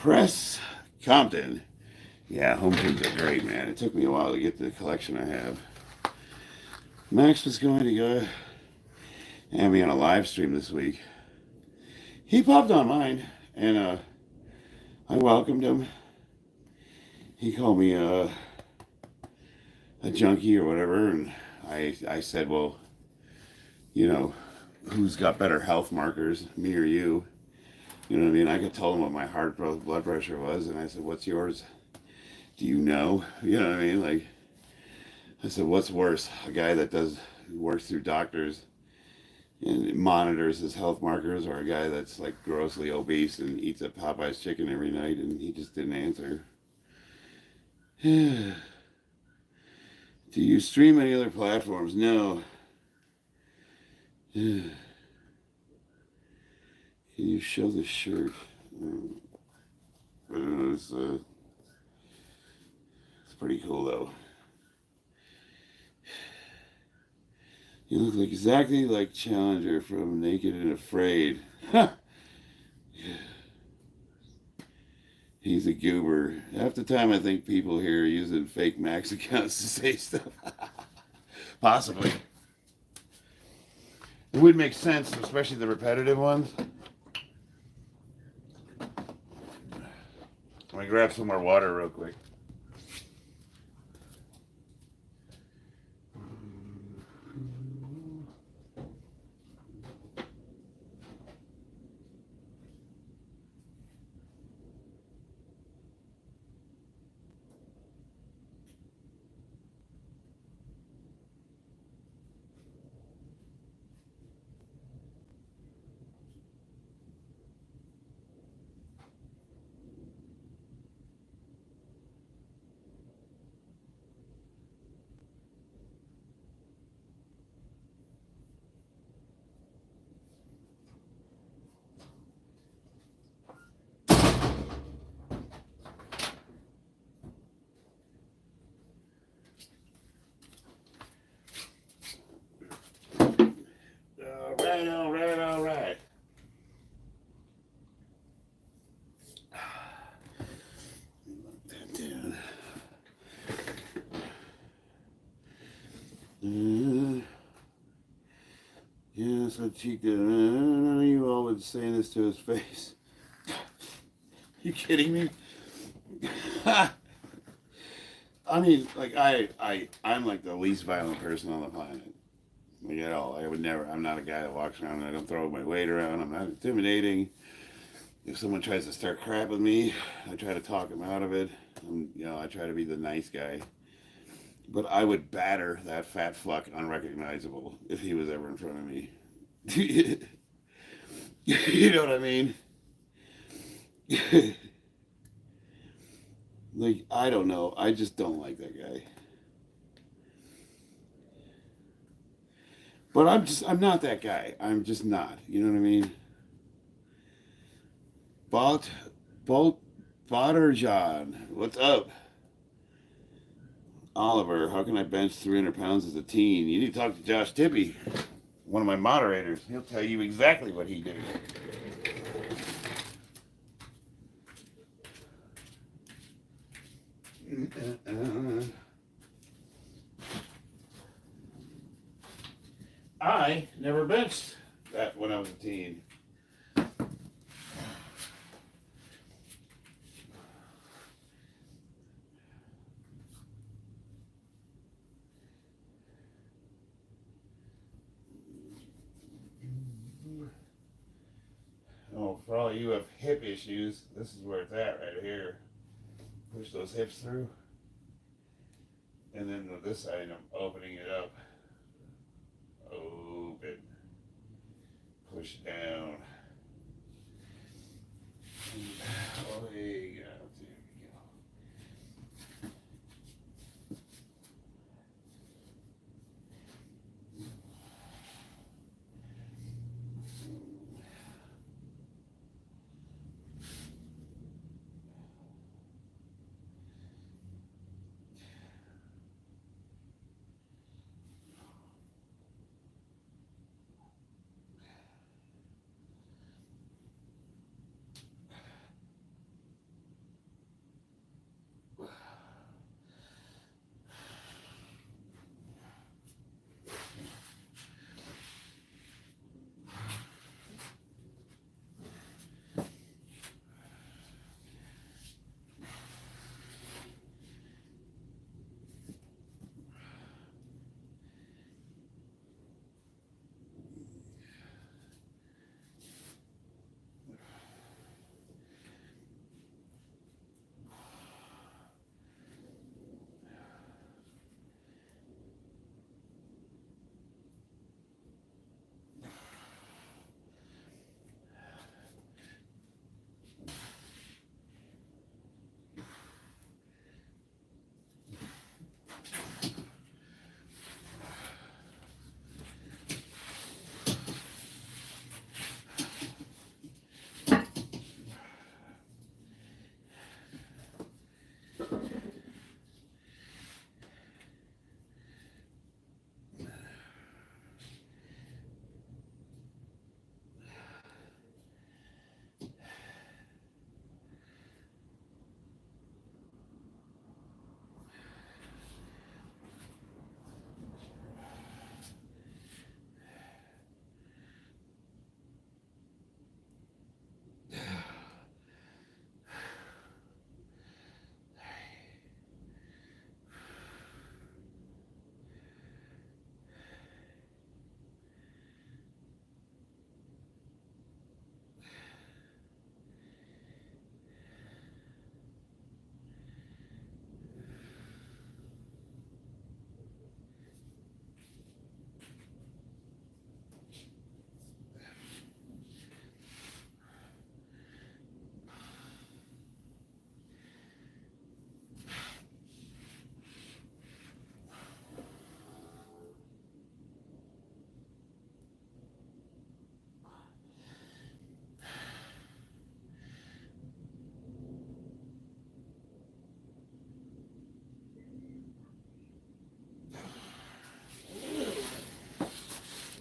Press Compton. Yeah, home gyms are great, man. It took me a while to get the collection I have. Max was going to go and be on a live stream this week. He popped on mine, and I welcomed him. He called me a junkie or whatever, and I said, well, you know, who's got better health markers, me or you? You know what I mean? I could tell him what my heart blood pressure was, and I said, what's yours? Do you know? You know what I mean? Like, I said, what's worse? A guy that works through doctors and monitors his health markers, or a guy that's like grossly obese and eats a Popeye's chicken every night? And he just didn't answer. Do you stream any other platforms? No. Can you show the shirt? It's pretty cool though. You look like exactly like Challenger from Naked and Afraid. Ha! He's a goober. Half the time I think people here are using fake Max accounts to say stuff. Possibly. It would make sense, especially the repetitive ones. Let me grab some more water real quick. All right. Lock that down. Yeah, so cheek did. You all would say this to his face. You kidding me? I mean, like I'm like the least violent person on the planet. Like at all. I would never. I'm not a guy that walks around and I don't throw my weight around. I'm not intimidating. If someone tries to start crap with me, I try to talk them out of it. I try to be the nice guy. But I would batter that fat fuck unrecognizable if he was ever in front of me. You know what I mean? Like, I don't know. I just don't like that guy. But I'm not that guy. I'm just not. You know what I mean? Bolt, John. What's up? Oliver, how can I bench 300 pounds as a teen? You need to talk to Josh Tippy, one of my moderators. He'll tell you exactly what he did. I never benched that when I was a teen. Oh, for all you who have hip issues, this is where it's at right here. Push those hips through. And then with this side, I'm opening it up. Open. Push down. Oh, there you go. There we go.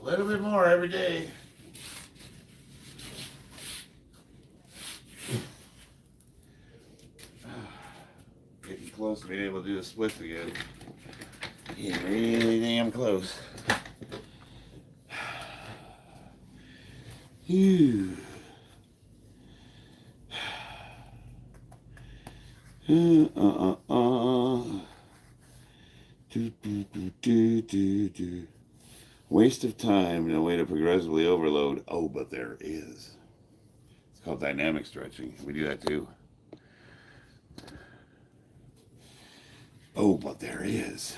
A little bit more every day. Getting close to being able to do the splits again. Getting really damn close. Phew. Waste of time and a way to progressively overload. Oh, but there is. It's called dynamic stretching. We do that too. Oh, but there is.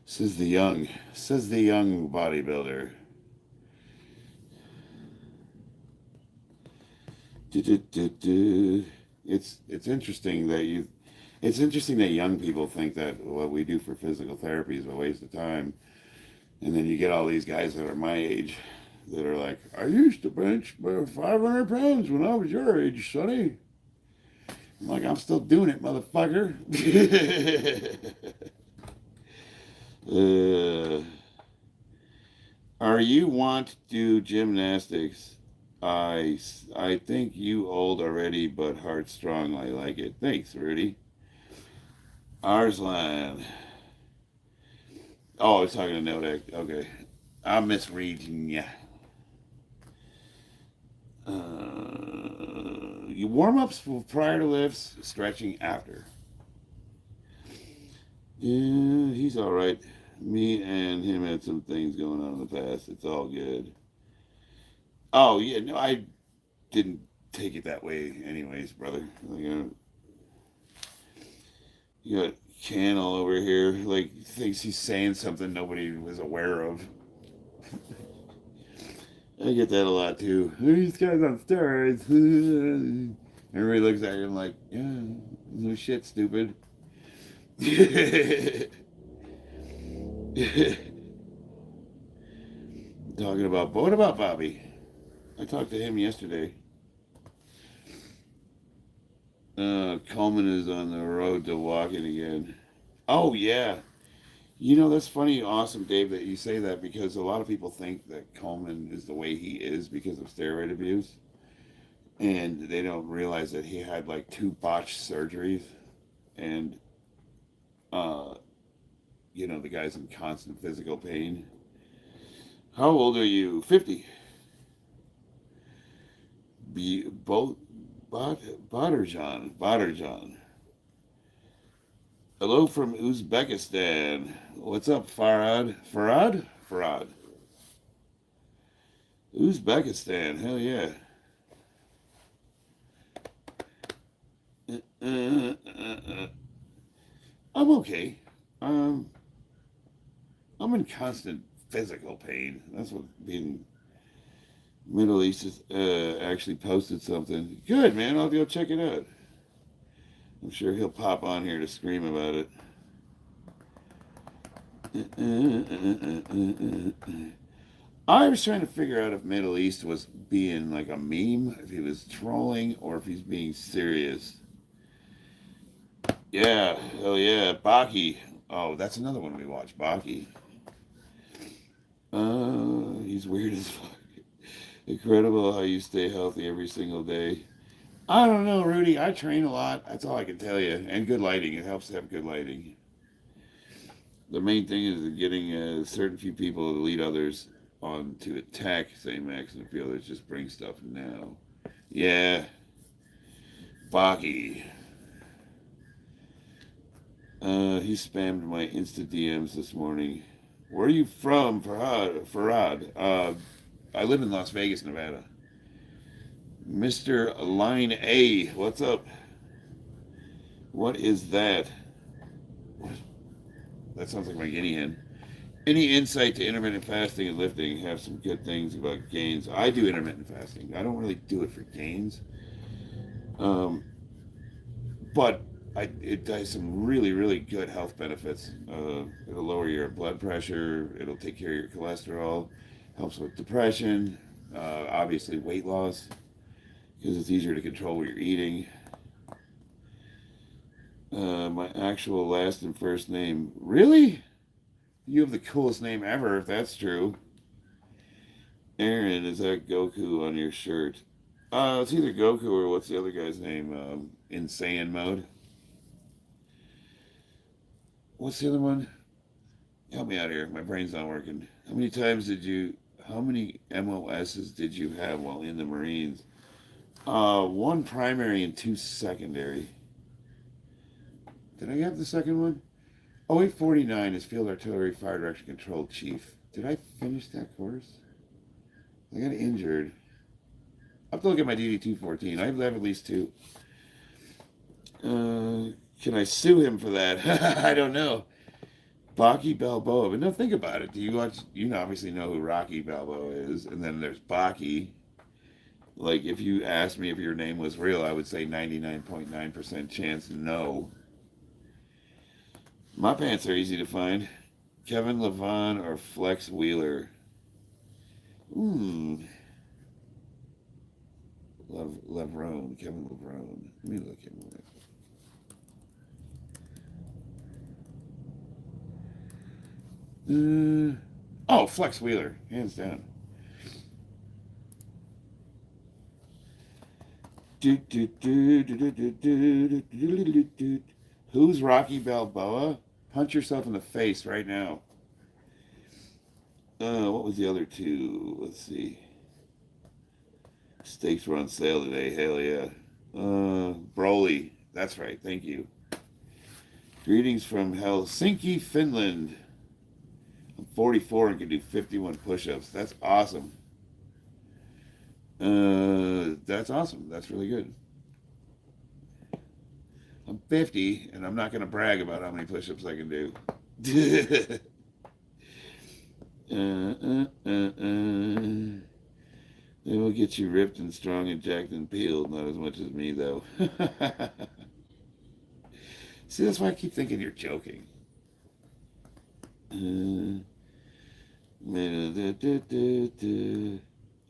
Says the young bodybuilder. It's interesting that young people think that what we do for physical therapy is a waste of time. And then you get all these guys that are my age that are like, I used to bench 500 pounds when I was your age, sonny. I'm like, I'm still doing it, motherfucker. Are you want to do gymnastics? I think you old already, but heart strong. I like it. Thanks, Rudy. Arslan. Oh, I was talking to Nodak. Okay. I'm misreading ya. You warm ups prior to lifts, stretching after. Yeah, he's all right. Me and him had some things going on in the past. It's all good. Oh, yeah, no, I didn't take it that way anyways, brother. Like, you got Can all over here, like, thinks he's saying something nobody was aware of. I get that a lot, too. These guys on steroids. Everybody looks at him like, yeah, no shit, stupid. Talking about, but what about Bobby? I talked to him yesterday. Coleman is on the road to walking again. Oh, yeah. You know, that's funny, awesome, Dave, that you say that, because a lot of people think that Coleman is the way he is because of steroid abuse. And they don't realize that he had like 2 botched surgeries. And, you know, the guy's in constant physical pain. How old are you? 50. Badarjan. Hello from Uzbekistan. What's up, Farad? Farad. Uzbekistan. Hell yeah. I'm okay. I'm in constant physical pain. That's what being Middle East is, actually posted something. Good, man. I'll go check it out. I'm sure he'll pop on here to scream about it. I was trying to figure out if Middle East was being like a meme, if he was trolling, or if he's being serious. Yeah, hell yeah. Baki. Oh, that's another one we watch. Baki. He's weird as fuck. Incredible how you stay healthy every single day. I don't know, Rudy. I train a lot. That's all I can tell you. And good lighting. It helps to have good lighting. The main thing is getting a certain few people to lead others on to attack, say Max, and a few others just bring stuff now. Yeah. Baki. He spammed my Insta DMs this morning. Where are you from, Farad? I live in Las Vegas, Nevada. Mr. Line A, what's up? What is that? That sounds like my guinea hen. Any insight to intermittent fasting and lifting? Have some good things about gains. I do intermittent fasting. I don't really do it for gains. But it does some really, really good health benefits. It'll lower your blood pressure. It'll take care of your cholesterol. Helps with depression. Obviously weight loss, because it's easier to control what you're eating. My actual last and first name. Really? You have the coolest name ever, if that's true. Aaron, is that Goku on your shirt? It's either Goku or what's the other guy's name? Insane mode. What's the other one? Help me out here. My brain's not working. How many MOSs did you have while in the Marines? One primary and two secondary. Did I have the second one? Oh, 849 is Field Artillery Fire Direction Control Chief. Did I finish that course? I got injured. I have to look at my DD 214. I have at least two. Can I sue him for that? I don't know. Baki Balboa. But no, think about it. You obviously know who Rocky Balboa is. And then there's Baki. Like, if you asked me if your name was real, I would say 99.9% chance no. My pants are easy to find. Kevin Levon or Flex Wheeler? Levrone. Kevin Levrone. Let me look him up. Flex Wheeler. Hands down. Who's Rocky Balboa? Punch yourself in the face right now. What was the other two? Let's see. Steaks were on sale today. Hell yeah. Broly. That's right. Thank you. Greetings from Helsinki, Finland. I'm 44 and can do 51 push-ups. That's awesome. That's awesome. That's really good. I'm 50, and I'm not going to brag about how many push-ups I can do. They will get you ripped and strong and jacked and peeled. Not as much as me, though. See, that's why I keep thinking you're joking.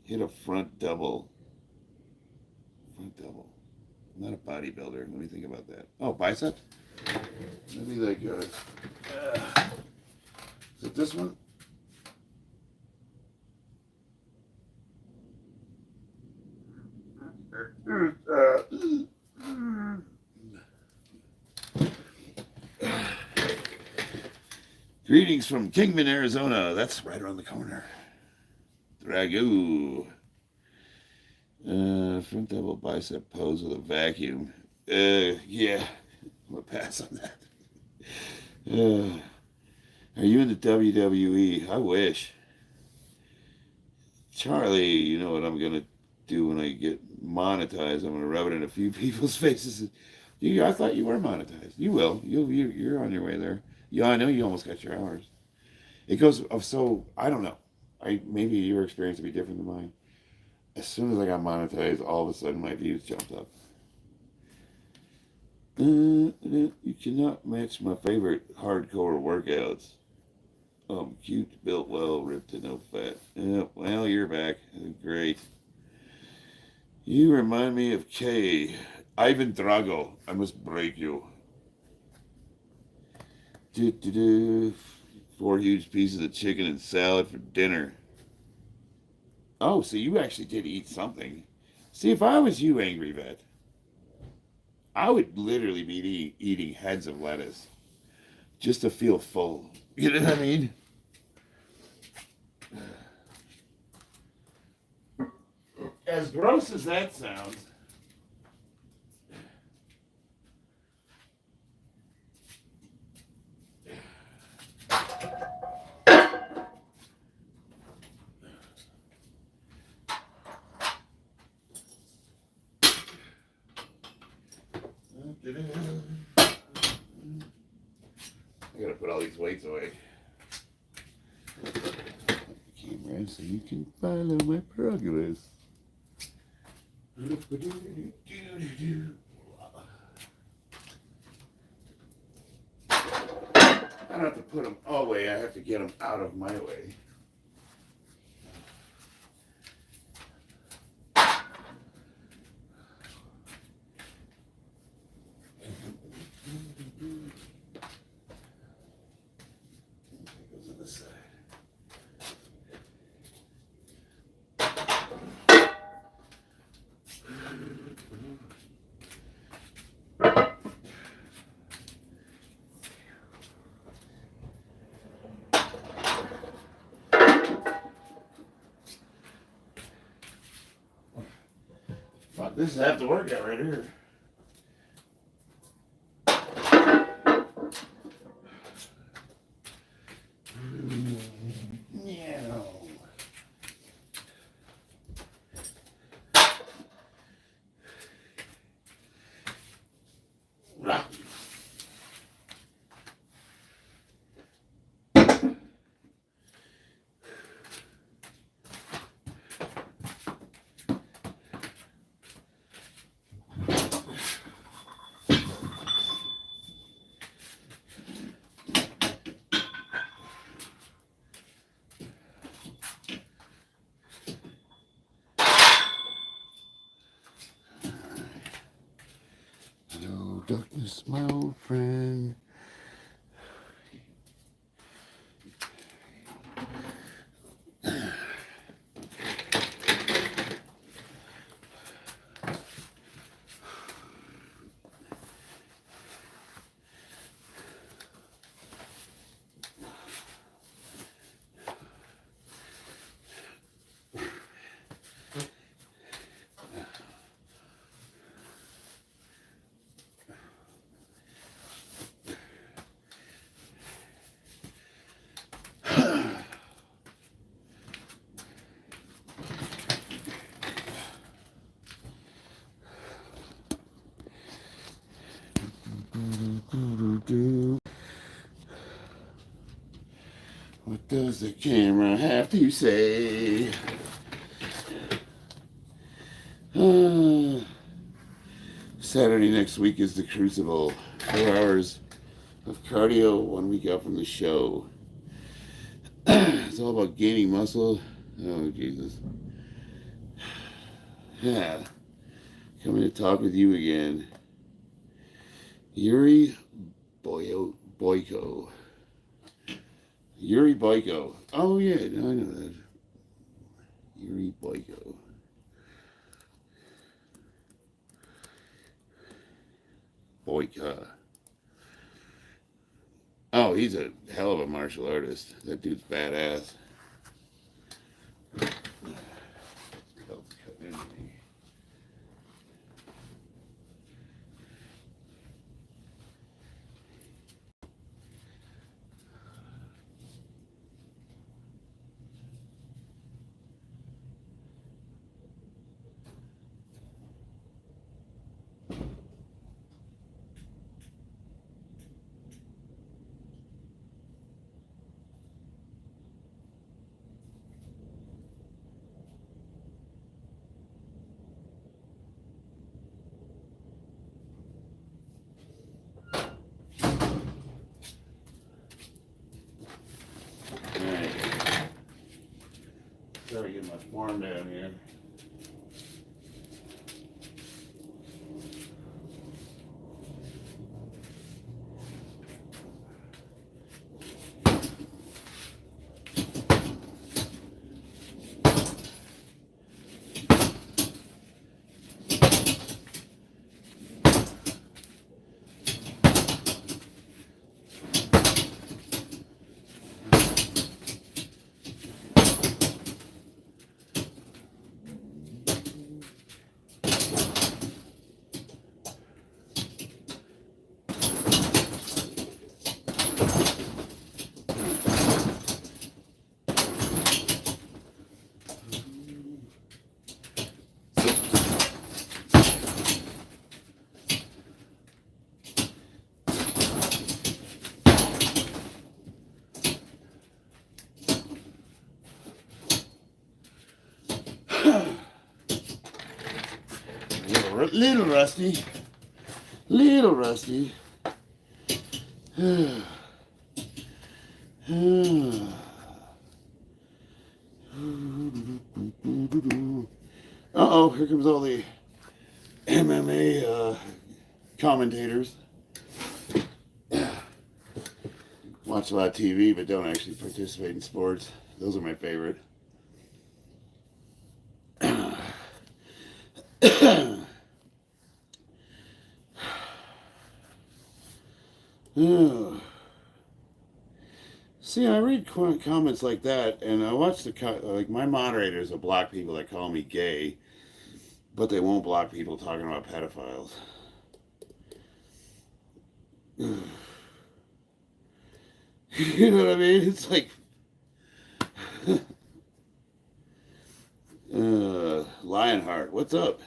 Hit a front double. Front double. I'm not a bodybuilder. Let me think about that. Oh, biceps? Maybe like, is it this one? Greetings from Kingman, Arizona. That's right around the corner. Dragoo. Front double bicep pose with a vacuum. Yeah. I'm going to pass on that. Are you in the WWE? I wish. Charlie, you know what I'm going to do when I get monetized? I'm going to rub it in a few people's faces. I thought you were monetized. You will. You're on your way there. Yeah, I know you almost got your hours. It goes, so, I don't know. Maybe your experience will be different than mine. As soon as I got monetized, all of a sudden my views jumped up. You cannot match my favorite hardcore workouts. I'm cute, built well, ripped and no fat. Well, you're back. Great. You remind me of Kay. Ivan Drago. I must break you. 4 huge pieces of chicken and salad for dinner. Oh, so you actually did eat something. See, if I was you, Angry Vet, I would literally be eating heads of lettuce just to feel full. You know what I mean? As gross as that sounds, I gotta put all these weights away. Camera, so you can follow my progress. I don't have to put them away. I have to get them out of my way. This is half the workout right here. Yeah. Hello, darkness, my old friend. What does the camera have to say? Saturday next week is the Crucible. 4 hours of cardio, 1 week out from the show. It's all about gaining muscle. Oh, Jesus. Yeah. Coming to talk with you again. Yuri Boyko. Yuri Boyko. Oh, yeah, I know that. Yuri Boyko. Boyka. Oh, he's a hell of a martial artist. That dude's badass. Gotta get my form down here. Little rusty. Little rusty. Uh-oh, here comes all the MMA commentators. Watch a lot of TV, but don't actually participate in sports. Those are my favorite. See, I read comments like that, and I watch like my moderators will block people that call me gay. But they won't block people talking about pedophiles. You know what I mean? It's like... Lionheart, what's up?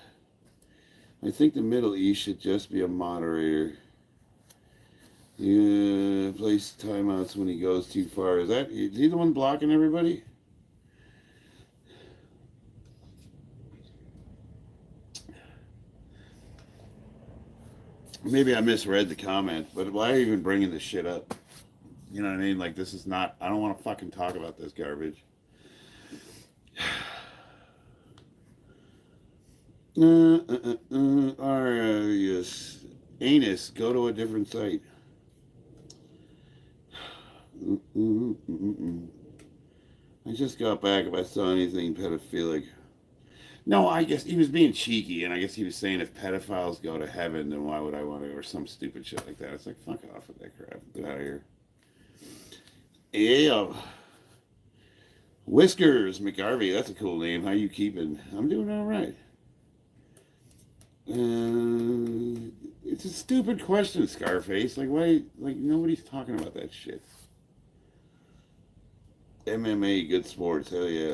I think the Middle East should just be a moderator. Yeah, place timeouts when he goes too far. Is he the one blocking everybody? Maybe I misread the comment, but why are you even bringing this shit up? You know what I mean? Like, this is not... I don't want to fucking talk about this garbage. Yes. Anus, go to a different site. I just got back if I saw anything pedophilic. No, I guess he was being cheeky, and I guess he was saying if pedophiles go to heaven, then why would I want to, or some stupid shit like that. It's like, fuck off with that crap. Get out of here. Yeah. Whiskers McGarvey, that's a cool name. How you keeping? I'm doing all right. It's a stupid question, Scarface. Like, why? Like, nobody's talking about that shit. MMA, good sports. Hell yeah.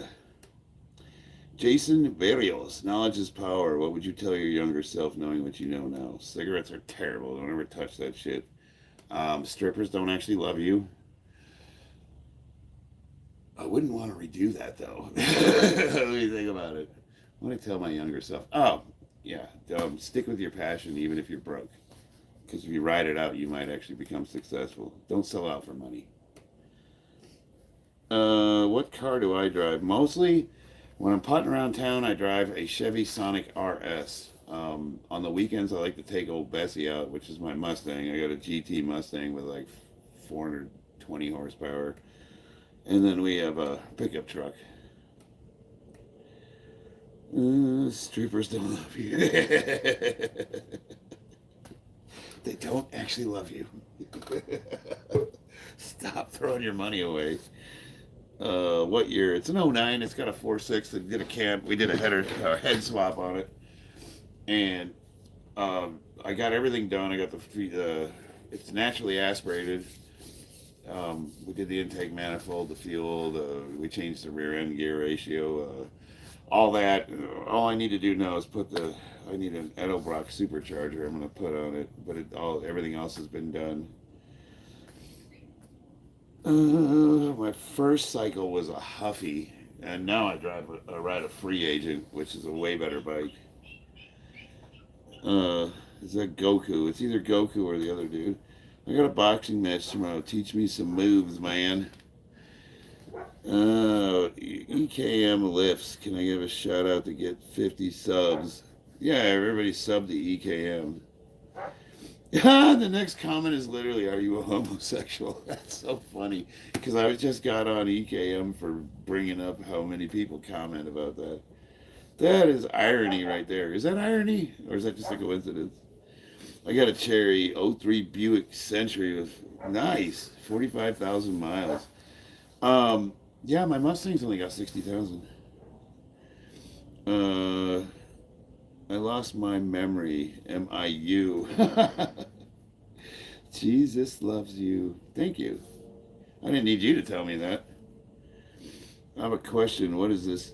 Jason Barrios, knowledge is power. What would you tell your younger self knowing what you know now? Cigarettes are terrible. Don't ever touch that shit. Strippers don't actually love you. I wouldn't want to redo that, though. Let me think about it. What would I tell my younger self? Oh, yeah. Stick with your passion even if you're broke. Because if you ride it out, you might actually become successful. Don't sell out for money. What car do I drive? Mostly, when I'm putting around town, I drive a Chevy Sonic RS. On the weekends, I like to take old Bessie out, which is my Mustang. I got a GT Mustang with like 420 horsepower. And then we have a pickup truck. Strippers don't love you. They don't actually love you. Stop throwing your money away. What year? It's an 09. It's got a 4.6. They did a camp. We did a head swap on it. And I got everything done. I got it's naturally aspirated. We did the intake manifold, the fuel, we changed the rear end gear ratio, all that. All I need to do now is I need an Edelbrock supercharger I'm going to put on it, but everything else has been done. My first cycle was a Huffy, and now I ride a Free Agent, which is a way better bike. Is that Goku? It's either Goku or the other dude. I got a boxing match tomorrow. Teach me some moves, man. EKM lifts. Can I give a shout out to get 50 subs? Yeah, everybody sub to EKM. The next comment is literally, are you a homosexual? That's so funny. Because I just got on EKM for bringing up how many people comment about that. That is irony right there. Is that irony? Or is that just a coincidence? I got a cherry 03 Buick Century with nice 45,000 miles. Yeah, my Mustang's only got 60,000. I lost my memory. MIU. Jesus loves you. Thank you. I didn't need you to tell me that. I have a question. What is this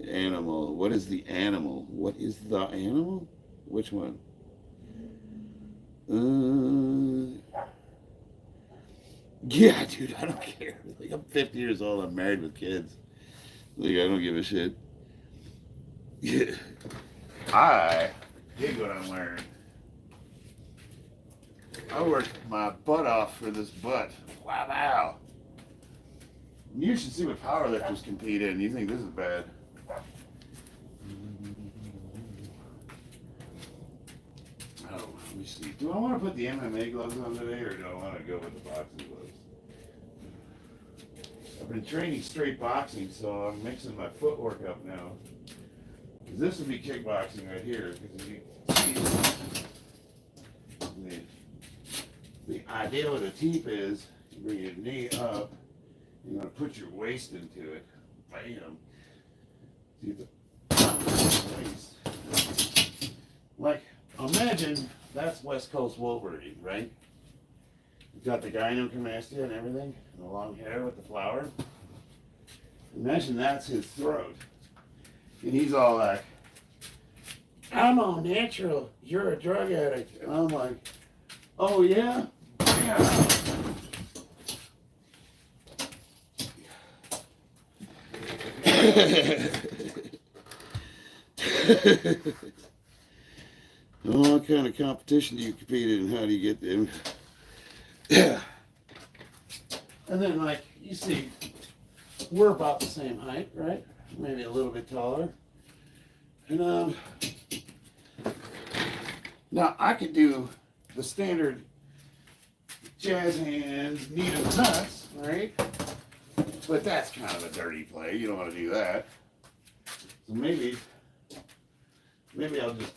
animal? What is the animal? What is the animal? Which one? Yeah, dude, I don't care. Like, I'm 50 years old. I'm married with kids. Like, I don't give a shit. I dig what I'm wearing. I worked my butt off for this butt. Wow. You should see what powerlifters compete in. You think this is bad. Let me see. Do I want to put the MMA gloves on today, or do I want to go with the boxing gloves? I've been training straight boxing, so I'm mixing my footwork up now. Because this would be kickboxing right here. The idea with a teep is you bring your knee up, you're going to put your waist into it. Bam. See the waist. Like, imagine that's West Coast Wolverine, right? You've got the gynecomastia and everything, and the long hair with the flower. Imagine that's his throat. And he's all like, I'm all natural, you're a drug addict. And I'm like, oh yeah? Yeah. What kind of competition do you compete in? How do you get them? Yeah. And then, like, you see, we're about the same height, right? Maybe a little bit taller. And now I could do the standard jazz hands, knee to nuts, right? But that's kind of a dirty play. You don't want to do that. So maybe I'll just,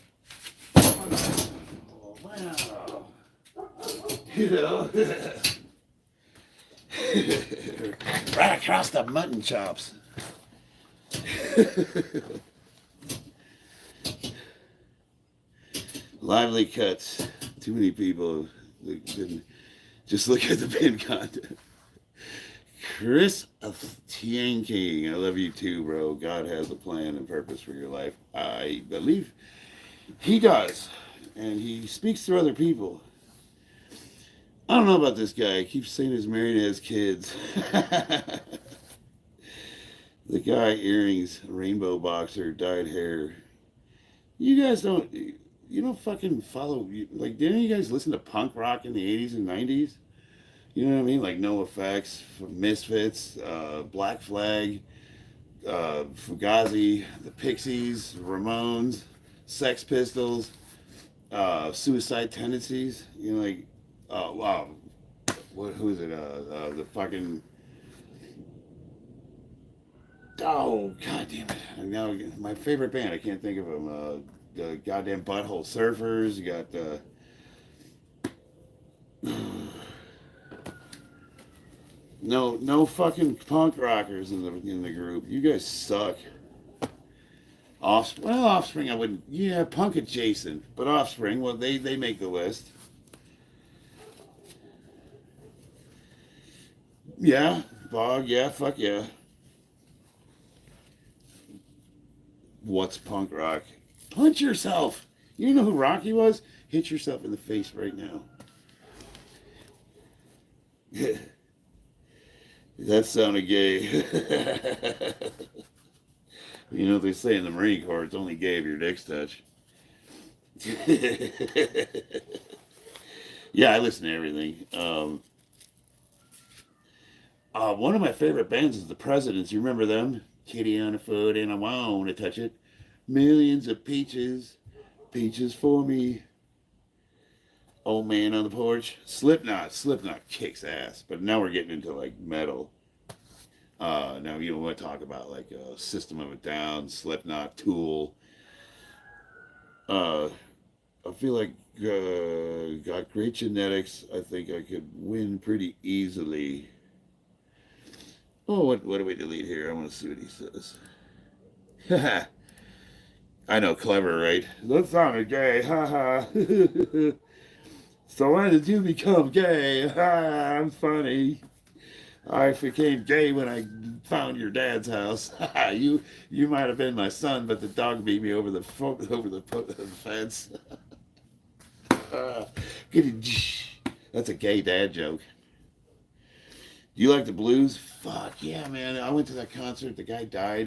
oh, wow. You know, right across the mutton chops. Lively cuts. Too many people didn't just look at the pin content. Chris Tianking, I love you too, bro. God has a plan and purpose for your life. I believe he does, and he speaks through other people. I don't know about this guy. He keeps saying he's married and has kids. The guy, earrings, rainbow boxer, dyed hair. You guys don't, you don't fucking follow, like, didn't you guys listen to punk rock in the 80s and 90s? You know what I mean? Like No Effects, Misfits, Black Flag, Fugazi, the Pixies, Ramones, Sex Pistols, Suicide Tendencies. You know, like, wow, who is it? The fucking, oh, god damn it. Now, my favorite band, I can't think of them. The goddamn Butthole Surfers. You got no fucking punk rockers in the group. You guys suck. Offspring I wouldn't. Yeah, punk adjacent, but Offspring. Well, they make the list. Yeah, Bog. Yeah, fuck yeah. What's punk rock? Punch yourself. You know who Rocky was? Hit yourself in the face right now. That sounded gay. You know what they say in the Marine Corps, it's only gay if your dick's touched. Yeah, I listen to everything. One of my favorite bands is the Presidents. You remember them? Kitty on a foot and I want to touch it. Millions of peaches, peaches for me. Old Man on the Porch. Slipknot kicks ass. But now we're getting into like metal. Now you know, want to talk about like System of a Down, Slipknot, Tool. I feel like got great genetics. I think I could win pretty easily. Oh, what do we delete here? I want to see what he says. I know, clever, right? That sounded gay. Haha. So when did you become gay? I'm funny. I became gay when I found your dad's house. You might have been my son, but the dog beat me over the fence. That's a gay dad joke. Do you like the blues? Fuck yeah, man! I went to that concert. The guy died.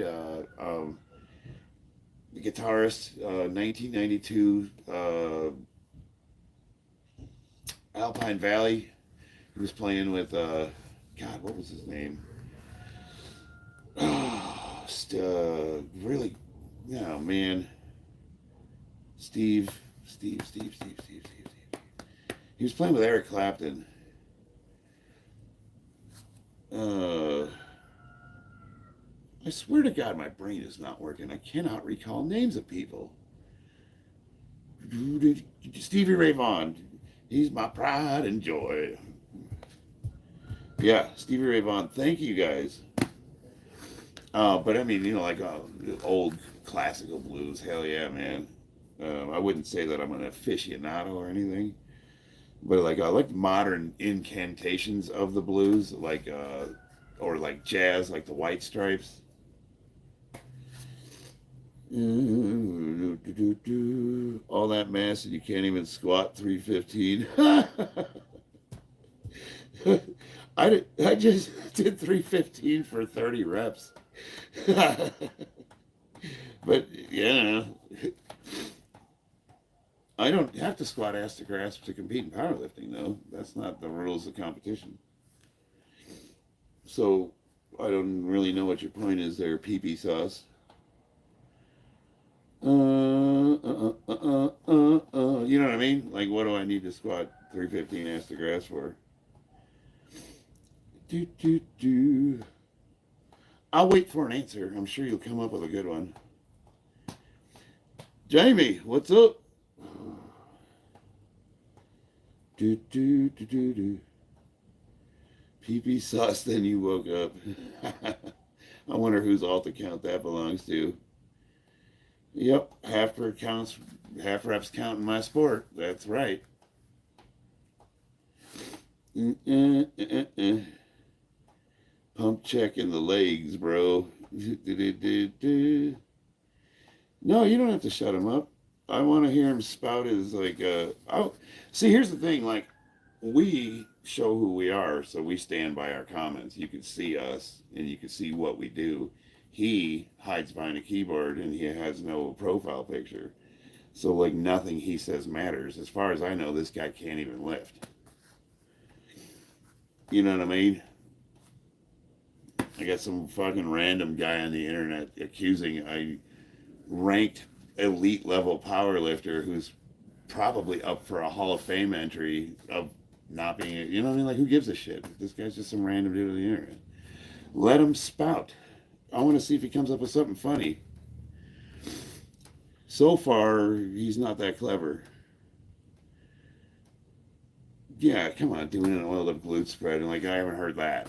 The guitarist, 1992. Alpine Valley. He was playing with God, what was his name? Really, no man. Steve. He was playing with Eric Clapton. I swear to God, my brain is not working. I cannot recall names of people. Stevie Ray Vaughan. He's my pride and joy. Yeah, Stevie Ray Vaughan. Thank you guys. But I mean, you know, like old classical blues. Hell yeah, man. I wouldn't say that I'm an aficionado or anything, but like I like modern incantations of the blues, like or like jazz, like the White Stripes. All that mass and you can't even squat 315. I just did 315 for 30 reps. But yeah, I don't have to squat ass to grass to compete in powerlifting, though. That's not the rules of competition. So I don't really know what your point is there, pee sauce. You know what I mean? Like, what do I need to squat 315 ass to grass for? I'll wait for an answer. I'm sure you'll come up with a good one. Jamie, what's up? Pee sauce, then you woke up. I wonder whose alt account that belongs to. Yep, half reps count in my sport. That's right. Pump check in the legs, bro. No, you don't have to shut him up. I want to hear him spout his see, here's the thing, like, we show who we are, so we stand by our comments. You can see us and you can see what we do. He hides behind a keyboard and he has no profile picture. So like nothing he says matters. As far as I know, this guy can't even lift. You know what I mean? I got some fucking random guy on the internet accusing a ranked elite level powerlifter who's probably up for a Hall of Fame entry of not being, you know what I mean? Like, who gives a shit? This guy's just some random dude on the internet. Let him spout. I want to see if he comes up with something funny. So far, he's not that clever. Yeah, come on, doing an oiled up glute spread, and like, I haven't heard that.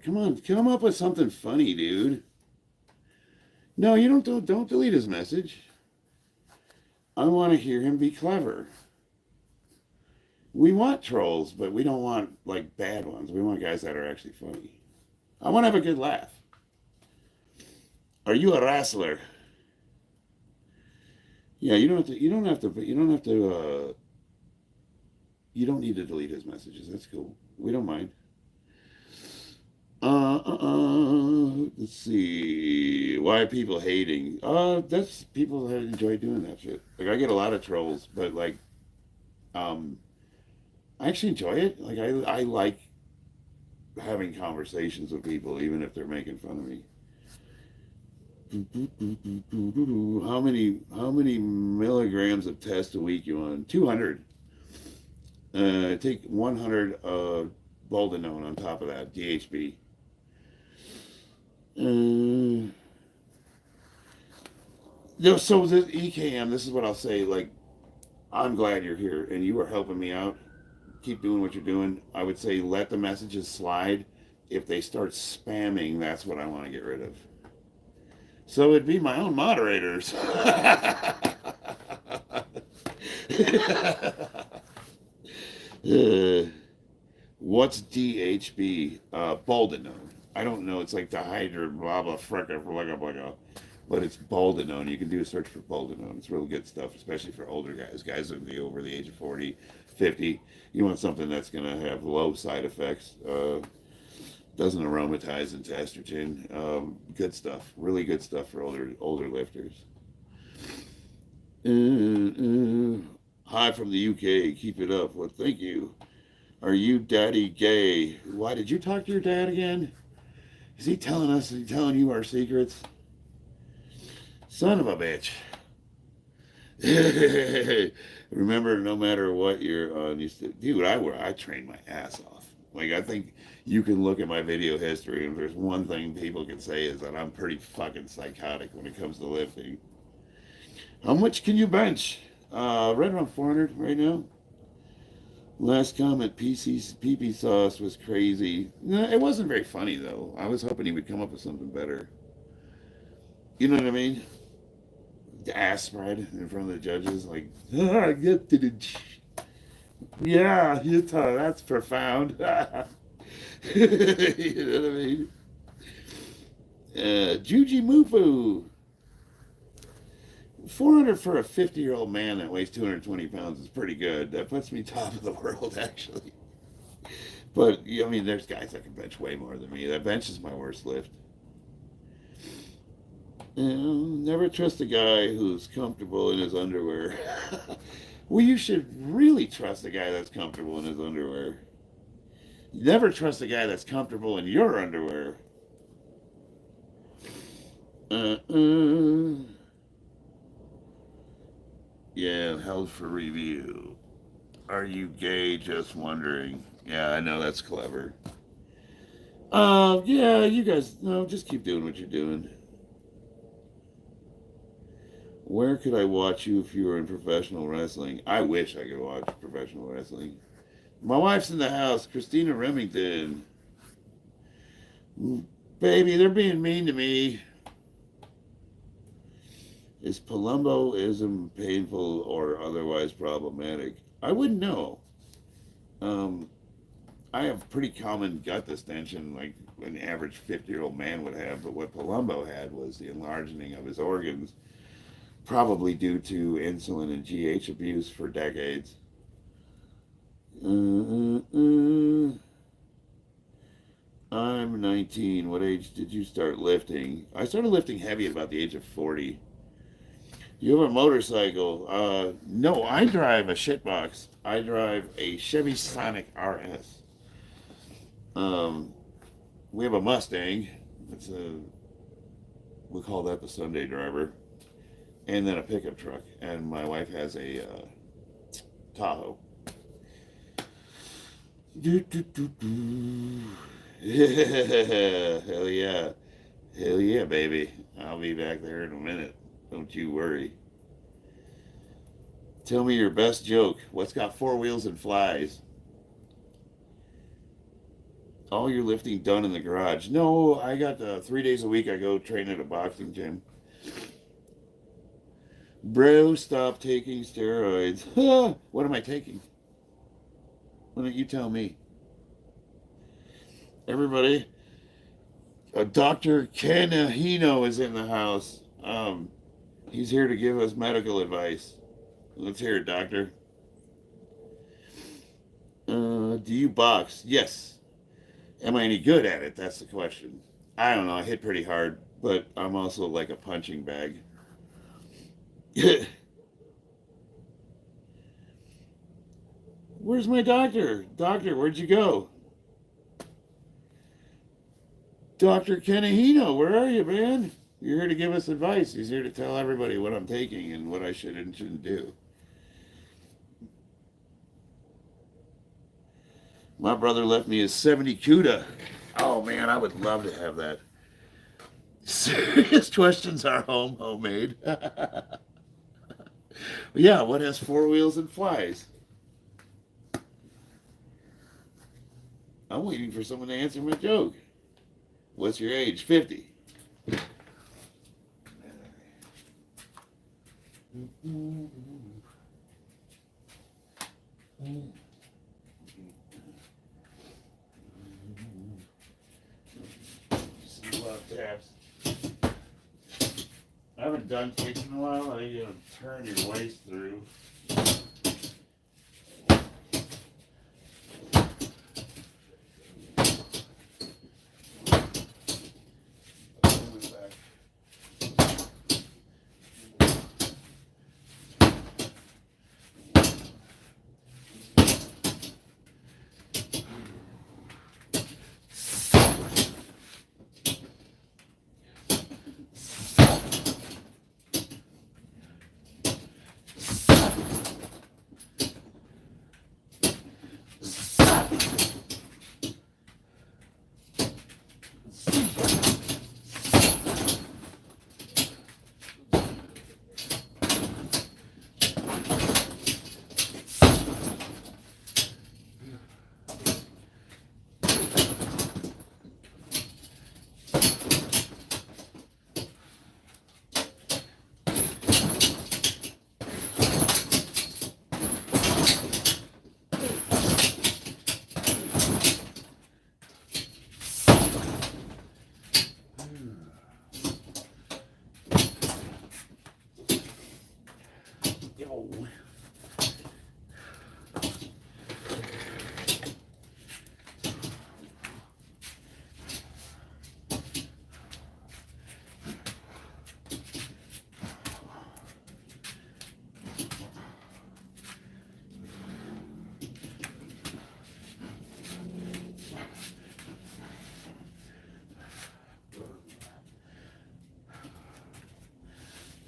Come on, come up with something funny, dude. No, you don't delete his message. I want to hear him be clever. We want trolls, but we don't want like bad ones. We want guys that are actually funny. I want to have a good laugh. Are you a wrestler? Yeah, you don't need to delete his messages. That's cool. We don't mind. Let's see. Why are people hating? That's people that enjoy doing that shit. Like, I get a lot of trolls, but like, I actually enjoy it. Like, I like having conversations with people, even if they're making fun of me. How many milligrams of test a week you on? 200. Take 100 boldenone on top of that, DHB. So the EKM, this is what I'll say, like, I'm glad you're here and you are helping me out. Keep doing what you're doing. I would say let the messages slide. If they start spamming, that's what I want to get rid of. So it'd be my own moderators. What's DHB? Boldenone. I don't know. It's like dihydro blah blah fricka blah blah, but it's boldenone. You can do a search for boldenone. It's real good stuff, especially for older guys. Guys that be over the age of 40, 50. You want something that's gonna have low side effects. Doesn't aromatize into estrogen. Good stuff. Really good stuff for older lifters. Hi from the UK. Keep it up. Well, thank you. Are you daddy gay? Why did you talk to your dad again? Is he telling you our secrets? Son of a bitch. Remember, no matter what you're on, dude, I train my ass off. Like, I think you can look at my video history, and if there's one thing people can say is that I'm pretty fucking psychotic when it comes to lifting. How much can you bench? Right around 400 right now. Last comment, PP sauce was crazy. No, it wasn't very funny, though. I was hoping he would come up with something better. You know what I mean? ass spread in front of the judges, like, yeah, Utah, that's profound. You know what I mean? Juji Mufu. 400 for a 50-year-old man that weighs 220 pounds is pretty good. That puts me top of the world, actually. But, I mean, there's guys that can bench way more than me. That bench is my worst lift. Never trust a guy who's comfortable in his underwear. Well, you should really trust a guy that's comfortable in his underwear. Never trust a guy that's comfortable in your underwear. Yeah, held for review. Are you gay? Just wondering. Yeah, I know, that's clever. Yeah, you guys, no, just keep doing what you're doing. Where could I watch you if you were in professional wrestling? I wish I could watch professional wrestling. My wife's in the house, Christina Remington. Baby, they're being mean to me. Is Palumboism painful or otherwise problematic? I wouldn't know. I have pretty common gut distension like an average 50-year-old man would have, but what Palumbo had was the enlarging of his organs, probably due to insulin and GH abuse for decades. I'm 19. What age did you start lifting? I started lifting heavy at about the age of 40. You have a motorcycle? No, I drive a shitbox. I drive a Chevy Sonic RS. We have a Mustang. We call that the Sunday driver. And then a pickup truck. And my wife has a Tahoe. Yeah, hell yeah. Hell yeah, baby. I'll be back there in a minute. Don't you worry. Tell me your best joke. What's got 4 wheels and flies? All your lifting done in the garage. No, I got 3 days a week I go train at a boxing gym. Bro, stop taking steroids. What am I taking? Why don't you tell me? Everybody, Dr. Canahino is in the house. He's here to give us medical advice. Let's hear it, doctor. Do you box? Yes. Am I any good at it? That's the question. I don't know. I hit pretty hard, but I'm also like a punching bag. Where's my doctor? Doctor, where'd you go? Dr. Canahino, where are you, man? You're here to give us advice. He's here to tell everybody what I'm taking and what I should and shouldn't do. My brother left me his 70 CUDA. Oh, man, I would love to have that. Serious questions are homemade. Yeah, what has 4 wheels and flies? I'm waiting for someone to answer my joke. What's your age? 50. Some love taps. I haven't done kicks in a while. I gotta turn your waist through.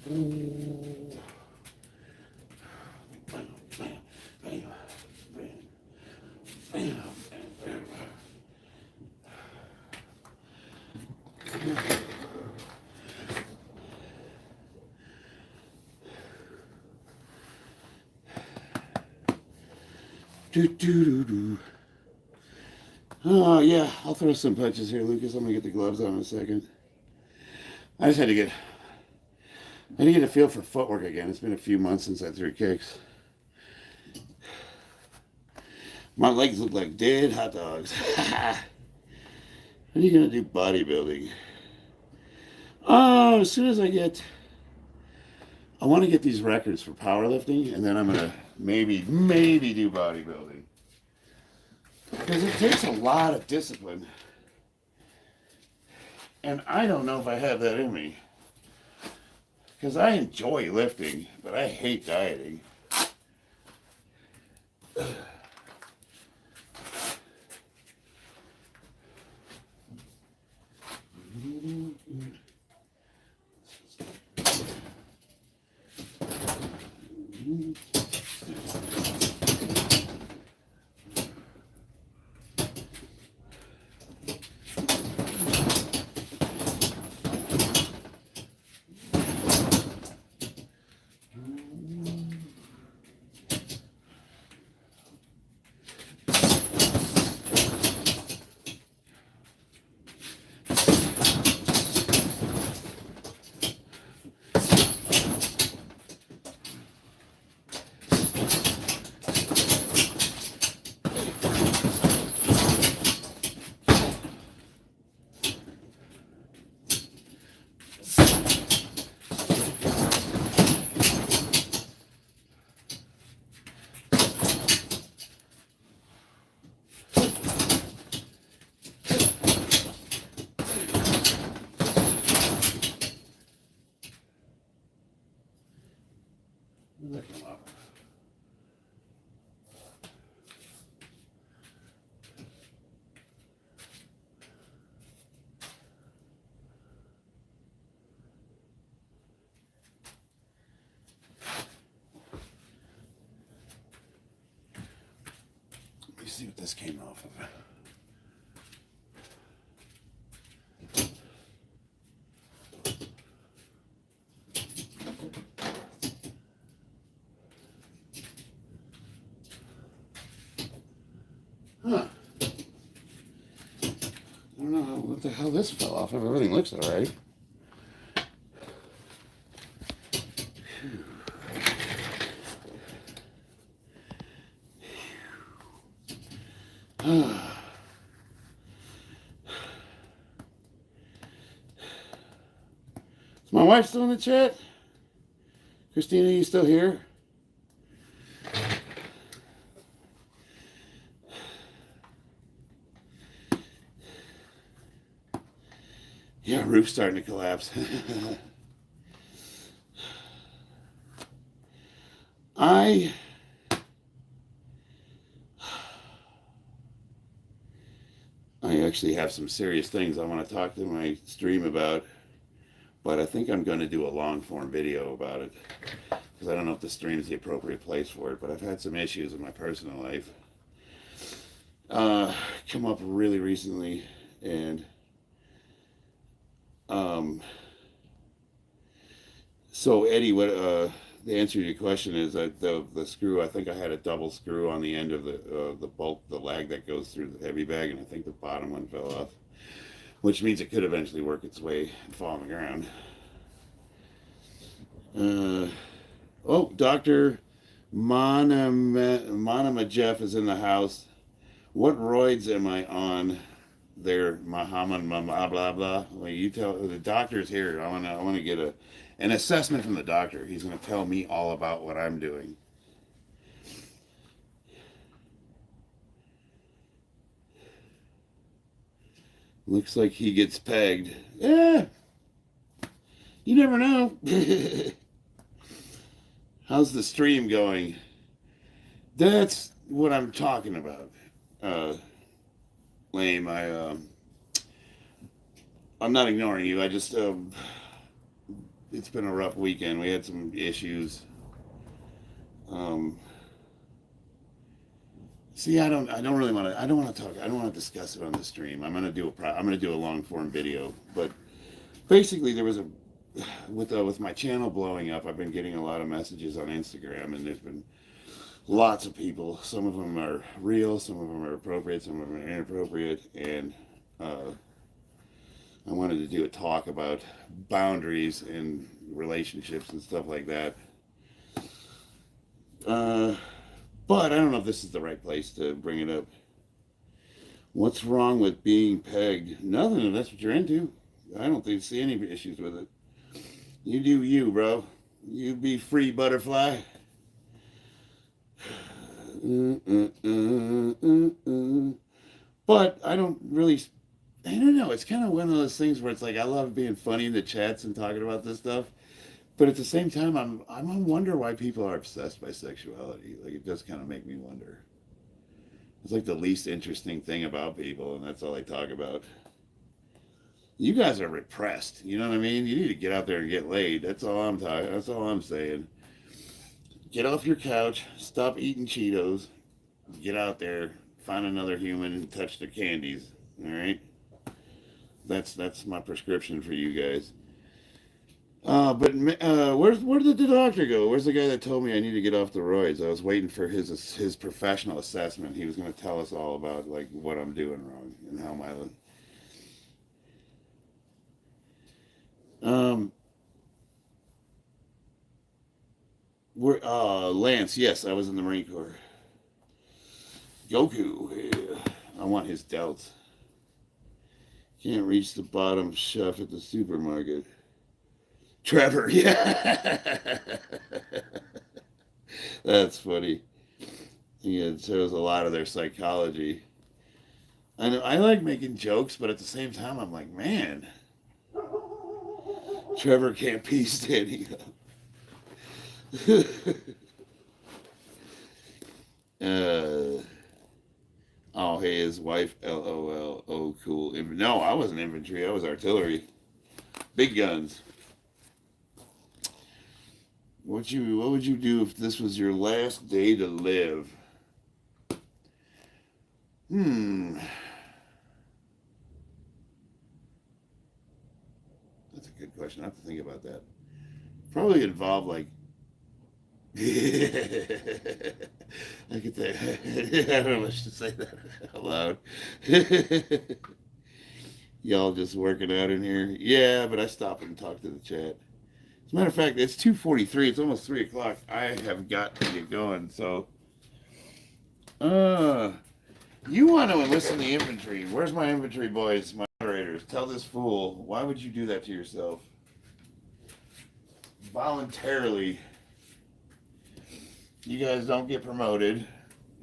Oh yeah, I'll throw some punches here, Lucas. I'm gonna get the gloves on in a second. I just had to get a feel for footwork again. It's been a few months since I threw kicks. My legs look like dead hot dogs. When are you gonna do bodybuilding? Oh, as soon as I want to get these records for powerlifting, and then I'm gonna maybe do bodybuilding. Because it takes a lot of discipline. And I don't know if I have that in me. Because I enjoy lifting, but I hate dieting. Let me see what this came off of. Huh. I don't know what the hell this fell off of. Everything looks alright. Is my wife still in the chat? Christina, you still here? Yeah, roof's starting to collapse. I actually have some serious things I want to talk to my stream about, but I think I'm going to do a long form video about it because I don't know if the stream is the appropriate place for it, but I've had some issues in my personal life come up really recently, and so Eddie, what the answer to your question is that the screw, I think I had a double screw on the end of the bolt, the lag that goes through the heavy bag, and I think the bottom one fell off, which means it could eventually work its way and fall on the ground. Oh, Dr. Monama Jeff is in the house. What roids am I on there, Muhammad, blah, blah, blah? Well, you tell, the doctor's here. I want to get an assessment from the doctor. He's going to tell me all about what I'm doing. Looks like he gets pegged. Yeah. You never know. How's the stream going? That's what I'm talking about. Lame. I'm not ignoring you. I just it's been a rough weekend. We had some issues. See, I don't really want to. I don't want to talk. I don't want to discuss it on the stream. I'm gonna do a long form video. But basically, there was with my channel blowing up. I've been getting a lot of messages on Instagram, and there's been lots of people. Some of them are real, some of them are appropriate, some of them are inappropriate, and I wanted to do a talk about boundaries and relationships and stuff like that. But I don't know if this is the right place to bring it up. What's wrong with being pegged? Nothing, if that's what you're into. I don't see any issues with it. You do you, bro. You be free, butterfly. But I don't know. It's kind of one of those things where it's like I love being funny in the chats and talking about this stuff. But at the same time, I'm on wonder why people are obsessed by sexuality. Like, it does kind of make me wonder. It's like the least interesting thing about people, and that's all they talk about. You guys are repressed. You know what I mean? You need to get out there and get laid. That's all I'm talking. That's all I'm saying. Get off your couch. Stop eating Cheetos. Get out there. Find another human and touch their candies. All right? That's my prescription for you guys. Where did the doctor go? Where's the guy that told me I need to get off the roids? I was waiting for his professional assessment. He was going to tell us all about like what I'm doing wrong and how my Lance. Yes, I was in the Marine Corps. Goku. Yeah. I want his delts. Can't reach the bottom shelf at the supermarket. Trevor, yeah. That's funny. Yeah, it shows a lot of their psychology. I know I like making jokes, but at the same time, I'm like, man, Trevor can't pee standing up. Oh, hey, his wife, LOL. Oh, cool. No, I wasn't infantry. I was artillery. Big guns. What would you do if this was your last day to live? That's a good question. I have to think about that. Probably involve like I could say I don't know if I should say that out loud. Y'all just working out in here? Yeah, but I stop and talk to the chat. As a matter of fact, it's 2:43. It's almost 3 o'clock. I have got to get going. So, you want to enlist in the infantry. Where's my infantry boys, my moderators? Tell this fool, why would you do that to yourself? Voluntarily. You guys don't get promoted,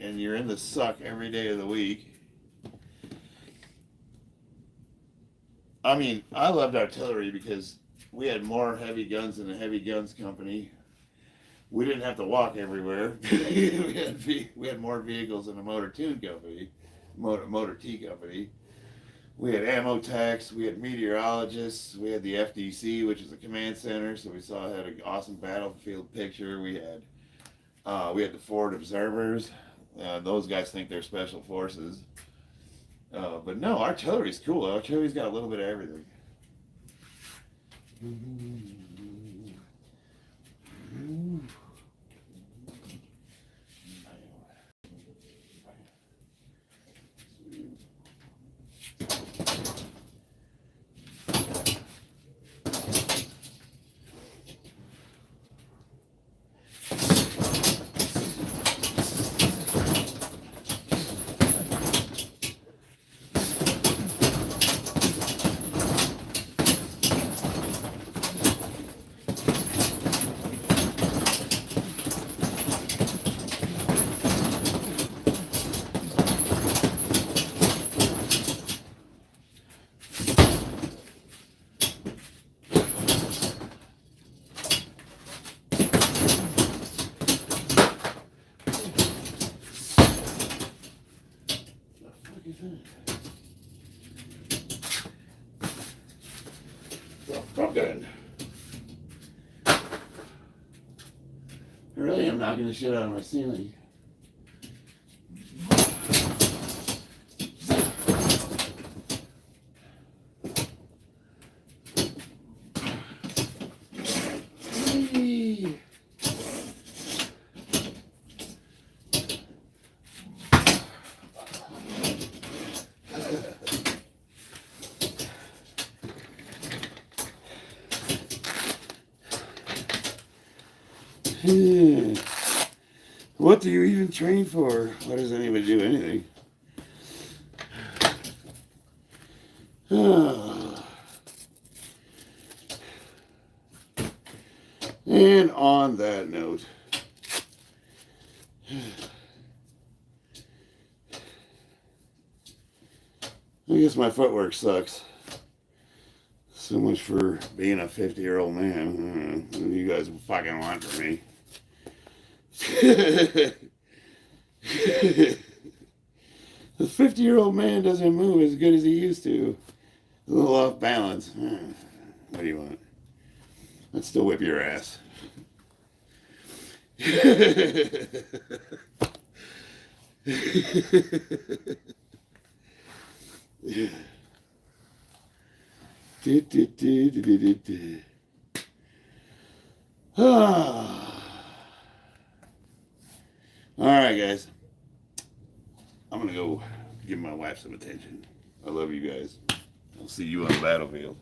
and you're in the suck every day of the week. I mean, I loved artillery because we had more heavy guns in the heavy guns company. We didn't have to walk everywhere. we had more vehicles in the motor tune company, motor T company. We had ammo techs, we had meteorologists, we had the FDC, which is a command center, so we had an awesome battlefield picture. We had the forward observers. Those guys think they're special forces. But no, artillery's cool. Artillery's got a little bit of everything. Good. knocking the shit out of my ceiling. What do you even train for? Why does anybody do anything? And on that note, I guess my footwork sucks. So much for being a 50-year-old man. What do you guys fucking want from me? The 50-year-old man doesn't move as good as he used to. A little off balance. What do you want? Let's still whip your ass. Alright, guys. I'm gonna go give my wife some attention. I love you guys. I'll see you on the battlefield.